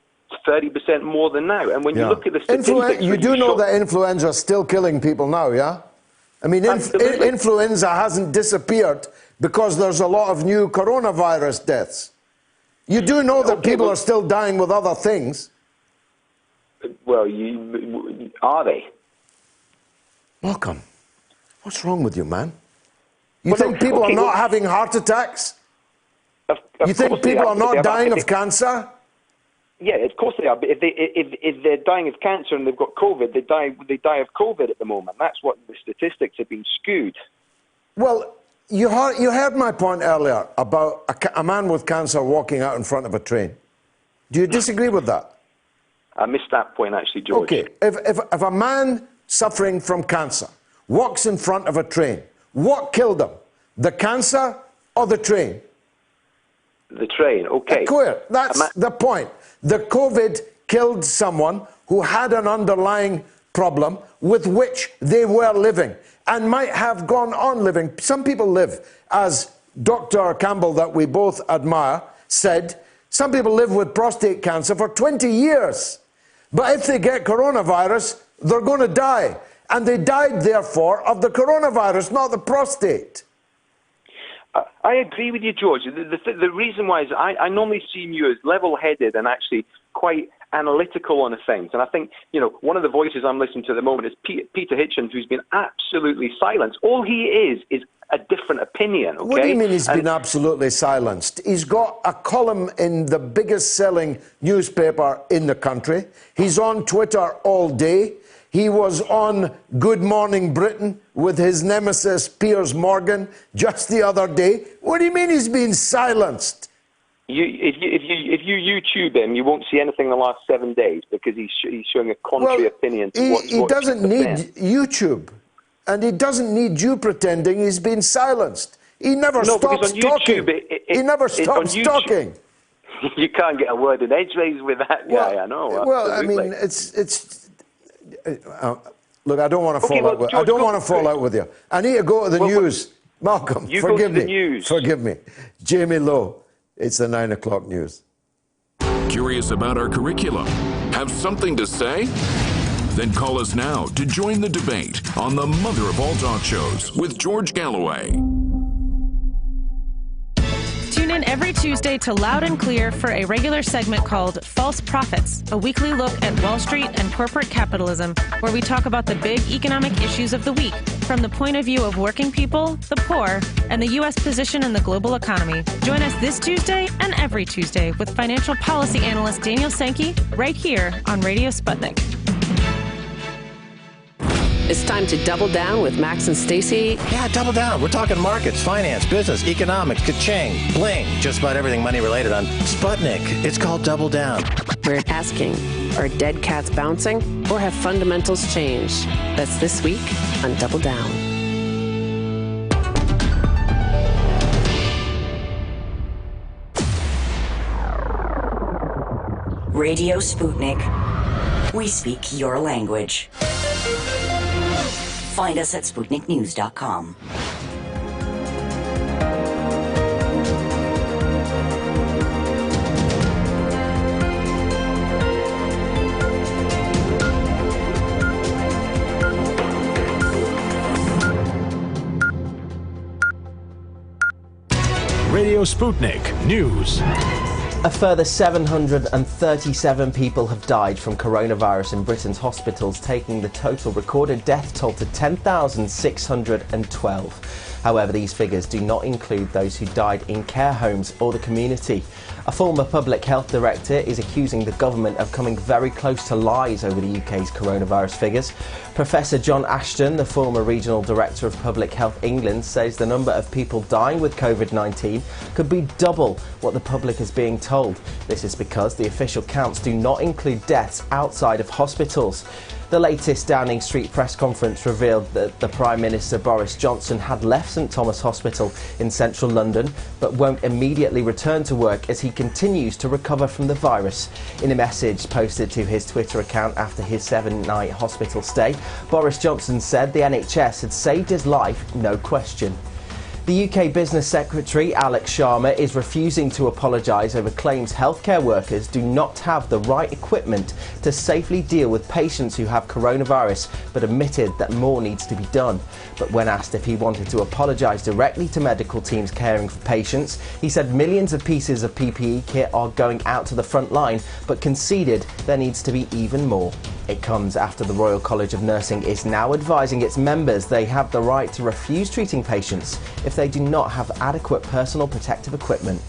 Speaker 21: 30% more than now. And when you look at the statistics...
Speaker 3: You do know that influenza is still killing people now, yeah? I mean, influenza hasn't disappeared because there's a lot of new coronavirus deaths. You do know that people are still dying with other things.
Speaker 21: Well, are they?
Speaker 3: Welcome. What's wrong with you, man? You think people are not having heart attacks? You think people are not dying of cancer?
Speaker 21: Yeah, of course they are. But if they're dying of cancer and they've got COVID, they die of COVID at the moment. That's what the statistics have been skewed.
Speaker 3: Well, you heard my point earlier about a man with cancer walking out in front of a train. Do you disagree with that?
Speaker 21: I missed that point, actually, George.
Speaker 3: Okay, if a man suffering from cancer walks in front of a train, what killed him? The cancer or the train?
Speaker 21: The train, okay.
Speaker 3: Clear. That's the point. The COVID killed someone who had an underlying problem with which they were living and might have gone on living. Some people live, as Dr. Campbell, that we both admire, said, some people live with prostate cancer for 20 years. But if they get coronavirus, they're going to die. And they died, therefore, of the coronavirus, not the prostate.
Speaker 21: I agree with you, George. The reason why is I normally see you as level-headed and actually quite analytical on things. And I think, one of the voices I'm listening to at the moment is Peter Hitchens, who's been absolutely silenced. All he is a different opinion, okay?
Speaker 3: What do you mean he's been absolutely silenced? He's got a column in the biggest-selling newspaper in the country. He's on Twitter all day. He was on Good Morning Britain with his nemesis Piers Morgan just the other day. What do you mean he's been silenced?
Speaker 21: If you YouTube him, you won't see anything in the last 7 days because he's showing a contrary opinion to what's
Speaker 3: he doesn't need YouTube, and he doesn't need you pretending he's been silenced. He never stops talking. He never stops talking.
Speaker 21: You can't get a word in edgeways with that guy. I know.
Speaker 3: Well, absolutely. I mean, it's. Look, I don't want to fall out. I don't want to fall out with you. I need to go to the news. Malcolm, forgive me. Forgive me. Jamie Lowe. It's the 9 o'clock news.
Speaker 2: Curious about our curriculum? Have something to say? Then call us now to join the debate on the mother of all talk shows with George Galloway.
Speaker 8: Tune in every Tuesday to Loud and Clear for a regular segment called False Prophets, a weekly look at Wall Street and corporate capitalism, where we talk about the big economic issues of the week from the point of view of working people, the poor, and the U.S. position in the global economy. Join us this Tuesday and every Tuesday with financial policy analyst Daniel Sankey right here on Radio Sputnik.
Speaker 11: It's time to double down with Max and Stacy.
Speaker 12: Yeah, double down. We're talking markets, finance, business, economics, ka-ching, bling, just about everything money related on Sputnik. It's called Double Down.
Speaker 11: We're asking, are dead cats bouncing or have fundamentals changed? That's this week on Double Down.
Speaker 4: Radio Sputnik. We speak your language. Find us at SputnikNews.com.
Speaker 5: Radio Sputnik News.
Speaker 13: A further 737 people have died from coronavirus in Britain's hospitals, taking the total recorded death toll to 10,612. However, these figures do not include those who died in care homes or the community. A former public health director is accusing the government of coming very close to lies over the UK's coronavirus figures. Professor John Ashton, the former regional director of Public Health England, says the number of people dying with COVID-19 could be double what the public is being told. This is because the official counts do not include deaths outside of hospitals. The latest Downing Street press conference revealed that the Prime Minister Boris Johnson had left St Thomas Hospital in central London but won't immediately return to work as he continues to recover from the virus. In a message posted to his Twitter account after his 7-night hospital stay, Boris Johnson said the NHS had saved his life, no question. The UK Business Secretary, Alex Sharma, is refusing to apologise over claims healthcare workers do not have the right equipment to safely deal with patients who have coronavirus, but admitted that more needs to be done. But when asked if he wanted to apologise directly to medical teams caring for patients, he said millions of pieces of PPE kit are going out to the front line, but conceded there needs to be even more. It comes after the Royal College of Nursing is now advising its members they have the right to refuse treating patients if they do not have adequate personal protective equipment.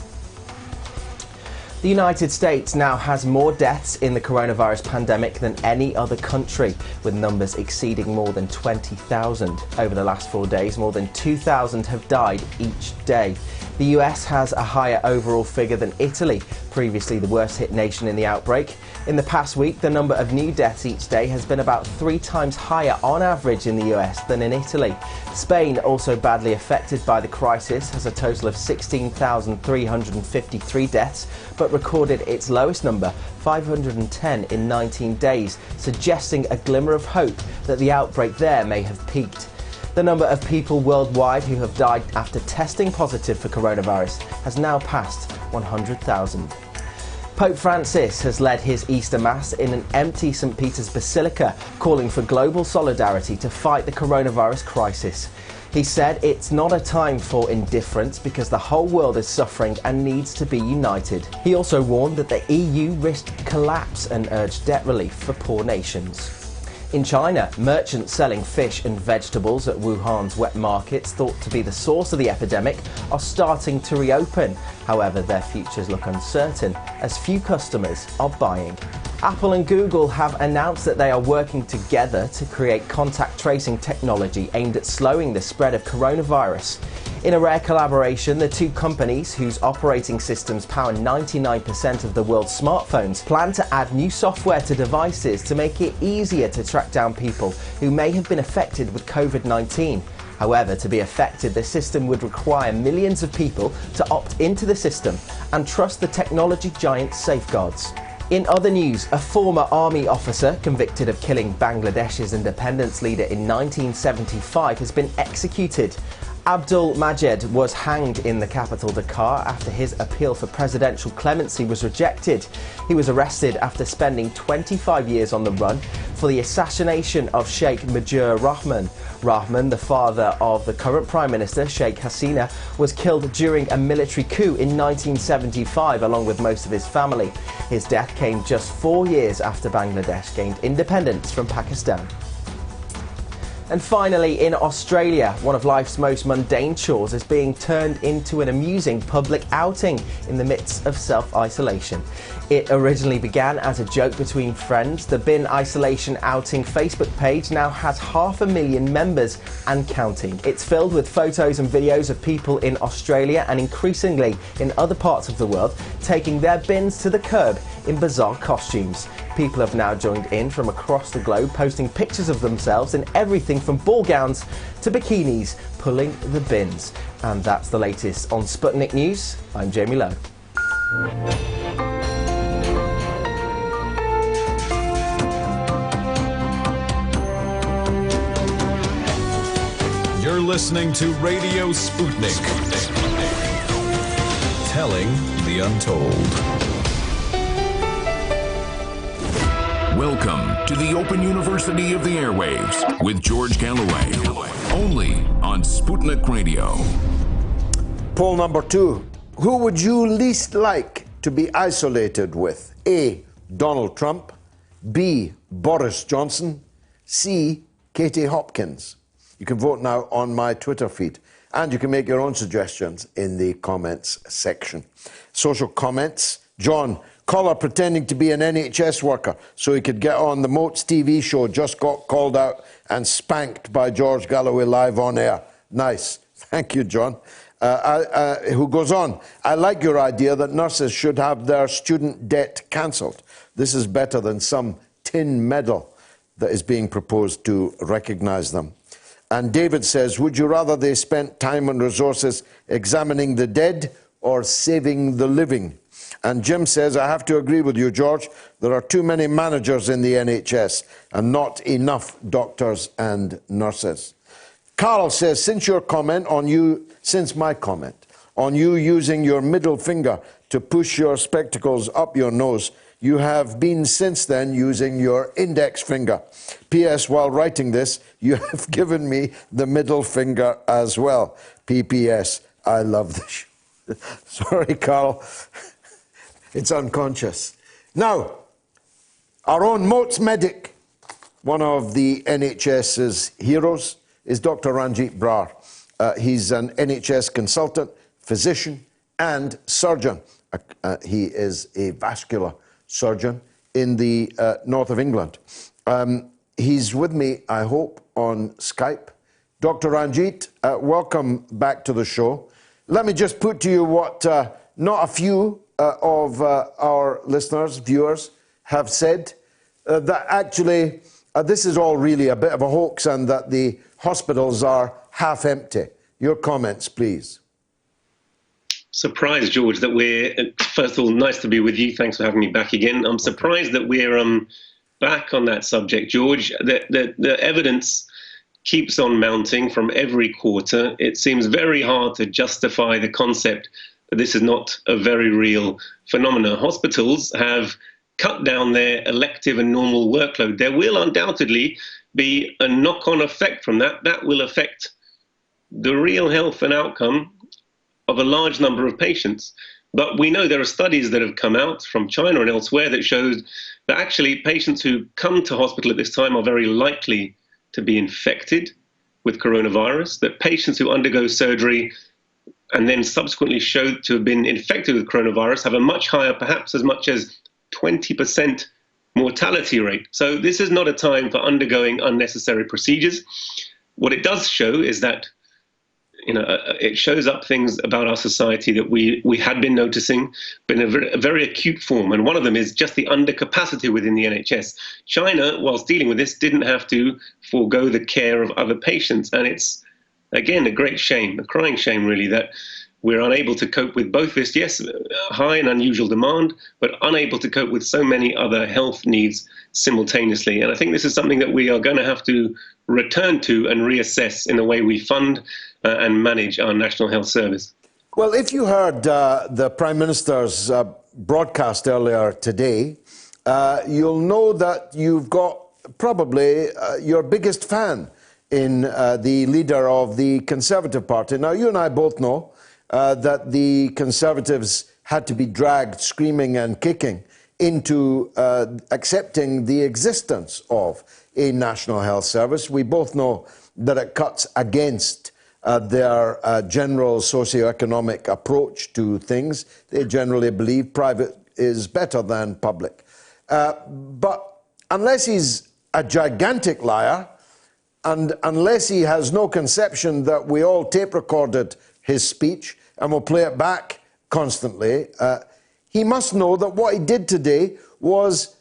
Speaker 13: The United States now has more deaths in the coronavirus pandemic than any other country, with numbers exceeding more than 20,000. Over the last 4 days, more than 2,000 have died each day. The US has a higher overall figure than Italy, previously the worst hit nation in the outbreak. In the past week, the number of new deaths each day has been about 3 times higher on average in the US than in Italy. Spain, also badly affected by the crisis, has a total of 16,353 deaths, but recorded its lowest number, 510 in 19 days, suggesting a glimmer of hope that the outbreak there may have peaked. The number of people worldwide who have died after testing positive for coronavirus has now passed 100,000. Pope Francis has led his Easter Mass in an empty St. Peter's Basilica, calling for global solidarity to fight the coronavirus crisis. He said it's not a time for indifference because the whole world is suffering and needs to be united. He also warned that the EU risked collapse and urged debt relief for poor nations. In China, merchants selling fish and vegetables at Wuhan's wet markets, thought to be the source of the epidemic, are starting to reopen. However, their futures look uncertain as few customers are buying. Apple and Google have announced that they are working together to create contact tracing technology aimed at slowing the spread of coronavirus. In a rare collaboration, the two companies, whose operating systems power 99% of the world's smartphones, plan to add new software to devices to make it easier to track down people who may have been affected with COVID-19. However, to be affected, the system would require millions of people to opt into the system and trust the technology giant's safeguards. In other news, a former army officer convicted of killing Bangladesh's independence leader in 1975 has been executed. Abdul Majed was hanged in the capital Dhaka after his appeal for presidential clemency was rejected. He was arrested after spending 25 years on the run for the assassination of Sheikh Mujibur Rahman. Rahman, the father of the current Prime Minister, Sheikh Hasina, was killed during a military coup in 1975 along with most of his family. His death came just 4 years after Bangladesh gained independence from Pakistan. And finally, in Australia, one of life's most mundane chores is being turned into an amusing public outing in the midst of self-isolation. It originally began as a joke between friends. The Bin Isolation Outing Facebook page now has 500,000 members and counting. It's filled with photos and videos of people in Australia and increasingly in other parts of the world taking their bins to the curb in bizarre costumes. People have now joined in from across the globe, posting pictures of themselves in everything from ball gowns to bikinis, pulling the bins. And that's the latest on Sputnik News. I'm Jamie Lowe.
Speaker 5: You're listening to Radio Sputnik. Telling the untold.
Speaker 2: Welcome to the Open University of the Airwaves with George Galloway. Only on Sputnik Radio.
Speaker 3: Poll number 2. Who would you least like to be isolated with? A. Donald Trump. B. Boris Johnson. C. Katie Hopkins. You can vote now on my Twitter feed. And you can make your own suggestions in the comments section. Social comments. John, caller pretending to be an NHS worker so he could get on the Moats TV show, just got called out and spanked by George Galloway live on air. Nice. Thank you, John. Who goes on, I like your idea that nurses should have their student debt cancelled. This is better than some tin medal that is being proposed to recognise them. And David says, would you rather they spent time and resources examining the dead or saving the living? And Jim says, I have to agree with you, George. There are too many managers in the NHS and not enough doctors and nurses. Carl says, since my comment on you using your middle finger to push your spectacles up your nose, you have been since then using your index finger. P.S. While writing this, you have given me the middle finger as well. P.P.S. I love the show. Sorry, Carl. It's unconscious. Now, our own Moats medic, one of the NHS's heroes, is Dr. Ranjeet Brar. He's an NHS consultant, physician, and surgeon. He is a vascular surgeon in the north of England. He's with me, I hope, on Skype. Dr. Ranjeet, welcome back to the show. Let me just put to you what not a few of our listeners, viewers, have said, that actually this is all really a bit of a hoax and that the hospitals are half empty. Your comments, please.
Speaker 6: Surprised, George, that we're, first of all, nice to be with you. Thanks for having me back again. I'm surprised that we're back on that subject, George. The evidence keeps on mounting from every quarter. It seems very hard to justify the concept that this is not a very real phenomenon. Hospitals have cut down their elective and normal workload. There will undoubtedly be a knock-on effect from that. That will affect the real health and outcome of a large number of patients. But we know there are studies that have come out from China and elsewhere that shows that actually patients who come to hospital at this time are very likely to be infected with coronavirus, that patients who undergo surgery and then subsequently showed to have been infected with coronavirus have a much higher, perhaps as much as 20% mortality rate. So this is not a time for undergoing unnecessary procedures. What it does show is that it shows up things about our society that we had been noticing, but in a very acute form. And one of them is just the undercapacity within the NHS. China, whilst dealing with this, didn't have to forego the care of other patients. And it's, again, a great shame, a crying shame, really, that we're unable to cope with both this, yes, high and unusual demand, but unable to cope with so many other health needs simultaneously. And I think this is something that we are going to have to return to and reassess in the way we fund and manage our National Health Service.
Speaker 3: Well, if you heard the Prime Minister's broadcast earlier today, you'll know that you've got probably your biggest fan in the leader of the Conservative Party. Now, you and I both know that the Conservatives had to be dragged screaming and kicking into accepting the existence of a National Health Service. We both know that it cuts against their general socio-economic approach to things. They generally believe private is better than public. But unless he's a gigantic liar, and unless he has no conception that we all tape recorded his speech and will play it back constantly, he must know that what he did today was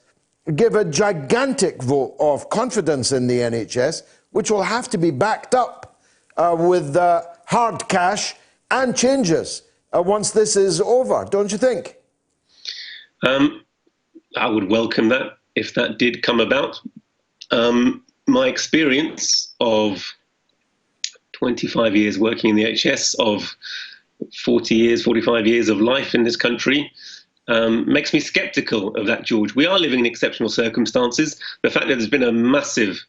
Speaker 3: give a gigantic vote of confidence in the NHS, which will have to be backed up with hard cash and changes once this is over, don't you think?
Speaker 6: I would welcome that if that did come about. My experience of 25 years working in the NHS, of 40 years, 45 years of life in this country, makes me sceptical of that, George. We are living in exceptional circumstances. The fact that there's been a massive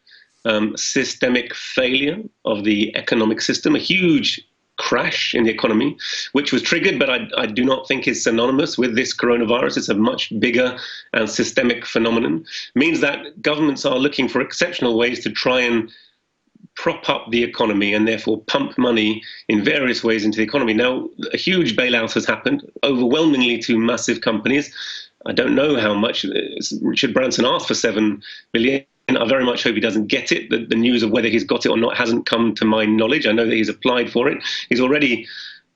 Speaker 6: systemic failure of the economic system, a huge crash in the economy, which was triggered, but I do not think is synonymous with this coronavirus. It's a much bigger and systemic phenomenon. It means that governments are looking for exceptional ways to try and prop up the economy and therefore pump money in various ways into the economy. Now, a huge bailout has happened, overwhelmingly to massive companies. I don't know how much. Richard Branson asked for $7 billion. I very much hope he doesn't get it. The news of whether he's got it or not hasn't come to my knowledge. I know that he's applied for it. He's already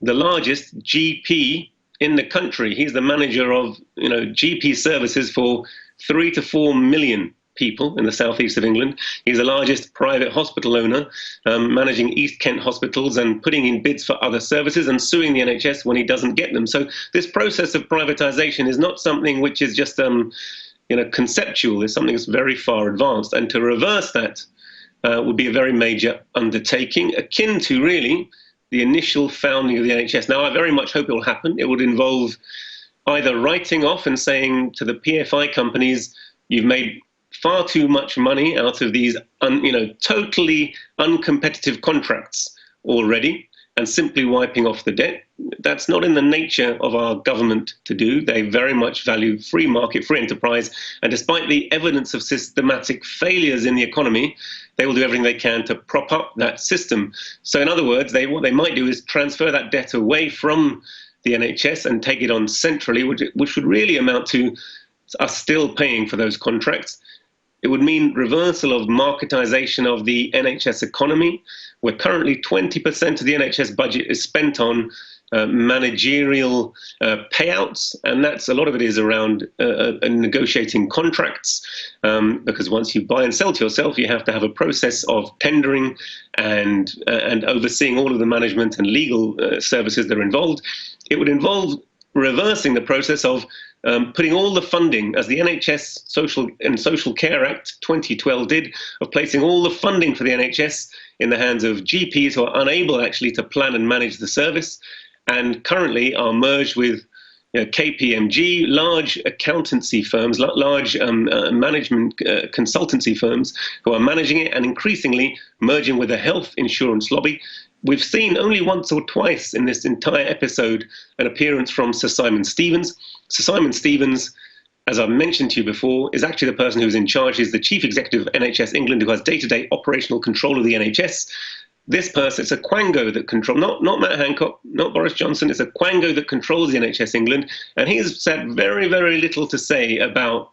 Speaker 6: the largest GP in the country. He's the manager of GP services for 3 to 4 million people in the southeast of England. He's the largest private hospital owner, managing East Kent hospitals and putting in bids for other services and suing the NHS when he doesn't get them. So this process of privatisation is not something which is just conceptual. It's something that's very far advanced. And to reverse that would be a very major undertaking, akin to really the initial founding of the NHS. Now, I very much hope it will happen. It would involve either writing off and saying to the PFI companies, you've made far too much money out of these totally uncompetitive contracts already, and simply wiping off the debt. That's not in the nature of our government to do. They very much value free market, free enterprise, and despite the evidence of systematic failures in the economy, they will do everything they can to prop up that system. So in other words, what they might do is transfer that debt away from the NHS and take it on centrally, which would really amount to us still paying for those contracts. It would mean reversal of marketisation of the NHS economy, where currently 20% of the NHS budget is spent on managerial payouts, and that's a lot of it is around negotiating contracts, because once you buy and sell to yourself, you have to have a process of tendering and overseeing all of the management and legal services that are involved. It would involve reversing the process of putting all the funding, as the NHS Social Care Act 2012 did, of placing all the funding for the NHS in the hands of GPs who are unable actually to plan and manage the service, and currently are merged with KPMG, large accountancy firms, large management consultancy firms who are managing it, and increasingly merging with the health insurance lobby. We've seen only once or twice in this entire episode an appearance from Sir Simon Stevens. Sir Simon Stevens, as I've mentioned to you before, is actually the person who's in charge. He's the chief executive of NHS England, who has day-to-day operational control of the NHS. This person, it's a quango that controls, not Matt Hancock, not Boris Johnson, it's a quango that controls the NHS England. And he has said very, very little to say about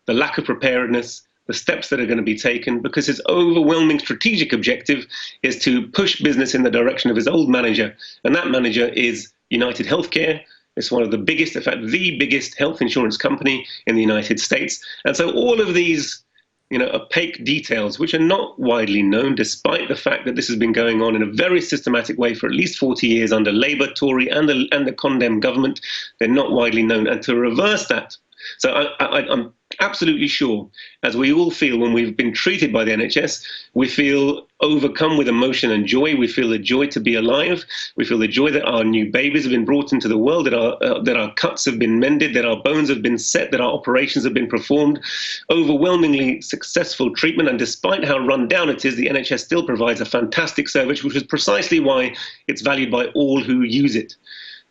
Speaker 6: the lack of preparedness, the steps that are going to be taken, because his overwhelming strategic objective is to push business in the direction of his old manager. And that manager is United Healthcare. It's one of the biggest, in fact, the biggest health insurance company in the United States. And so all of these opaque details, which are not widely known, despite the fact that this has been going on in a very systematic way for at least 40 years under Labour, Tory, and the condemned government, they're not widely known. And to reverse that, so I'm absolutely sure, as we all feel when we've been treated by the NHS, we feel overcome with emotion and joy. We feel the joy to be alive. We feel the joy that our new babies have been brought into the world, that our cuts have been mended, that our bones have been set, that our operations have been performed. Overwhelmingly successful treatment, and despite how run down it is, the NHS still provides a fantastic service, which is precisely why it's valued by all who use it.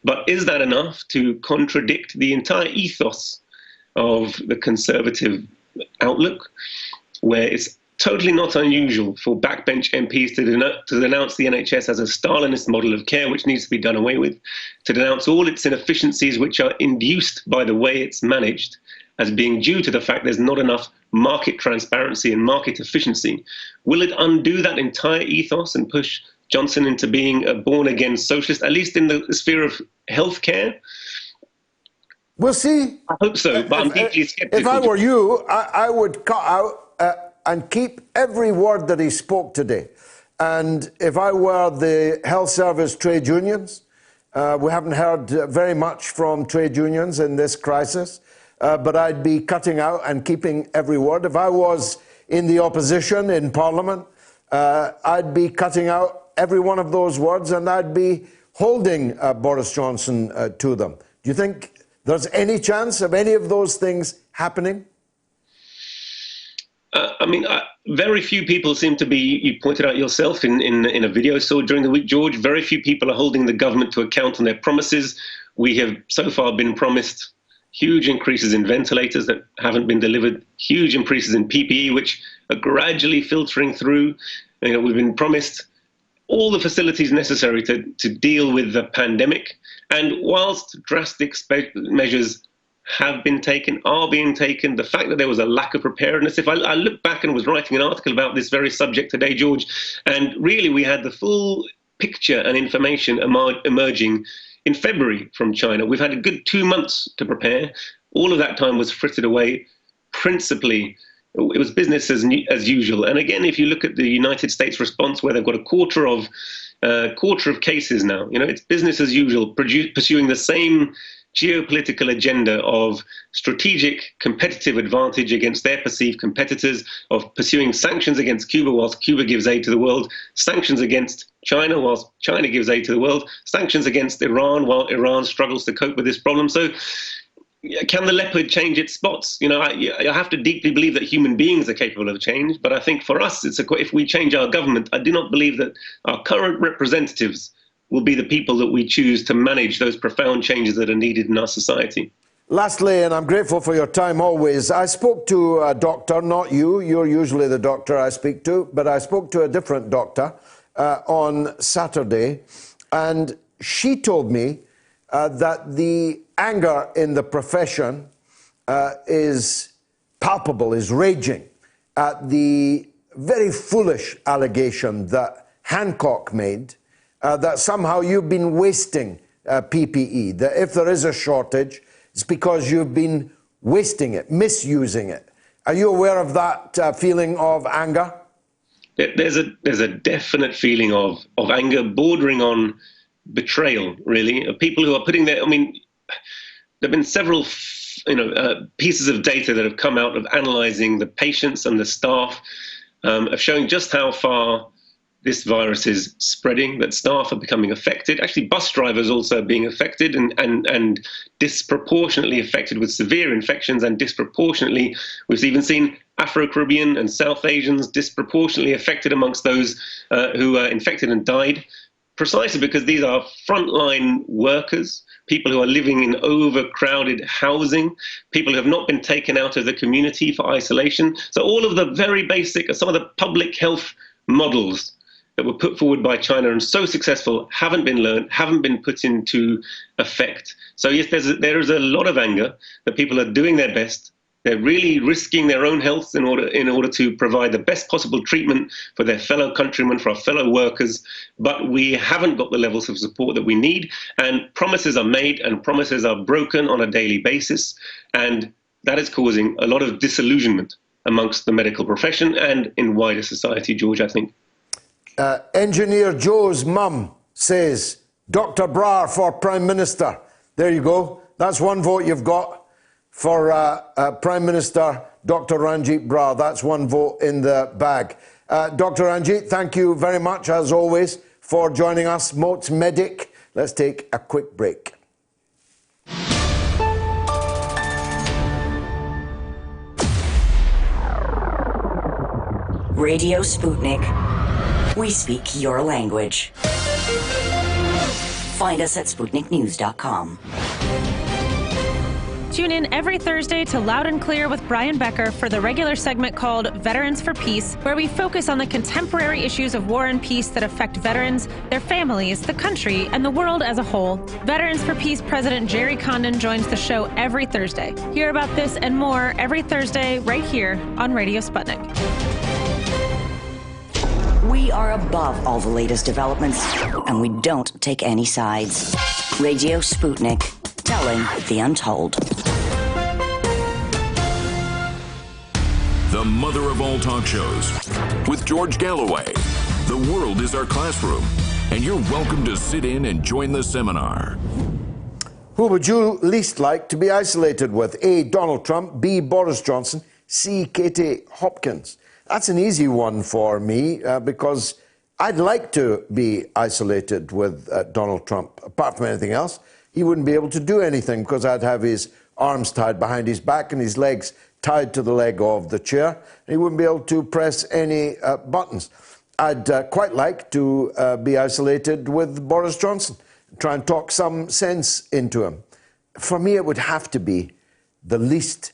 Speaker 6: But is that enough to contradict the entire ethos of the Conservative outlook, where it's totally not unusual for backbench MPs to denounce the NHS as a Stalinist model of care which needs to be done away with, to denounce all its inefficiencies which are induced by the way it's managed as being due to the fact there's not enough market transparency and market efficiency? Will it undo that entire ethos and push Johnson into being a born-again socialist, at least in the sphere of healthcare?
Speaker 3: We'll see.
Speaker 6: I hope so, but I'm deeply skeptical.
Speaker 3: If I were you, I would cut out and keep every word that he spoke today. And if I were the health service trade unions, we haven't heard very much from trade unions in this crisis, but I'd be cutting out and keeping every word. If I was in the opposition in Parliament, I'd be cutting out every one of those words, and I'd be holding Boris Johnson to them. Do you think there's any chance of any of those things happening?
Speaker 6: Very few people seem to be, you pointed out yourself in a video I saw during the week, George, very few people are holding the government to account on their promises. We have so far been promised huge increases in ventilators that haven't been delivered, huge increases in PPE, which are gradually filtering through. We've been promised all the facilities necessary to deal with the pandemic. And whilst drastic measures have been taken, are being taken, the fact that there was a lack of preparedness, if I look back and was writing an article about this very subject today, George, and really we had the full picture and information emerging in February from China. We've had a good 2 months to prepare. All of that time was frittered away. Principally, it was business as usual. And again, if you look at the United States response, where they've got a quarter of cases now, it's business as usual, pursuing the same geopolitical agenda of strategic competitive advantage against their perceived competitors, of pursuing sanctions against Cuba whilst Cuba gives aid to the world, sanctions against China whilst China gives aid to the world, sanctions against Iran while Iran struggles to cope with this problem. So can the leopard change its spots? You know, I have to deeply believe that human beings are capable of change, but I think for us, if we change our government, I do not believe that our current representatives will be the people that we choose to manage those profound changes that are needed in our society.
Speaker 3: Lastly, and I'm grateful for your time always, I spoke to a doctor, not you, you're usually the doctor I speak to, but I spoke to a different doctor on Saturday, and she told me that the anger in the profession is palpable, is raging at the very foolish allegation that Hancock made that somehow you've been wasting PPE, that if there is a shortage, it's because you've been wasting it, misusing it. Are you aware of that feeling of anger?
Speaker 6: There's a definite feeling of anger bordering on betrayal, really, of people who are putting their, I mean, there have been several pieces of data that have come out of analysing the patients and the staff, of showing just how far this virus is spreading, that staff are becoming affected. Actually, bus drivers also being affected and disproportionately affected with severe infections, and disproportionately, we've even seen Afro-Caribbean and South Asians disproportionately affected amongst those who were infected and died, precisely because these are frontline workers, people who are living in overcrowded housing, people who have not been taken out of the community for isolation. So all of the very basic, some of the public health models that were put forward by China and so successful haven't been learned, haven't been put into effect. So yes, there is a lot of anger that people are doing their best. They're really risking their own health in order to provide the best possible treatment for their fellow countrymen, for our fellow workers. But we haven't got the levels of support that we need. And promises are made and promises are broken on a daily basis. And that is causing a lot of disillusionment amongst the medical profession and in wider society, George, I think.
Speaker 3: Engineer Joe's mum says, Dr. Brar for Prime Minister. There you go. That's one vote you've got for Prime Minister Dr. Ranjeet Brar. That's one vote in the bag. Dr. Ranjeet, thank you very much, as always, for joining us. Moats Medic. Let's take a quick break.
Speaker 4: Radio Sputnik. We speak your language. Find us at SputnikNews.com.
Speaker 8: Tune in every Thursday to Loud and Clear with Brian Becker for the regular segment called Veterans for Peace, where we focus on the contemporary issues of war and peace that affect veterans, their families, the country, and the world as a whole. Veterans for Peace President Jerry Condon joins the show every Thursday. Hear about this and more every Thursday right here on Radio Sputnik.
Speaker 4: We are above all the latest developments, and we don't take any sides. Radio Sputnik, telling the untold.
Speaker 2: The mother of all talk shows, with George Galloway. The world is our classroom, and you're welcome to sit in and join the seminar.
Speaker 3: Who would you least like to be isolated with? A, Donald Trump, B, Boris Johnson, C, Katie Hopkins. That's an easy one for me because I'd like to be isolated with Donald Trump. Apart from anything else, he wouldn't be able to do anything because I'd have his arms tied behind his back and his legs tied to the leg of the chair. And he wouldn't be able to press any buttons. I'd quite like to be isolated with Boris Johnson, try and talk some sense into him. For me, it would have to be the least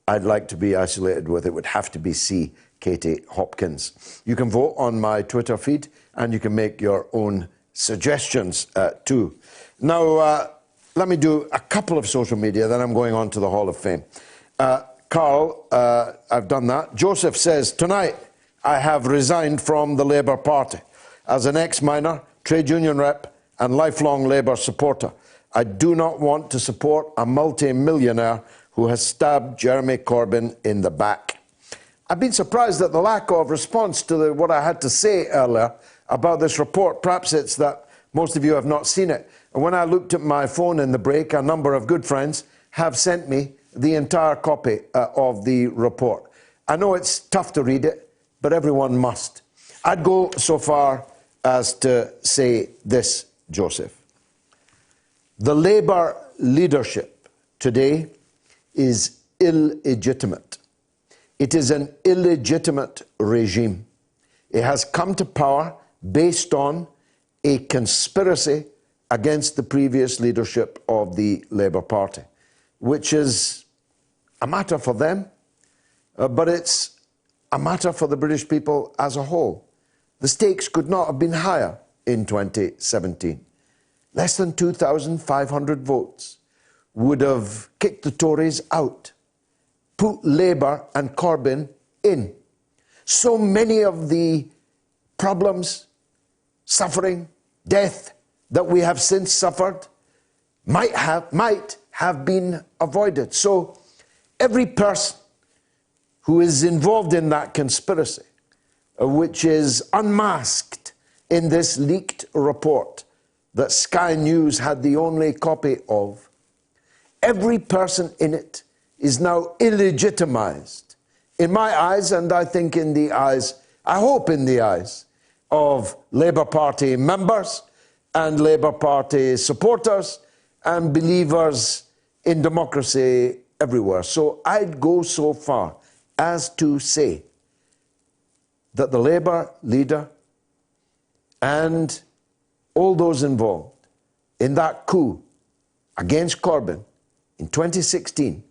Speaker 3: I'd like to be isolated with. It would have to be C, Katie Hopkins. You can vote on my Twitter feed and you can make your own suggestions too. Now, let me do a couple of social media, then I'm going on to the Hall of Fame. Carl, I've done that. Joseph says, tonight I have resigned from the Labour Party. As an ex-miner, trade union rep and lifelong Labour supporter, I do not want to support a multi-millionaire who has stabbed Jeremy Corbyn in the back. I've been surprised at the lack of response to what I had to say earlier about this report. Perhaps it's that most of you have not seen it. And when I looked at my phone in the break, a number of good friends have sent me the entire copy of the report. I know it's tough to read it, but everyone must. I'd go so far as to say this, Joseph. The Labour leadership today is illegitimate. It is an illegitimate regime. It has come to power based on a conspiracy against the previous leadership of the Labour Party, which is a matter for them, but it's a matter for the British people as a whole. The stakes could not have been higher in 2017. Less than 2,500 votes would have kicked the Tories out, put Labour and Corbyn in. So many of the problems, suffering, death that we have since suffered might have been avoided. So every person who is involved in that conspiracy, which is unmasked in this leaked report that Sky News had the only copy of, every person in it is now illegitimized. In my eyes, and I think in the eyes, I hope in the eyes of Labour Party members and Labour Party supporters and believers in democracy everywhere. So I'd go so far as to say that the Labour leader and all those involved in that coup against Corbyn in 2016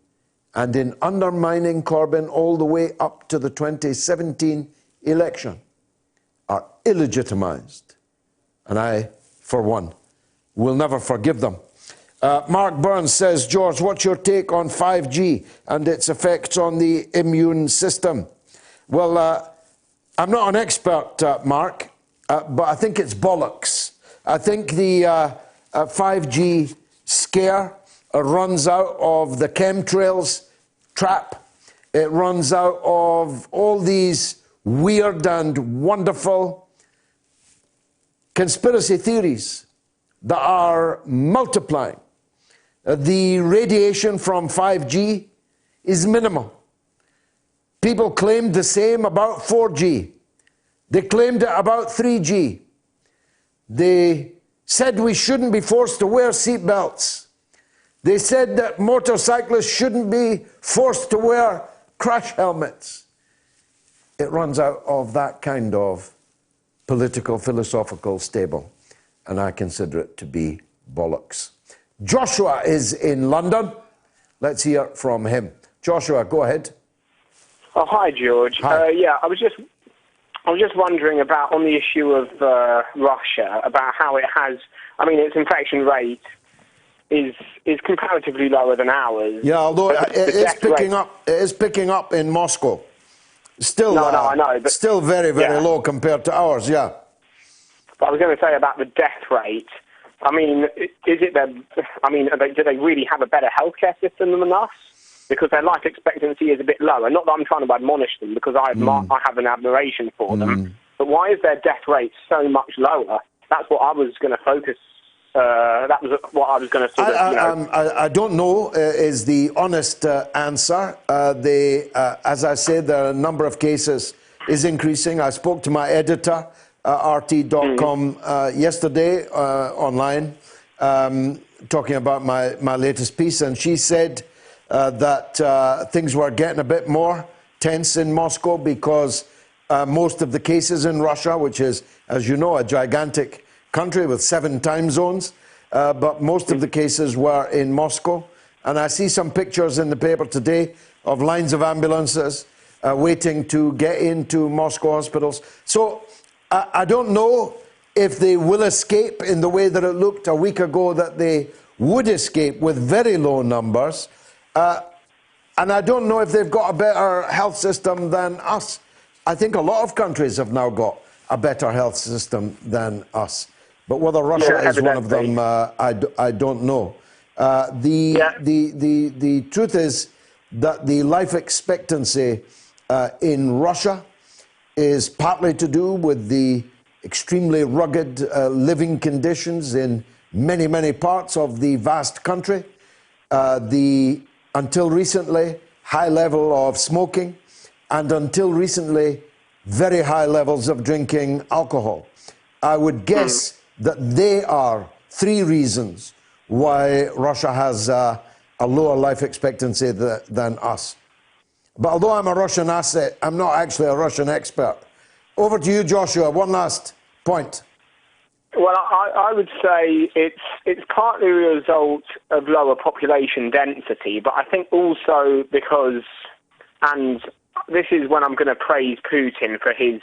Speaker 3: and in undermining Corbyn all the way up to the 2017 election are illegitimized. And I, for one, will never forgive them. Mark Burns says, George, what's your take on 5G and its effects on the immune system? Well, I'm not an expert, Mark, but I think it's bollocks. I think the 5G scare runs out of the chemtrails trap. It runs out of all these weird and wonderful conspiracy theories that are multiplying. The radiation from 5G is minimal. People claimed the same about 4G. They claimed it about 3G. They said we shouldn't be forced to wear seatbelts. They said that motorcyclists shouldn't be forced to wear crash helmets. It runs out of that kind of political, philosophical stable, and I consider it to be bollocks. Joshua is in London. Let's hear from him. Joshua, go ahead.
Speaker 7: Oh, hi, George.
Speaker 3: Hi.
Speaker 7: Yeah, I was just wondering about on the issue of Russia, about how it has. I mean, its infection rate is comparatively lower than ours.
Speaker 3: Yeah, although it is picking up. It is picking up in Moscow. Still,
Speaker 7: I know, but
Speaker 3: still very, very low compared to ours. Yeah.
Speaker 7: But I was going to say about the death rate. I mean, do they really have a better healthcare system than us? Because their life expectancy is a bit lower. Not that I'm trying to admonish them, because I have an admiration for them. But why is their death rate so much lower? That's what I was going to focus. That was what I was going to sort of.
Speaker 3: I don't know. Is the honest answer? As I said, the number of cases is increasing. I spoke to my editor, RT.com, yesterday online, talking about my latest piece, and she said that things were getting a bit more tense in Moscow because most of the cases in Russia, which is, as you know, a gigantic country with 7 time zones, but most of the cases were in Moscow. And I see some pictures in the paper today of lines of ambulances waiting to get into Moscow hospitals. So I don't know if they will escape in the way that it looked a week ago that they would escape with very low numbers. And I don't know if they've got a better health system than us. I think a lot of countries have now got a better health system than us. But whether Russia is one of them, I don't know. The truth is that the life expectancy in Russia is partly to do with the extremely rugged living conditions in many, many parts of the vast country. Until recently, high level of smoking, and until recently, very high levels of drinking alcohol. I would guess that they are 3 reasons why Russia has a lower life expectancy than us. But although I'm a Russian asset, I'm not actually a Russian expert. Over to you, Joshua. One last point.
Speaker 7: Well, I would say it's partly a result of lower population density, but I think also because, and this is when I'm going to praise Putin for his,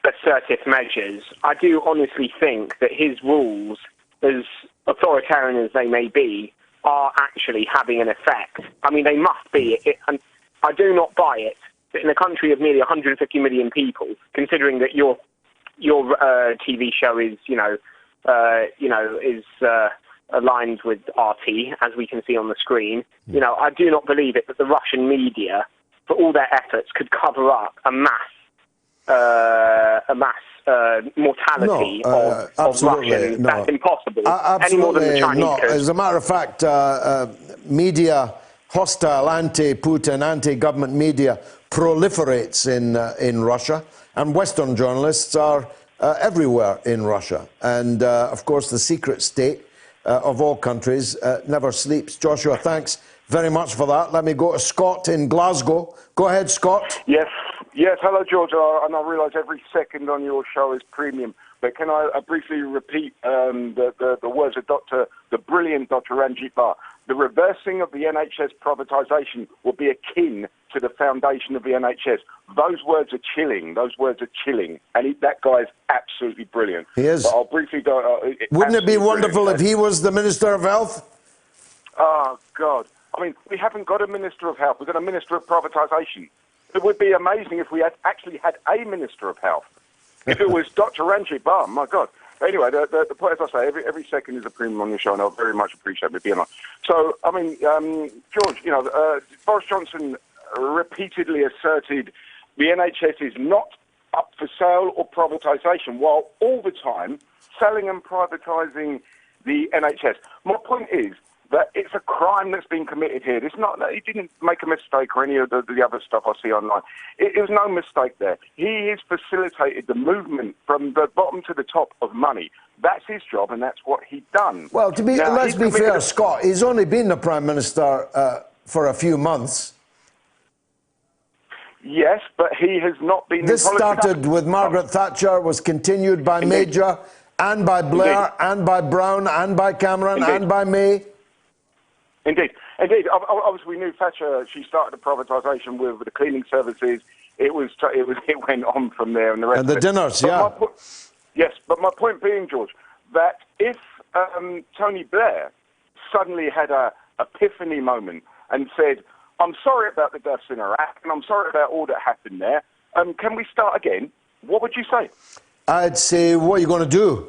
Speaker 7: assertive measures. I do honestly think that his rules, as authoritarian as they may be, are actually having an effect. I mean, they must be. And I do not buy it that in a country of nearly 150 million people, considering that your TV show is, aligned with RT, as we can see on the screen. I do not believe it that the Russian media, for all their efforts, could cover up a mass mortality of Russians. No. That's impossible. Any more than the Chinese could.
Speaker 3: As a matter of fact, media, hostile, anti-Putin, anti-government media proliferates in Russia, and Western journalists are everywhere in Russia. And, of course, the secret state of all countries never sleeps. Joshua, thanks very much for that. Let me go to Scott in Glasgow. Go ahead, Scott.
Speaker 9: Yes, hello, George. And I realise every second on your show is premium. But can I briefly repeat the words of the brilliant Dr. Ranjeet Brar? The reversing of the NHS privatisation will be akin to the foundation of the NHS. Those words are chilling. And that guy is absolutely brilliant.
Speaker 3: He is.
Speaker 9: But I'll briefly go...
Speaker 3: Wouldn't it be wonderful if he was the Minister of Health?
Speaker 9: Oh, God. I mean, we haven't got a Minister of Health. We've got a Minister of Privatisation. It would be amazing if we had actually had a Minister of Health. If it was Dr. Ranjeet Brar, my God. Anyway, the point, as I say, every second is a premium on your show, and I very much appreciate it being on. So, I mean, George, Boris Johnson repeatedly asserted the NHS is not up for sale or privatisation, while all the time selling and privatising the NHS. My point is that it's a crime that's been committed here. It's not that he didn't make a mistake or any of the other stuff I see online. It was no mistake there. He has facilitated the movement from the bottom to the top of money. That's his job, and that's what he's done.
Speaker 3: Well, let's be fair, Scott, he's only been the Prime Minister for a few months.
Speaker 9: Yes, but he has not been...
Speaker 3: This started with Margaret Thatcher, was continued by Major, and by Blair, and by Brown, and by Cameron, and by May.
Speaker 9: Indeed. Obviously, we knew Thatcher. She started the privatisation with the cleaning services. It went on from there, and the rest.
Speaker 3: And the dinners, yeah.
Speaker 9: Yes, but my point being, George, that if Tony Blair suddenly had a epiphany moment and said, "I'm sorry about the deaths in Iraq, and I'm sorry about all that happened there. Can we start again?" What would you say?
Speaker 3: I'd say, what are you going to do?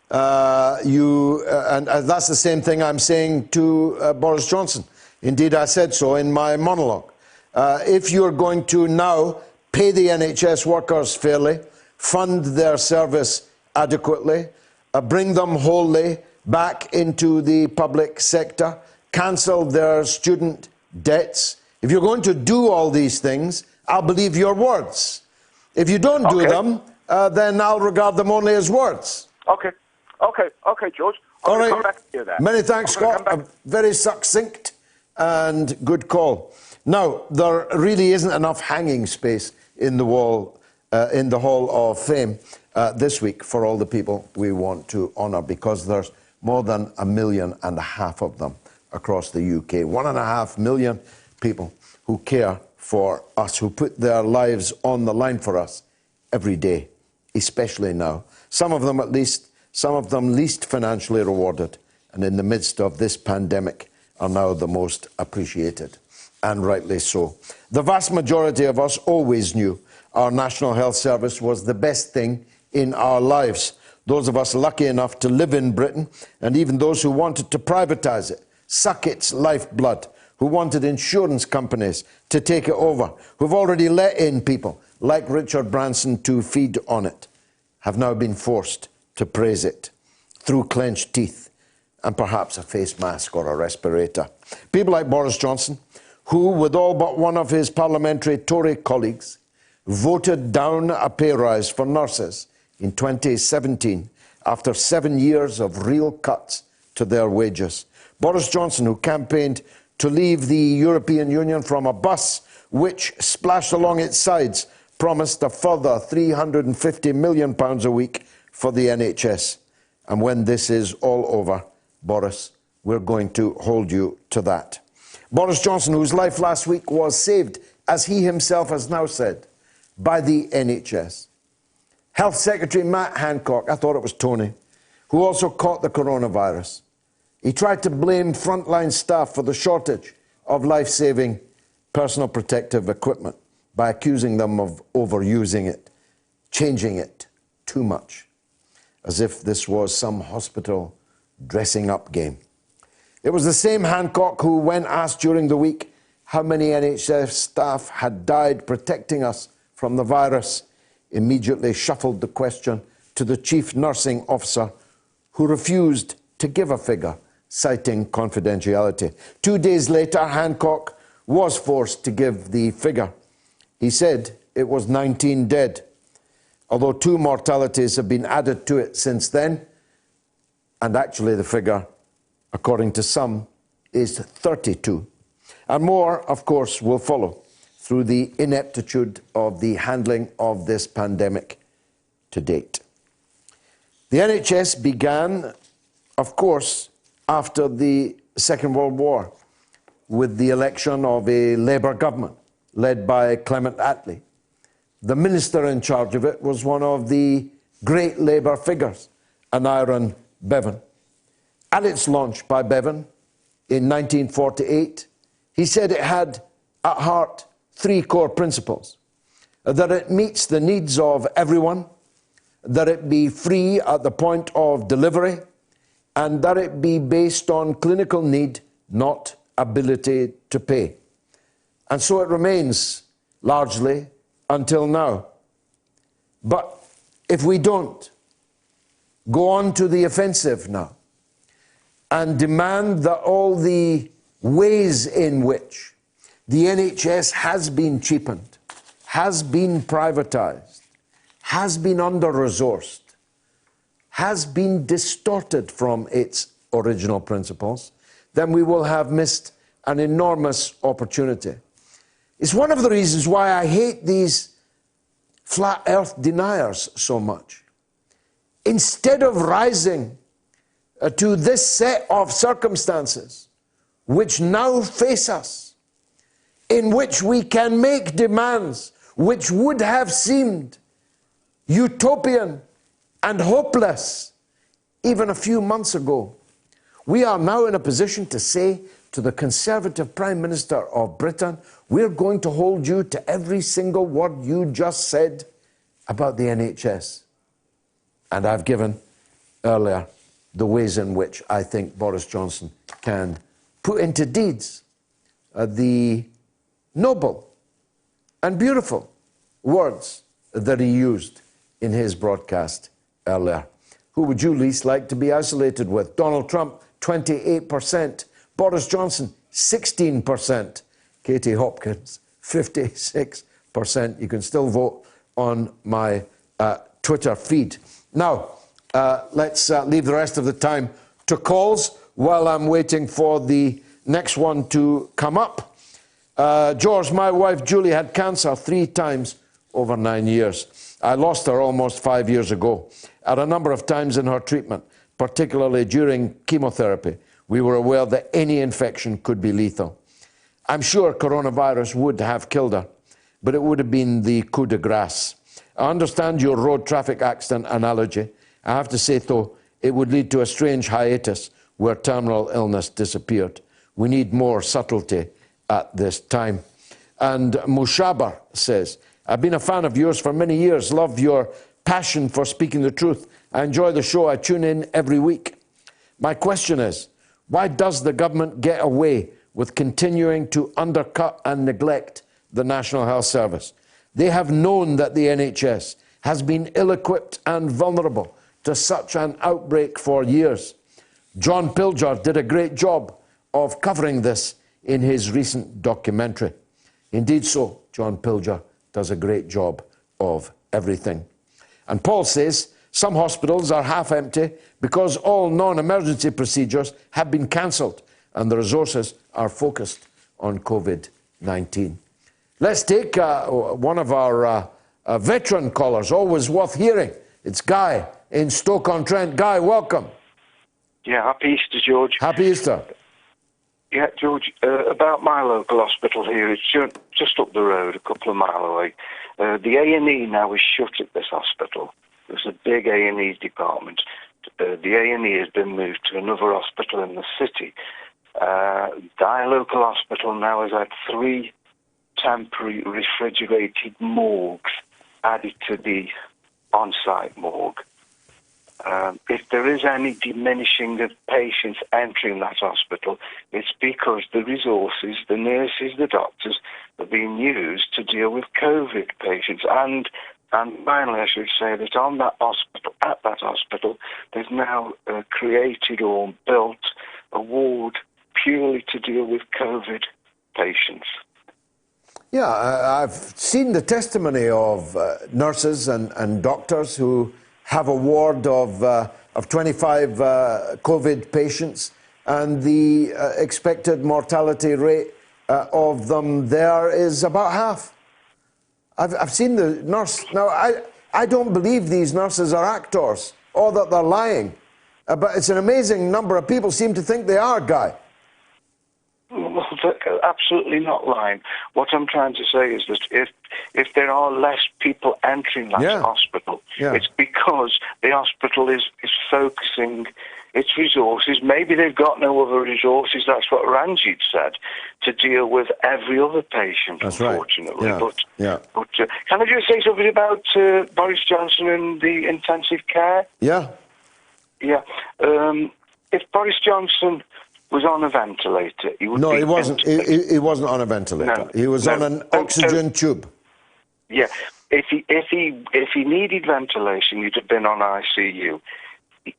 Speaker 3: And that's the same thing I'm saying to Boris Johnson. Indeed, I said so in my monologue. If you're going to now pay the NHS workers fairly, fund their service adequately, bring them wholly back into the public sector, cancel their student debts, if you're going to do all these things, I'll believe your words. If you don't do them, then I'll regard them only as words.
Speaker 9: Okay, George.
Speaker 3: All right.
Speaker 9: Come back to you there.
Speaker 3: Many thanks, Scott. A very succinct and good call. Now, there really isn't enough hanging space in the wall, in the Hall of Fame this week for all the people we want to honour, because there's more than 1.5 million of them across the UK. 1.5 million people who care for us, who put their lives on the line for us every day, especially now. Some of them, at least, some of them least financially rewarded, and in the midst of this pandemic are now the most appreciated, and rightly so. The vast majority of us always knew our National Health Service was the best thing in our lives. Those of us lucky enough to live in Britain, and even those who wanted to privatise it, suck its lifeblood, who wanted insurance companies to take it over, who've already let in people like Richard Branson to feed on it, have now been forced to praise it. through clenched teeth and perhaps a face mask or a respirator. People like Boris Johnson, who, with all but one of his parliamentary Tory colleagues, voted down a pay rise for nurses in 2017 after 7 years of real cuts to their wages. Boris Johnson, who campaigned to leave the European Union from a bus which splashed along its sides, promised a further £350 million a week for the NHS. And when this is all over, Boris, we're going to hold you to that. Boris Johnson, whose life last week was saved, as he himself has now said, by the NHS. Health Secretary Matt Hancock, I thought it was Tony, who also caught the coronavirus. He tried to blame frontline staff for the shortage of life-saving personal protective equipment by accusing them of overusing it, changing it too much, as if this was some hospital dressing-up game. It was the same Hancock who, when asked during the week how many NHS staff had died protecting us from the virus, immediately shuffled the question to the chief nursing officer, who refused to give a figure, citing confidentiality. 2 days later, Hancock was forced to give the figure. He said it was 19 dead, although 2 mortalities have been added to it since then, and actually the figure, according to some, is 32. And more, of course, will follow through the ineptitude of the handling of this pandemic to date. The NHS began, of course, after the Second World War, with the election of a Labour government led by Clement Attlee. The minister in charge of it was one of the great Labour figures, Aneurin Bevan. At its launch by Bevan in 1948, he said it had at heart 3 core principles: that it meets the needs of everyone, that it be free at the point of delivery, and that it be based on clinical need, not ability to pay. And so it remains largely until now. But if we don't go on to the offensive now and demand that all the ways in which the NHS has been cheapened, has been privatized, has been under-resourced, has been distorted from its original principles, then we will have missed an enormous opportunity. It's one of the reasons why I hate these flat earth deniers so much. Instead of rising to this set of circumstances which now face us, in which we can make demands which would have seemed utopian and hopeless even a few months ago, we are now in a position to say to the Conservative Prime Minister of Britain, we're going to hold you to every single word you just said about the NHS. And I've given earlier the ways in which I think Boris Johnson can put into deeds the noble and beautiful words that he used in his broadcast earlier. Who would you least like to be isolated with? Donald Trump, 28%. Boris Johnson, 16%. Katie Hopkins, 56%. You can still vote on my Twitter feed. Now, let's leave the rest of the time to calls while I'm waiting for the next one to come up. George, my wife Julie had cancer 3 times over 9 years. I lost her almost 5 years ago. At a number of times in her treatment, particularly during chemotherapy, we were aware that any infection could be lethal. I'm sure coronavirus would have killed her, but it would have been the coup de grace. I understand your road traffic accident analogy. I have to say, though, it would lead to a strange hiatus where terminal illness disappeared. We need more subtlety at this time. And Mushabar says, I've been a fan of yours for many years, love your passion for speaking the truth. I enjoy the show, I tune in every week. My question is, why does the government get away with continuing to undercut and neglect the National Health Service? They have known that the NHS has been ill-equipped and vulnerable to such an outbreak for years. John Pilger did a great job of covering this in his recent documentary. Indeed so, John Pilger does a great job of everything. And Paul says some hospitals are half empty because all non-emergency procedures have been cancelled and the resources are focused on COVID-19. Let's take one of our veteran callers, always worth hearing. It's Guy in Stoke-on-Trent. Guy, welcome.
Speaker 10: Yeah, happy Easter, George.
Speaker 3: Happy Easter.
Speaker 10: Yeah, George, about my local hospital here, it's just up the road, a couple of miles away. The A&E now is shut at this hospital. There's a big A&E department. The A&E has been moved to another hospital in the city. Our local hospital now has had 3 temporary refrigerated morgues added to the on-site morgue. If there is any diminishing of patients entering that hospital, it's because the resources, the nurses, the doctors, are being used to deal with COVID patients. And finally, I should say that at that hospital, they've now created or built a ward purely to deal with COVID patients.
Speaker 3: Yeah, I've seen the testimony of nurses and doctors who have a ward of 25 COVID patients, and the expected mortality rate of them there is about half. I've seen the nurse. Now, I don't believe these nurses are actors or that they're lying, but it's an amazing number of people seem to think they are, Guy.
Speaker 10: Well, they're absolutely not lying. What I'm trying to say is that if there are less people entering that hospital, it's because the hospital is focusing its resources. Maybe they've got no other resources, that's what Ranjeet said, to deal with every other patient, that's unfortunately.
Speaker 3: Right.
Speaker 10: But can I just say something about Boris Johnson and the intensive care?
Speaker 3: Yeah.
Speaker 10: Yeah. If Boris Johnson was on a ventilator, he would
Speaker 3: he wasn't. He wasn't on a ventilator.
Speaker 10: No,
Speaker 3: he was on an oxygen tube.
Speaker 10: Yeah. If he needed ventilation, he'd have been on ICU.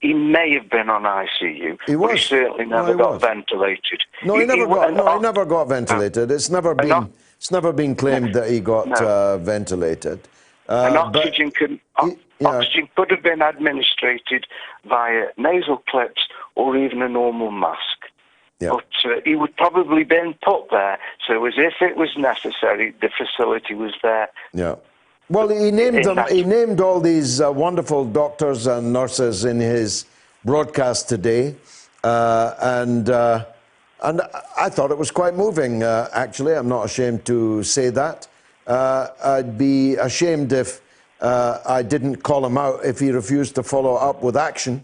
Speaker 10: He may have been on ICU, but he certainly never got ventilated.
Speaker 3: No, he never got ventilated. It's never been claimed that he got ventilated.
Speaker 10: Oxygen could have been administered via nasal clips or even a normal mask.
Speaker 3: Yeah.
Speaker 10: But he would probably been put there, so as if it was necessary, the facility was there.
Speaker 3: Yeah. Well, he named them. He named all these wonderful doctors and nurses in his broadcast today, and I thought it was quite moving. Actually, I'm not ashamed to say that. I'd be ashamed if I didn't call him out if he refused to follow up with action,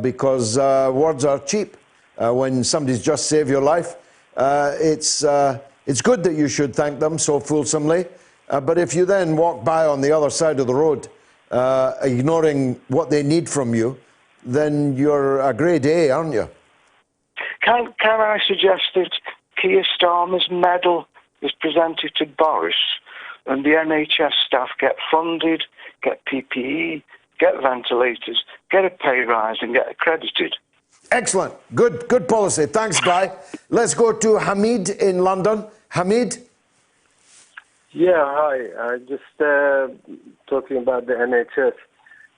Speaker 3: because words are cheap. When somebody's just saved your life, it's good that you should thank them so fulsomely. But if you then walk by on the other side of the road, ignoring what they need from you, then you're a grade A, aren't you?
Speaker 10: Can I suggest that Keir Starmer's medal is presented to Boris, and the NHS staff get funded, get PPE, get ventilators, get a pay rise, and get accredited?
Speaker 3: Excellent. Good policy. Thanks, Guy. Let's go to Hamid in London. Hamid?
Speaker 22: Yeah, hi. Just talking about the NHS.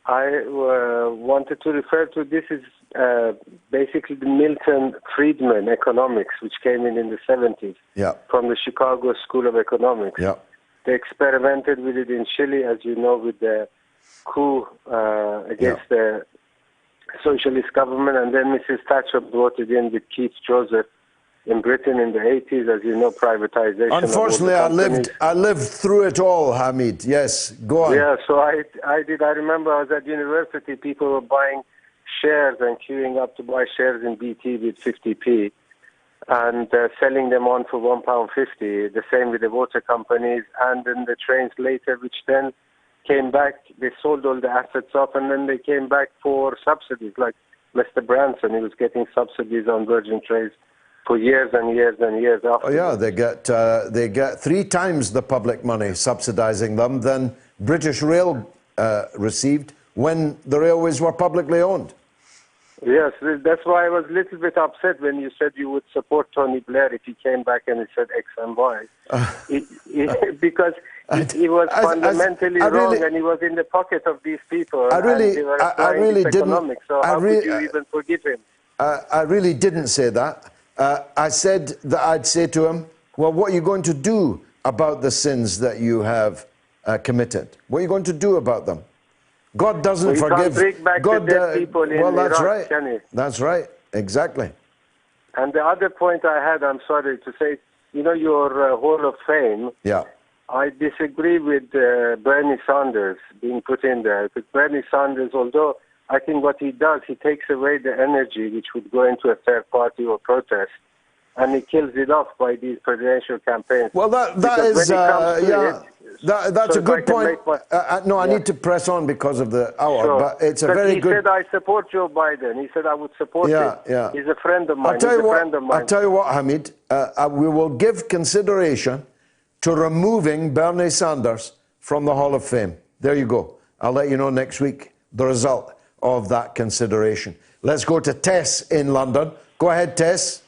Speaker 22: I wanted to refer to this is basically the Milton Friedman economics, which came in the 70s from the Chicago School of Economics.
Speaker 3: Yeah.
Speaker 22: They experimented with it in Chile, as you know, with the coup against the socialist government, and then Mrs. Thatcher brought it in with Keith Joseph in Britain in the 80s, as you know, privatization.
Speaker 3: Unfortunately, I lived through it all, Hamid. Yes, go on.
Speaker 22: Yeah, so I remember I was at university, people were buying shares and queuing up to buy shares in BT with 50p and selling them on for £1.50. The same with the water companies, and then the trains later, which then came back, they sold all the assets off, and then they came back for subsidies, like Mr. Branson, he was getting subsidies on Virgin trains for years and years and years after.
Speaker 3: Oh yeah, they get 3 times the public money subsidising them than British Rail received when the railways were publicly owned.
Speaker 22: Yes, that's why I was a little bit upset when you said you would support Tony Blair if he came back and he said X and Y. Because he was fundamentally wrong, and he was in the pocket of these people.
Speaker 3: I really didn't.
Speaker 22: So how could you even forgive him?
Speaker 3: I really didn't say that. I said that I'd say to him, well, what are you going to do about the sins that you have committed? What are you going to do about them? God doesn't forgive.
Speaker 22: Can't bring back the dead people in
Speaker 3: that's
Speaker 22: Iraq,
Speaker 3: right.
Speaker 22: can he?
Speaker 3: That's right. Exactly.
Speaker 22: And the other point I had, I'm sorry to say, your Hall of Fame.
Speaker 3: Yeah.
Speaker 22: I disagree with Bernie Sanders being put in there. Because Bernie Sanders, although I think what he does, he takes away the energy which would go into a third party or protest, and he kills it off by these presidential campaigns.
Speaker 3: Well, that's a good point. I need to press on because of the hour, but it's a very good...
Speaker 22: He said, I support Joe Biden. He said, I would support him.
Speaker 3: Yeah.
Speaker 22: He's a friend of mine.
Speaker 3: I'll tell you what, Hamid, we will give consideration to removing Bernie Sanders from the Hall of Fame. There you go. I'll let you know next week the result of that consideration. Let's go to Tess in London. Go ahead, Tess.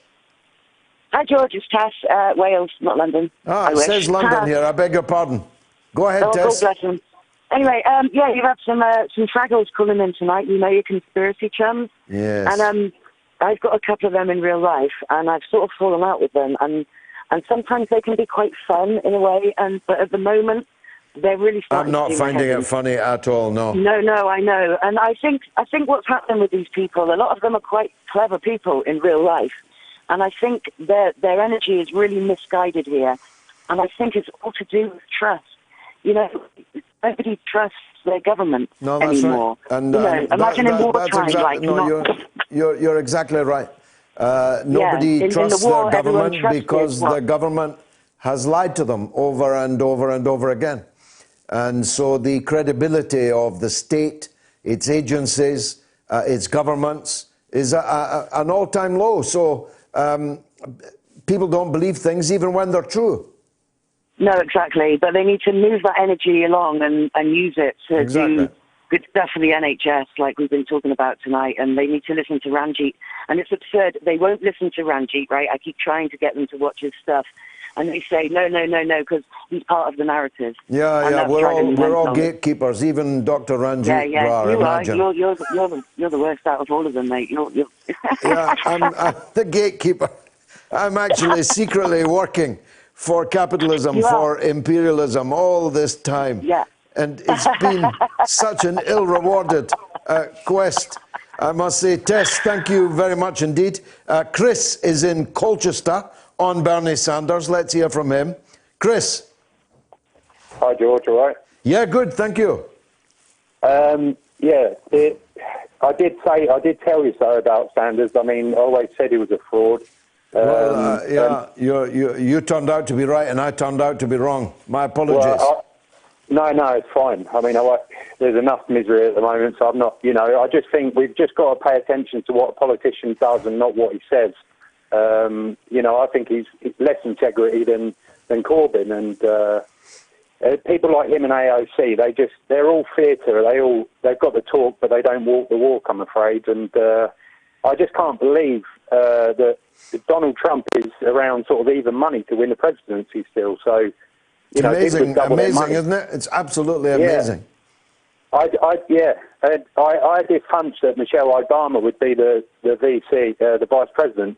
Speaker 14: Hi, George. It's Tess, Wales, not London.
Speaker 3: It says London here. I beg your pardon. Go ahead, Tess.
Speaker 14: God bless him. Anyway, you've had some fraggles coming in tonight. You know your conspiracy chums.
Speaker 3: Yes.
Speaker 14: And I've got a couple of them in real life, and I've sort of fallen out with them. And sometimes they can be quite fun in a way, but at the moment, they're really starting
Speaker 3: I'm not finding it funny at all, no.
Speaker 14: No, I know. And I think what's happening with these people, a lot of them are quite clever people in real life. And I think their energy is really misguided here. And I think it's all to do with trust. Nobody trusts their government anymore.
Speaker 3: Right. And
Speaker 14: imagine in wartime,
Speaker 3: you're exactly right. Nobody trusts their government because the government has lied to them over and over and over again. And so the credibility of the state, its agencies, its governments is an all-time low. So people don't believe things even when they're true.
Speaker 14: No, exactly. But they need to move that energy along and use it to do good stuff for the NHS, like we've been talking about tonight. And they need to listen to Ranjeet. And it's absurd. They won't listen to Ranjeet, right? I keep trying to get them to watch his stuff. And they say, no, because he's part of the narrative.
Speaker 3: Yeah, we're all gatekeepers, even Dr. Ranjeet Brar, imagine.
Speaker 14: You're the worst out of all of them, mate.
Speaker 3: Yeah, I'm the gatekeeper. I'm actually secretly working for capitalism, for imperialism, all this time.
Speaker 14: Yeah.
Speaker 3: And it's been such an ill-rewarded quest. I must say, Tess, thank you very much indeed. Chris is in Colchester on Bernie Sanders. Let's hear from him. Chris.
Speaker 15: Hi, George, all right?
Speaker 3: Yeah, good, thank you.
Speaker 15: I did tell you so about Sanders. I mean, I always said he was a fraud.
Speaker 3: You turned out to be right and I turned out to be wrong. My apologies.
Speaker 15: No, it's fine. I mean, there's enough misery at the moment, so I'm not, I just think we've just got to pay attention to what a politician does and not what he says. I think he's less integrity than Corbyn, and people like him and AOC, they're all theatre. They've got the talk, but they don't walk the walk, I'm afraid. And I just can't believe that Donald Trump is around sort of even money to win the presidency still. So,
Speaker 3: it's amazing, isn't it? It's absolutely amazing.
Speaker 15: I had this hunch that Michelle Obama would be the VC, the vice president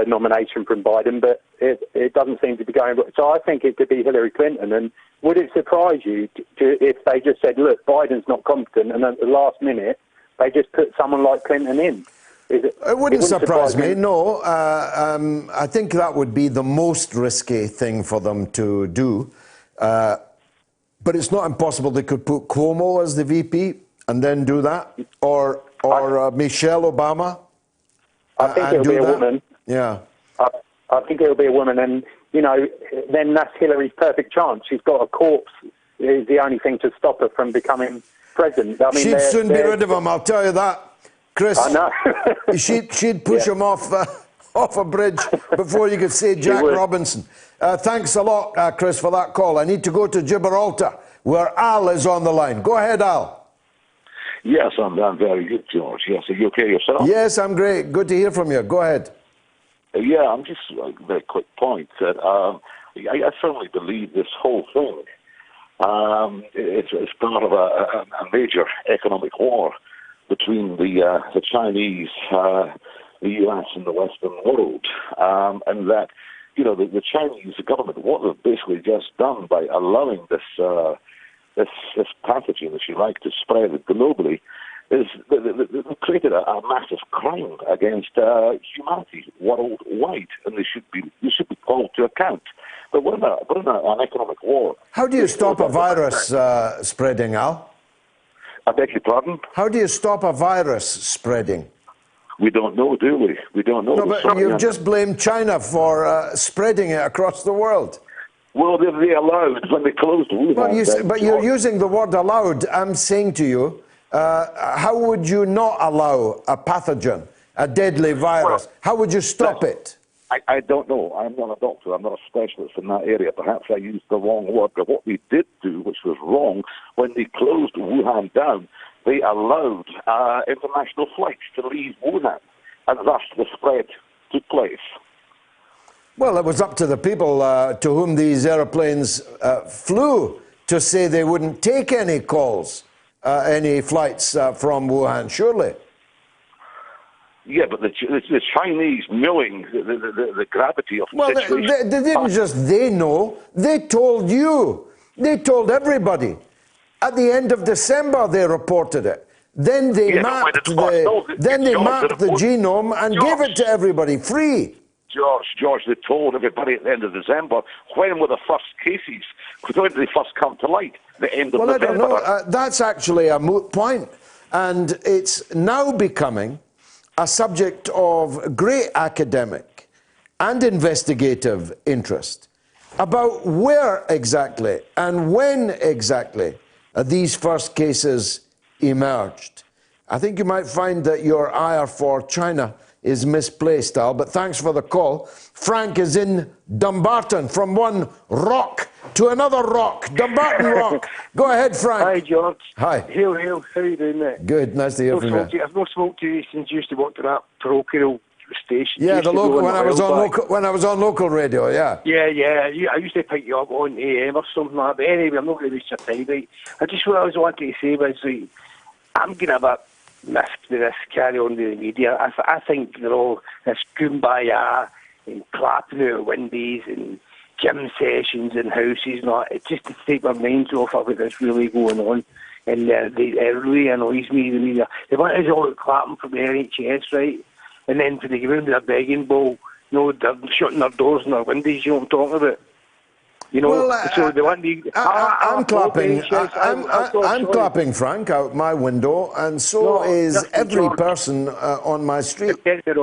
Speaker 15: nomination from Biden, but it doesn't seem to be going. So I think it could be Hillary Clinton. And would it surprise you if they just said, look, Biden's not competent, and at the last minute they just put someone like Clinton in?
Speaker 3: It wouldn't surprise me, no. I think that would be the most risky thing for them to do. But it's not impossible. They could put Cuomo as the VP and then do that, or Michelle Obama.
Speaker 15: I think it'll be a woman.
Speaker 3: Yeah.
Speaker 15: I think it'll be a woman, and then that's Hillary's perfect chance. She's got a corpse. Is the only thing to stop her from becoming president. I mean,
Speaker 3: she'd soon be rid of him. I'll tell you that, Chris.
Speaker 15: I know.
Speaker 3: she'd push him off a bridge before you could say Jack Robinson. Thanks a lot, Chris, for that call. I need to go to Gibraltar, where Al is on the line. Go ahead, Al.
Speaker 16: Yes, I'm very good, George. Yes, are you okay yourself?
Speaker 3: Yes, I'm great. Good to hear from you. Go ahead.
Speaker 16: Yeah, I'm just a very quick point that I firmly believe this whole thing it's part of a major economic war between the Chinese, the US, and the Western world, and that the Chinese government, what they've basically just done by allowing this pathogen, if you like, to spread globally, is they've created a massive crime against humanity worldwide, and they should be called to account. But we're in an economic war.
Speaker 3: How do you stop a virus spreading, Al?
Speaker 16: I beg your pardon?
Speaker 3: How do you stop a virus spreading?
Speaker 16: We don't know, do we? We don't know.
Speaker 3: No, but you've just blamed China for spreading it across the world.
Speaker 16: Well, they allowed when they closed Wuhan.
Speaker 3: But you're using the word allowed. I'm saying to you, how would you not allow a pathogen, a deadly virus? How would you stop it?
Speaker 16: I don't know. I'm not a doctor. I'm not a specialist in that area. Perhaps I used the wrong word. But what we did do, which was wrong, when they closed Wuhan down, they allowed international flights to leave Wuhan, and thus the spread took place.
Speaker 3: Well, it was up to the people to whom these aeroplanes flew to say they wouldn't take any calls, any flights from Wuhan, surely.
Speaker 16: Yeah, but the Chinese knowing the gravity of the situation...
Speaker 3: Well, they didn't just they know, they told you. They told everybody. At the end of December, they reported it. Then they mapped the genome and gave it to everybody free.
Speaker 16: George, they told everybody at the end of December. When were the first cases? When did they first come to light? The end of November.
Speaker 3: I don't know. That's actually a moot point. And it's now becoming a subject of great academic and investigative interest about where exactly and when exactly these first cases emerged. I think you might find that your ire for China is misplaced, Al, but thanks for the call. Frank is in Dumbarton, from one rock to another rock. Dumbarton Rock. Go ahead, Frank.
Speaker 17: Hi, George.
Speaker 3: Hi.
Speaker 17: Hail, hail. How are you doing, mate?
Speaker 3: Good, nice to hear from you.
Speaker 17: I've not spoken to you since you used to work at that parochial station.
Speaker 3: Yeah, the local, when I was on local radio, yeah.
Speaker 17: Yeah. I used to pick you up on AM or something like that. But anyway, I'm not going to waste your time, right? What I was wanting to say was, like, I'm going to have a miffed with this carry on with the media. I think they're all this kumbaya and clapping out windows and gym sessions and houses and all that. It's just to take my minds off of what's really going on. And it really annoys me, the media. They want us all clapping for the NHS, right? And then for the ground with a begging bowl, they're shutting their doors and their windows, you know what I'm talking about? So they want me.
Speaker 3: I'm clapping. I'm clapping, Frank, out my window, and so is every person on my street.
Speaker 17: They're getting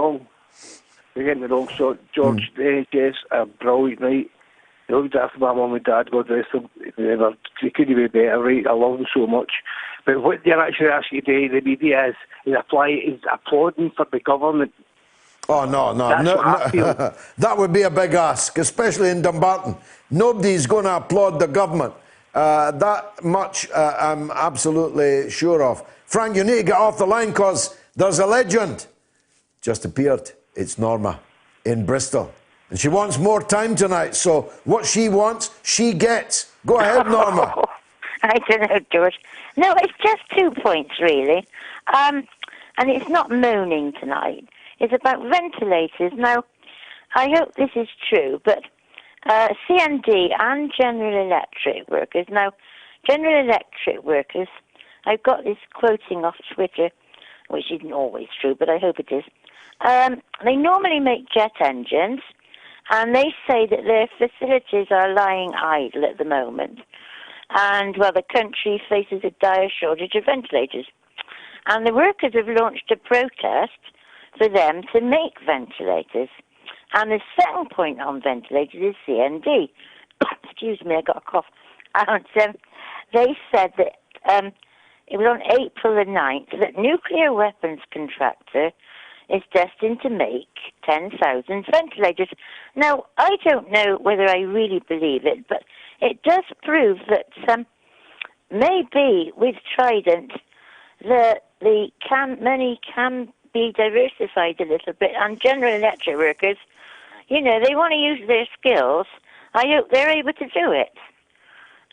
Speaker 17: it wrong. So, George, the NHS are brilliant, right? They looked after my mum and dad, God rest them. They couldn't be better, right? I love them so much. But what they're actually asking today, the media is applauding for the government.
Speaker 3: Oh, no. That would be a big ask, especially in Dumbarton. Nobody's going to applaud the government. That much I'm absolutely sure of. Frank, you need to get off the line because there's a legend. Just appeared. It's Norma in Bristol. And she wants more time tonight, so what she wants, she gets. Go ahead, Norma.
Speaker 23: I don't know, George. No, it's just 2 points, really. And it's not moaning tonight. It's about ventilators. Now, I hope this is true, but CND and General Electric workers. Now, General Electric workers, I've got this quoting off Twitter, which isn't always true, but I hope it is. They normally make jet engines, and they say that their facilities are lying idle at the moment. And, well, the country faces a dire shortage of ventilators. And the workers have launched a protest for them to make ventilators. And the second point on ventilators is CND. Excuse me, I got a cough. And they said that it was on April the 9th that nuclear weapons contractor is destined to make 10,000 ventilators. Now, I don't know whether I really believe it, but it does prove that maybe with Trident money can be diversified a little bit, and General Electric workers, you know, they want to use their skills. I hope they're able to do it.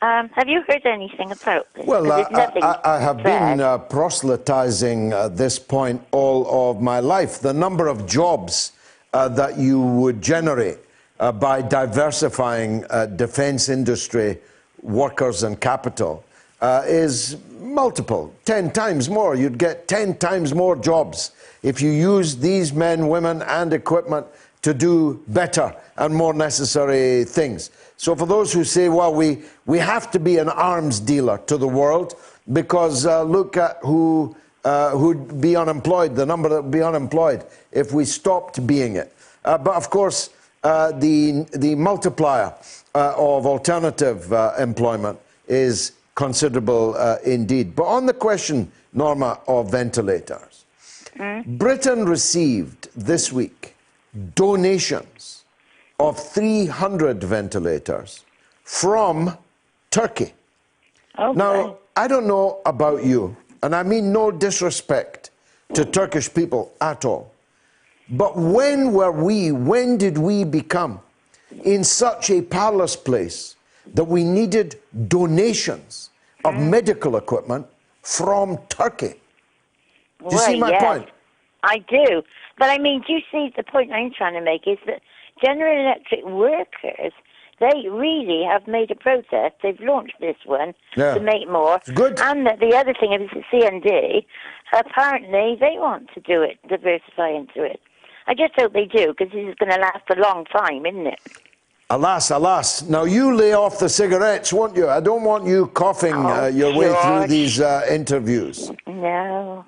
Speaker 23: Have you heard anything about this?
Speaker 3: Well, I have been proselytizing this point all of my life. The number of jobs that you would generate by diversifying defense industry workers and capital is multiple, 10 times more. You'd get 10 times more jobs if you use these men, women, and equipment to do better and more necessary things. So for those who say, well, we have to be an arms dealer to the world because look at who'd be unemployed, the number that would be unemployed if we stopped being it. But of course, the multiplier of alternative employment is considerable indeed. But on the question, Norma, of ventilators, Britain received this week donations of 300 ventilators from Turkey. Okay. Now, I don't know about you, and I mean no disrespect to Turkish people at all, but when did we become in such a parlous place that we needed donations of medical equipment from Turkey? Do you see my point?
Speaker 23: I do. But I mean, do you see the point I'm trying to make is that General Electric workers, they really have made a protest. They've launched this one to make more.
Speaker 3: Good.
Speaker 23: And the other thing is the CND, apparently they want to do it, diversify into it. I just hope they do, because this is going to last a long time, isn't it?
Speaker 3: Alas, alas. Now, you lay off the cigarettes, won't you? I don't want you coughing your way through these interviews.
Speaker 23: No.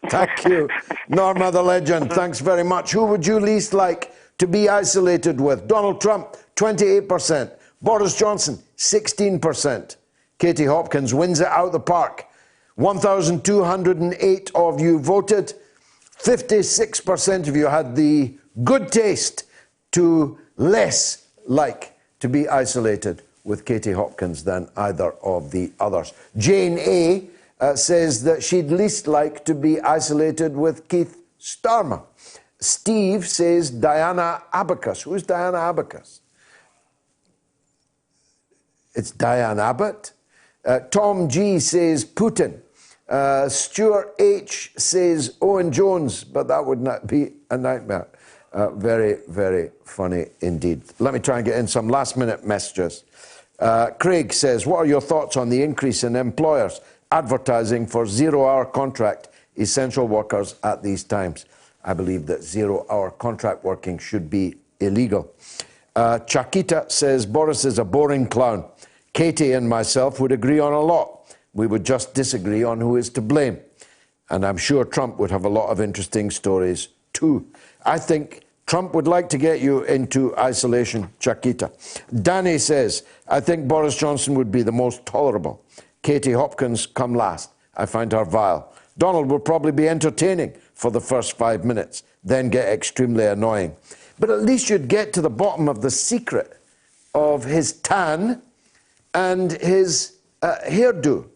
Speaker 3: Thank you. Norma the legend, thanks very much. Who would you least like to be isolated with? Donald Trump, 28%. Boris Johnson, 16%. Katie Hopkins wins it out the park. 1,208 of you voted. 56% of you had the good taste to less like to be isolated with Katie Hopkins than either of the others. Jane A. Says that she'd least like to be isolated with Keith Starmer. Steve says Diana Abacus. Who's Diana Abacus? It's Diane Abbott. Tom G says Putin. Stuart H says Owen Jones, but that would not be a nightmare. Very, very funny indeed. Let me try and get in some last-minute messages. Craig says, what are your thoughts on the increase in employers advertising for zero-hour contract essential workers at these times? I believe that zero-hour contract working should be illegal. Chakita says, Boris is a boring clown. Katie and myself would agree on a lot. We would just disagree on who is to blame. And I'm sure Trump would have a lot of interesting stories too. I think Trump would like to get you into isolation, Chakita. Danny says, I think Boris Johnson would be the most tolerable. Katie Hopkins come last. I find her vile. Donald will probably be entertaining for the first 5 minutes, then get extremely annoying. But at least you'd get to the bottom of the secret of his tan and his hairdo.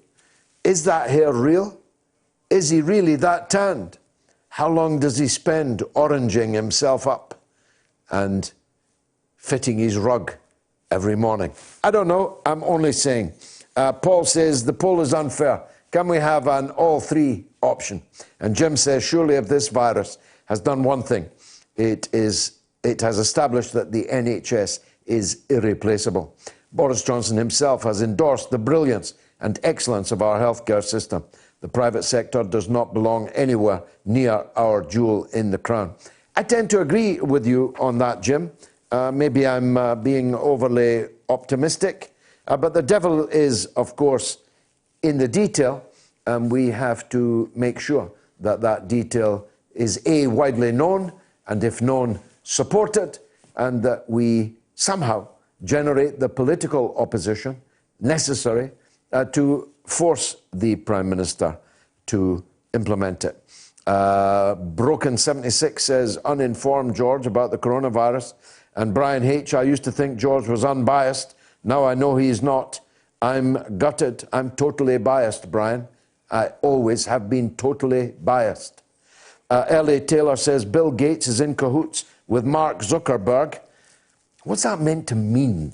Speaker 3: Is that hair real? Is he really that tanned? How long does he spend oranging himself up and fitting his rug every morning? I don't know. I'm only saying. Paul says, the poll is unfair. Can we have an all three option? And Jim says, surely if this virus has done one thing, it has established that the NHS is irreplaceable. Boris Johnson himself has endorsed the brilliance and excellence of our healthcare system. The private sector does not belong anywhere near our jewel in the crown. I tend to agree with you on that, Jim. Maybe I'm being overly optimistic. But the devil is, of course, in the detail, and we have to make sure that that detail is A, widely known, and if known, supported, and that we somehow generate the political opposition necessary to force the Prime Minister to implement it. Broken76 says, uninformed George about the coronavirus. And Brian H., I used to think George was unbiased. Now I know he's not. I'm gutted. I'm totally biased, Brian. I always have been totally biased. L.A. Taylor says Bill Gates is in cahoots with Mark Zuckerberg. What's that meant to mean?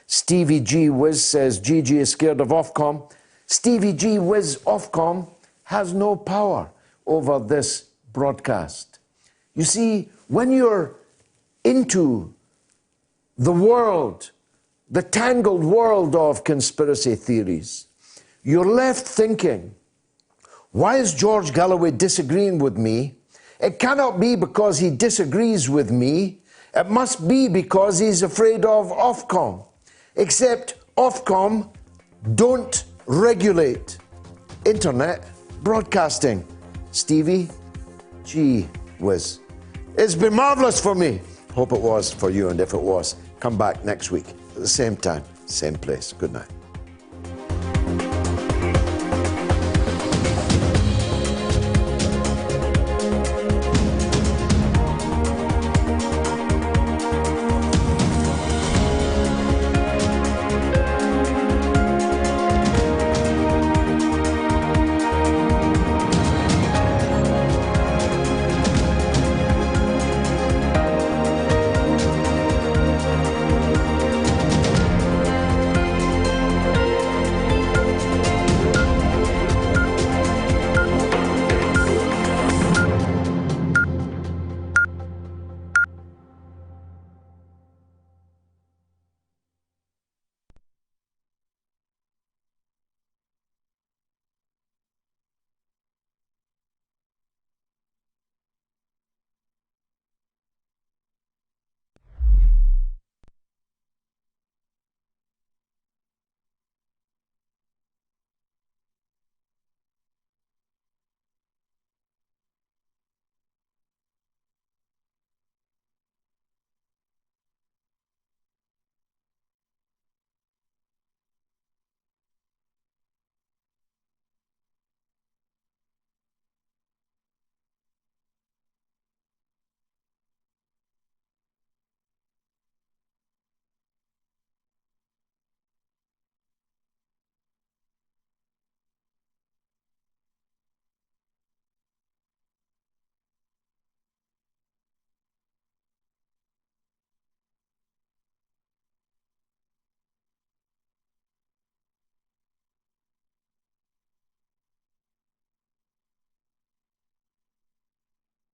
Speaker 3: Stevie G. Wiz says Gigi is scared of Ofcom. Stevie G. Wiz Ofcom has no power over this broadcast. You see, when you're into the world, the tangled world of conspiracy theories, you're left thinking, why is George Galloway disagreeing with me? It cannot be because he disagrees with me. It must be because he's afraid of Ofcom. Except Ofcom don't regulate internet broadcasting. Stevie, gee whiz. It's been marvellous for me. Hope it was for you, and if it was, come back next week at the same time, same place. Good night.